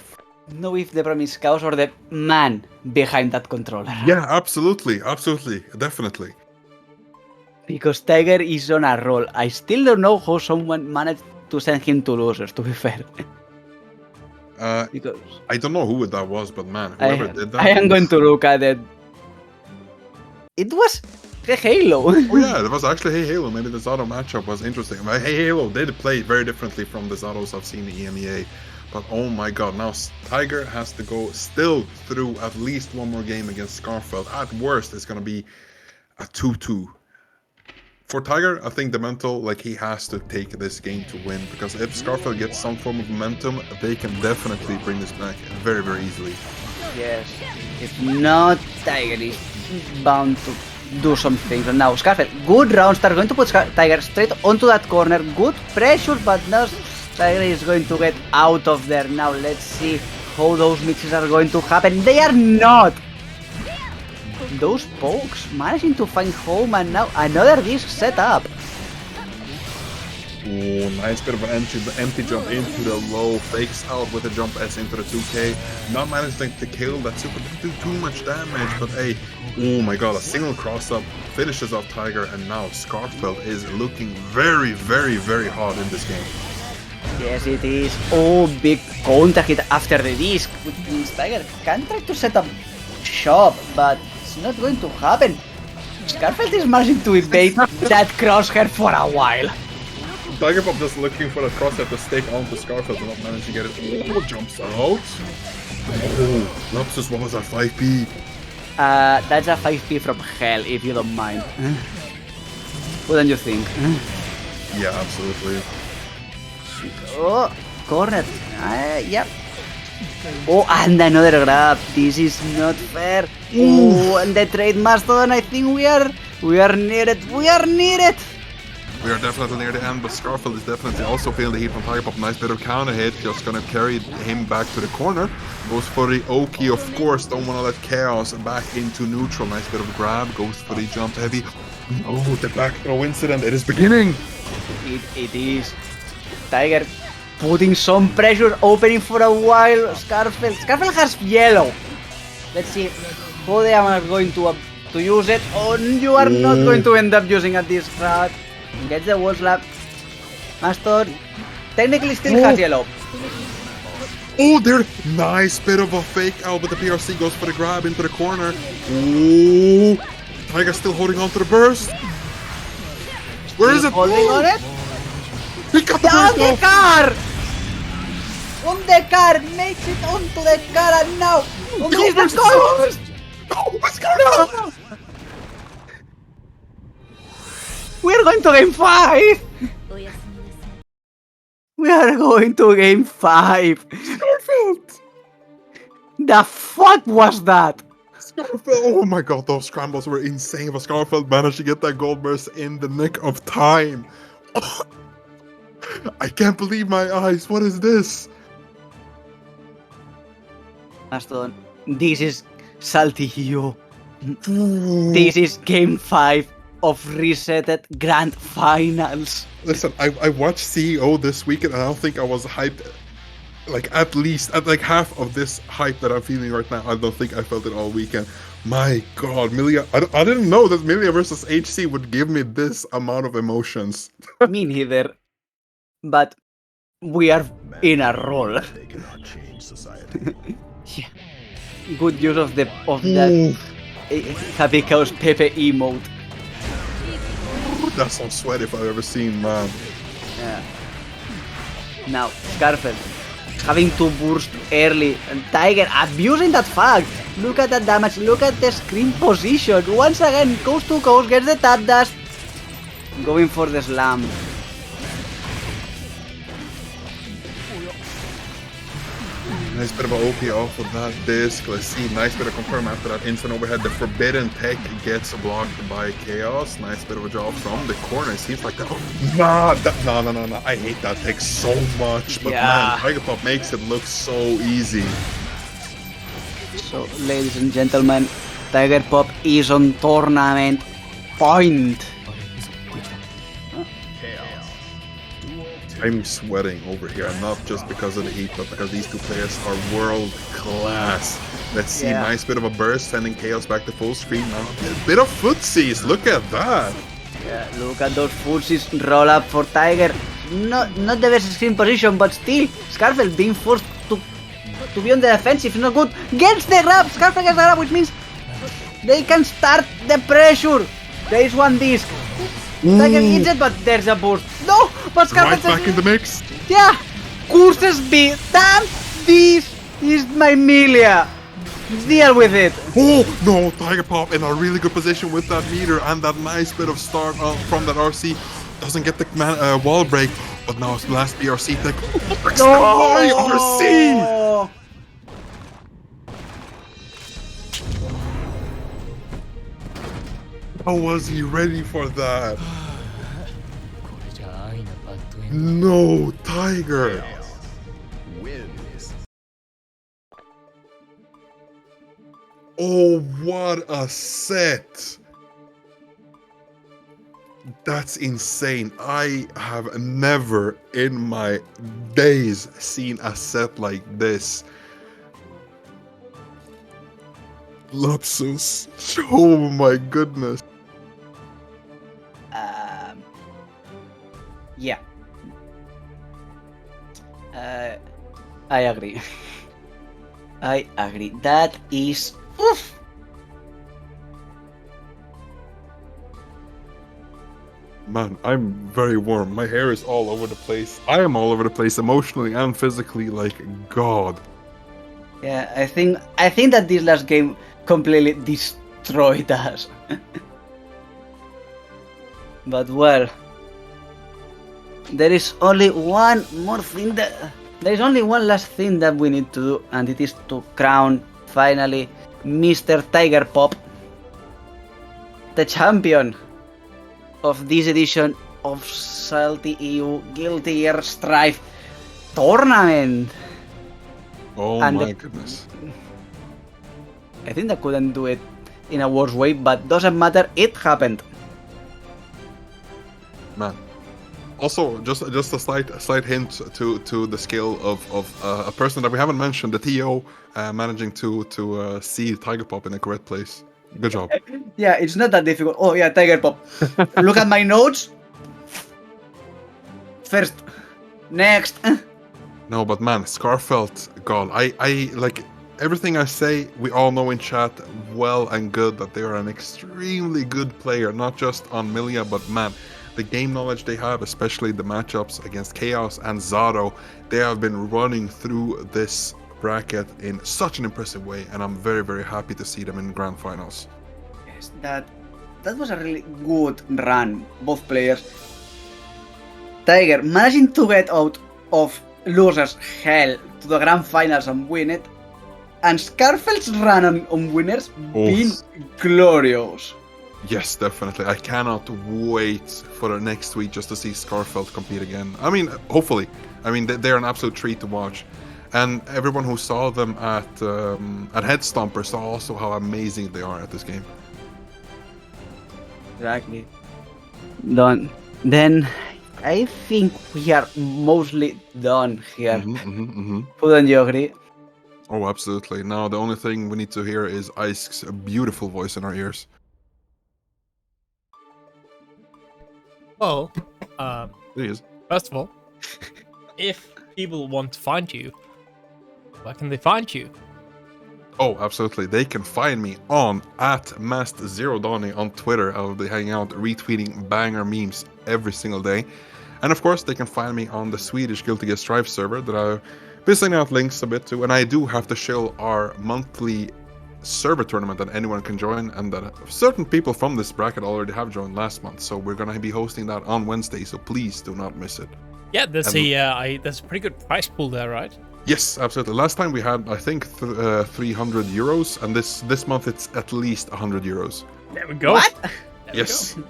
know if the problem is Chaos or the man behind that controller. Yeah, absolutely, definitely. Because Tiger is on a roll. I still don't know how someone managed to send him to losers, to be fair. Because I don't know who that was, but man, whoever did that. I am going to look at it. It was heyheylo. Oh yeah, it was actually heyheylo. Maybe the Zato matchup was interesting. But heyheylo did play very differently from the Zatos I've seen in EMEA. But oh my god, now Tiger has to go still through at least one more game against Skarfelt. At worst, it's going to be a 2-2. For Tiger, I think the mental, like he has to take this game to win. Because if Skarfelt gets some form of momentum, they can definitely bring this back very, very easily. Yes. If not, Tiger is bound to do some things. And now Skarfelt, good round start, going to put Tiger straight onto that corner. Good pressure, but now Tiger is going to get out of there. Now let's see how those mixes are going to happen. They are not! Those pokes managing to find home, and now another disc set up. Ooh, nice bit of an empty jump into the low, fakes out with a jump S into the 2K. Not managing to kill that super, didn't do too much damage, but hey, oh my god, a single cross up finishes off Tiger, and now Skarfelt is looking very, very, very hard in this game. Yes, it is. Oh, big counter hit after the disc, which means Tiger can try to set up shop, but it's not going to happen. Skarfelt is managing to evade that crosshair for a while. Tiger Pop just looking for a crosshair to stake onto Skarfelt and not managing to get it. Oh, jumps out. Oh, Lapsus, what was that 5P? That's a 5P from hell, if you don't mind. Wouldn't you think? Yeah, absolutely. Oh, corner. Yep. Oh, and another grab. This is not fair. Oh, and the trade Mastodon. I think we are near it. We are near it. We are definitely near the end, but Skarfelt is definitely also feeling the heat from Tiger Pop. Nice bit of counter hit, just gonna carry him back to the corner. Goes for the Oki, of course, don't wanna let Chaos back into neutral. Nice bit of grab, goes for the jump heavy. Oh, the back throw incident, it is beginning! It is. Tiger putting some pressure, opening for a while. Skarfelt has yellow. Let's see how they are going to use it. Oh, you are not going to end up using at this route. Gets the wall slap. Mastodon technically still has yellow. Oh, there! Nice bit of a fake out, but the PRC goes for the grab into the corner. Ooh! Tiger still holding on to the burst. Where is it? Holding on it? He got the Down burst the off! car! On the car! Makes it onto the car, and now on this where's the goal! Oh, what's going on? We're going to game 5! We are going to game 5! Skarfelt! The fuck was that? Skarfelt! Oh my god, those scrambles were insane, but Skarfelt managed to get that gold burst in the nick of time. I can't believe my eyes, what is this? Mastodon, this is SaltyEU. This is game 5 of resetted grand finals. Listen, I watched CEO this weekend and I don't think I was hyped, like at least, at like half of this hype that I'm feeling right now. I don't think I felt it all weekend. My god, Millia, I didn't know that Millia versus HC would give me this amount of emotions. Me neither. But we are in a roll. They cannot change society. Yeah. Good use of that Happy Chaos Pepe emote. That's some sweat if I've ever seen, man. Yeah. Now, Skarfelt having to burst early, and Tiger abusing that fact. Look at that damage, look at the screen position. Once again, coast to coast, gets the tap dash. Going for the slam. Nice bit of an OP off of that disc. Let's see, nice bit of confirm after that instant overhead. The forbidden tech gets blocked by Chaos. Nice bit of a job from the corner. It seems like that. No. I hate that tech so much. But man, Tiger Pop makes it look so easy. So, ladies and gentlemen, Tiger Pop is on tournament point. I'm sweating over here, and not just because of the heat, but because these two players are world class. Let's see, nice bit of a burst, sending Chaos back to full screen now. A bit of footsies, look at that. Yeah, look at those footsies roll up for Tiger. Not the best screen position, but still, Skarfelt being forced to be on the defensive, not good. Gets the grab, Skarfelt gets the grab, which means they can start the pressure. There is one disc. Tiger hits it, but there's a burst. No, but Skarfelt Right back in the mix. Yeah, curses be. Damn, this is my Millia. Deal with it. Oh no, Tiger Pop in a really good position with that meter and that nice bit of start from that RC. Doesn't get the wall break, but now it's last BRC tech. Destroy RC! How was he ready for that? No, Tiger! Wins. Oh, what a set! That's insane. I have never in my days seen a set like this. Lapsus. Oh my goodness. Yeah. I agree. I agree. That is. Oof. Man, I'm very warm. My hair is all over the place. I am all over the place emotionally and physically, like God. Yeah, I think that this last game completely destroyed us. But well, there is only one more thing there is only one last thing that we need to do, and it is to crown finally Mr. Tiger Pop the champion of this edition of SaltyEU Guilty Gear Strife tournament. Oh And my goodness. I think they couldn't do it in a worse way, but doesn't matter, it happened. Man. Also, just a slight hint to the skill of a person that we haven't mentioned, the TO, managing to see Tiger Pop in the correct place. Good job. Yeah, it's not that difficult. Oh yeah, Tiger Pop. Look at my notes. First. Next. No, but man, Skarfelt, God, I like everything I say. We all know in chat well and good that they are an extremely good player, not just on Millia, but man, the game knowledge they have, especially the matchups against Chaos and Zato, they have been running through this bracket in such an impressive way, and I'm very, very happy to see them in grand finals. Yes, that was a really good run, both players. Tiger managing to get out of losers hell to the grand finals and win it, and Skarfelt's run on winners being glorious. Yes, definitely. I cannot wait for the next week just to see Skarfelt compete again. I mean, hopefully. I mean, they're an absolute treat to watch. And everyone who saw them at Head Stomper saw also how amazing they are at this game. Exactly. Done. Then I think we are mostly done here. Wouldn't you agree? Oh, absolutely. Now the only thing we need to hear is Icek's beautiful voice in our ears. Well, Please. first of all, if people want to find you, where can they find you? Oh, absolutely. They can find me on @Mast0Donny on Twitter. I'll be hanging out retweeting banger memes every single day. And of course, they can find me on the Swedish ggst Rev server that I've been sending out links a bit to. And I do have to show our monthly server tournament that anyone can join, and that certain people from this bracket already have joined last month. So we're going to be hosting that on Wednesday. So please do not miss it. Yeah, there's a pretty good price pool there, right? Yes, absolutely. Last time we had, I think, 300 euros, and this month it's at least 100 euros. There we go. What? There Yes. we go.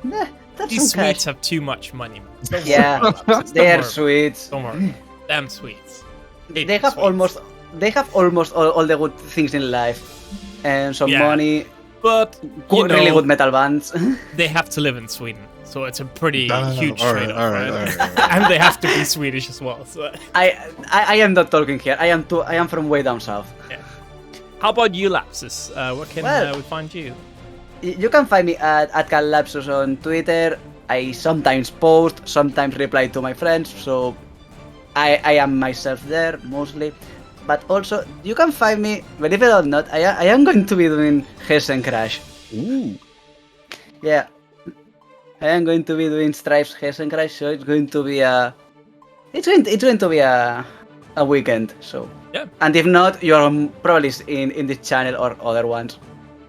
Nah, that's These some cash. Swedes have too much money. Man. Don't worry Yeah, about that. they're Don't worry. Swedes. Don't worry. Damn Swedes. Hate They have Swedes. almost all the good things in life, and some Yeah. money, But good, really good metal bands. they have to live in Sweden, so it's a pretty huge all right, trade-off, all right, right? all right. And they have to be Swedish as well. So I am not talking here. I am from way down south. how about you, Lapsus? Where can Well- we find you? You can find me at Calapsus on Twitter. I sometimes post, sometimes reply to my friends, so I am myself there mostly. But also, you can find me, believe it or not, I am going to be doing Hessen Crash. Ooh. Yeah. I am going to be doing Stripes Hessen Crash, so it's going to be a weekend, so. Yeah. And if not, you're probably in this channel or other ones.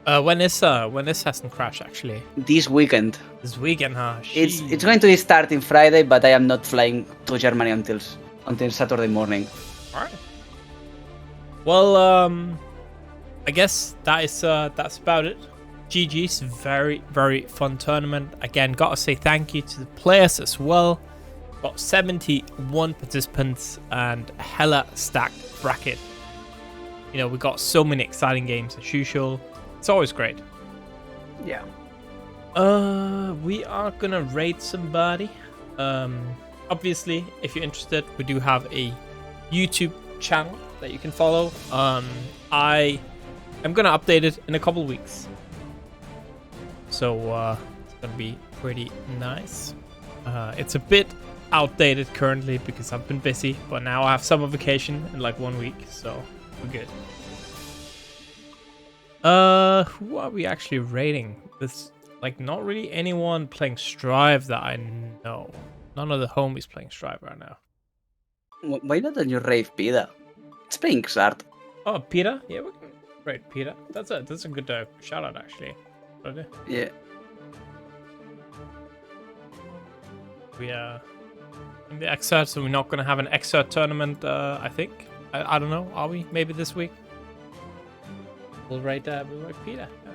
When is Hessen Crash actually? This weekend. This weekend, huh? It's going to be starting Friday, but I am not flying to Germany until Saturday morning. Alright. Well, I guess that's about it. GG's very, very fun tournament. Again, gotta say thank you to the players as well. Got 71 participants and a hella stacked bracket. You know, we got so many exciting games as usual. It's always great. Yeah. We are gonna raid somebody. Obviously, if you're interested, we do have a YouTube channel that you can follow. I am gonna update it in a couple weeks, so it's gonna be pretty nice. It's a bit outdated currently because I've been busy, but now I have summer vacation in like 1 week, so we're good. Who are we actually raiding? There's like not really anyone playing Strive that I know. None of the homies playing Strive right now. Why not on your rave, Pida? It's playing Xrd. Oh, Peter? Yeah, we can raid Peter. That's a good shout out actually. Okay. Yeah. We in the Xrd, so we're not gonna have an Xrd tournament. I think. I don't know. Are we? Maybe this week. We'll raid Peter. Yeah.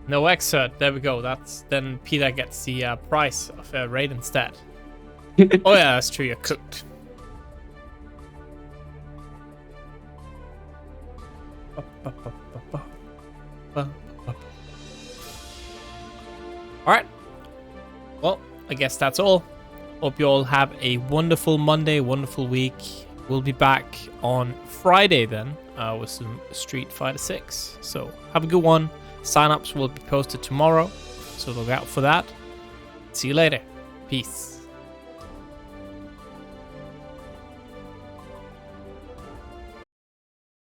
No Xrd. There we go. Then Peter gets the price of a raid instead. Oh yeah, that's true. You're cooked. Alright. Well, I guess that's all. Hope you all have a wonderful Monday, wonderful week. We'll be back on Friday then with some Street Fighter 6. So have a good one. Sign-ups will be posted tomorrow, so look out for that. See you later. Peace.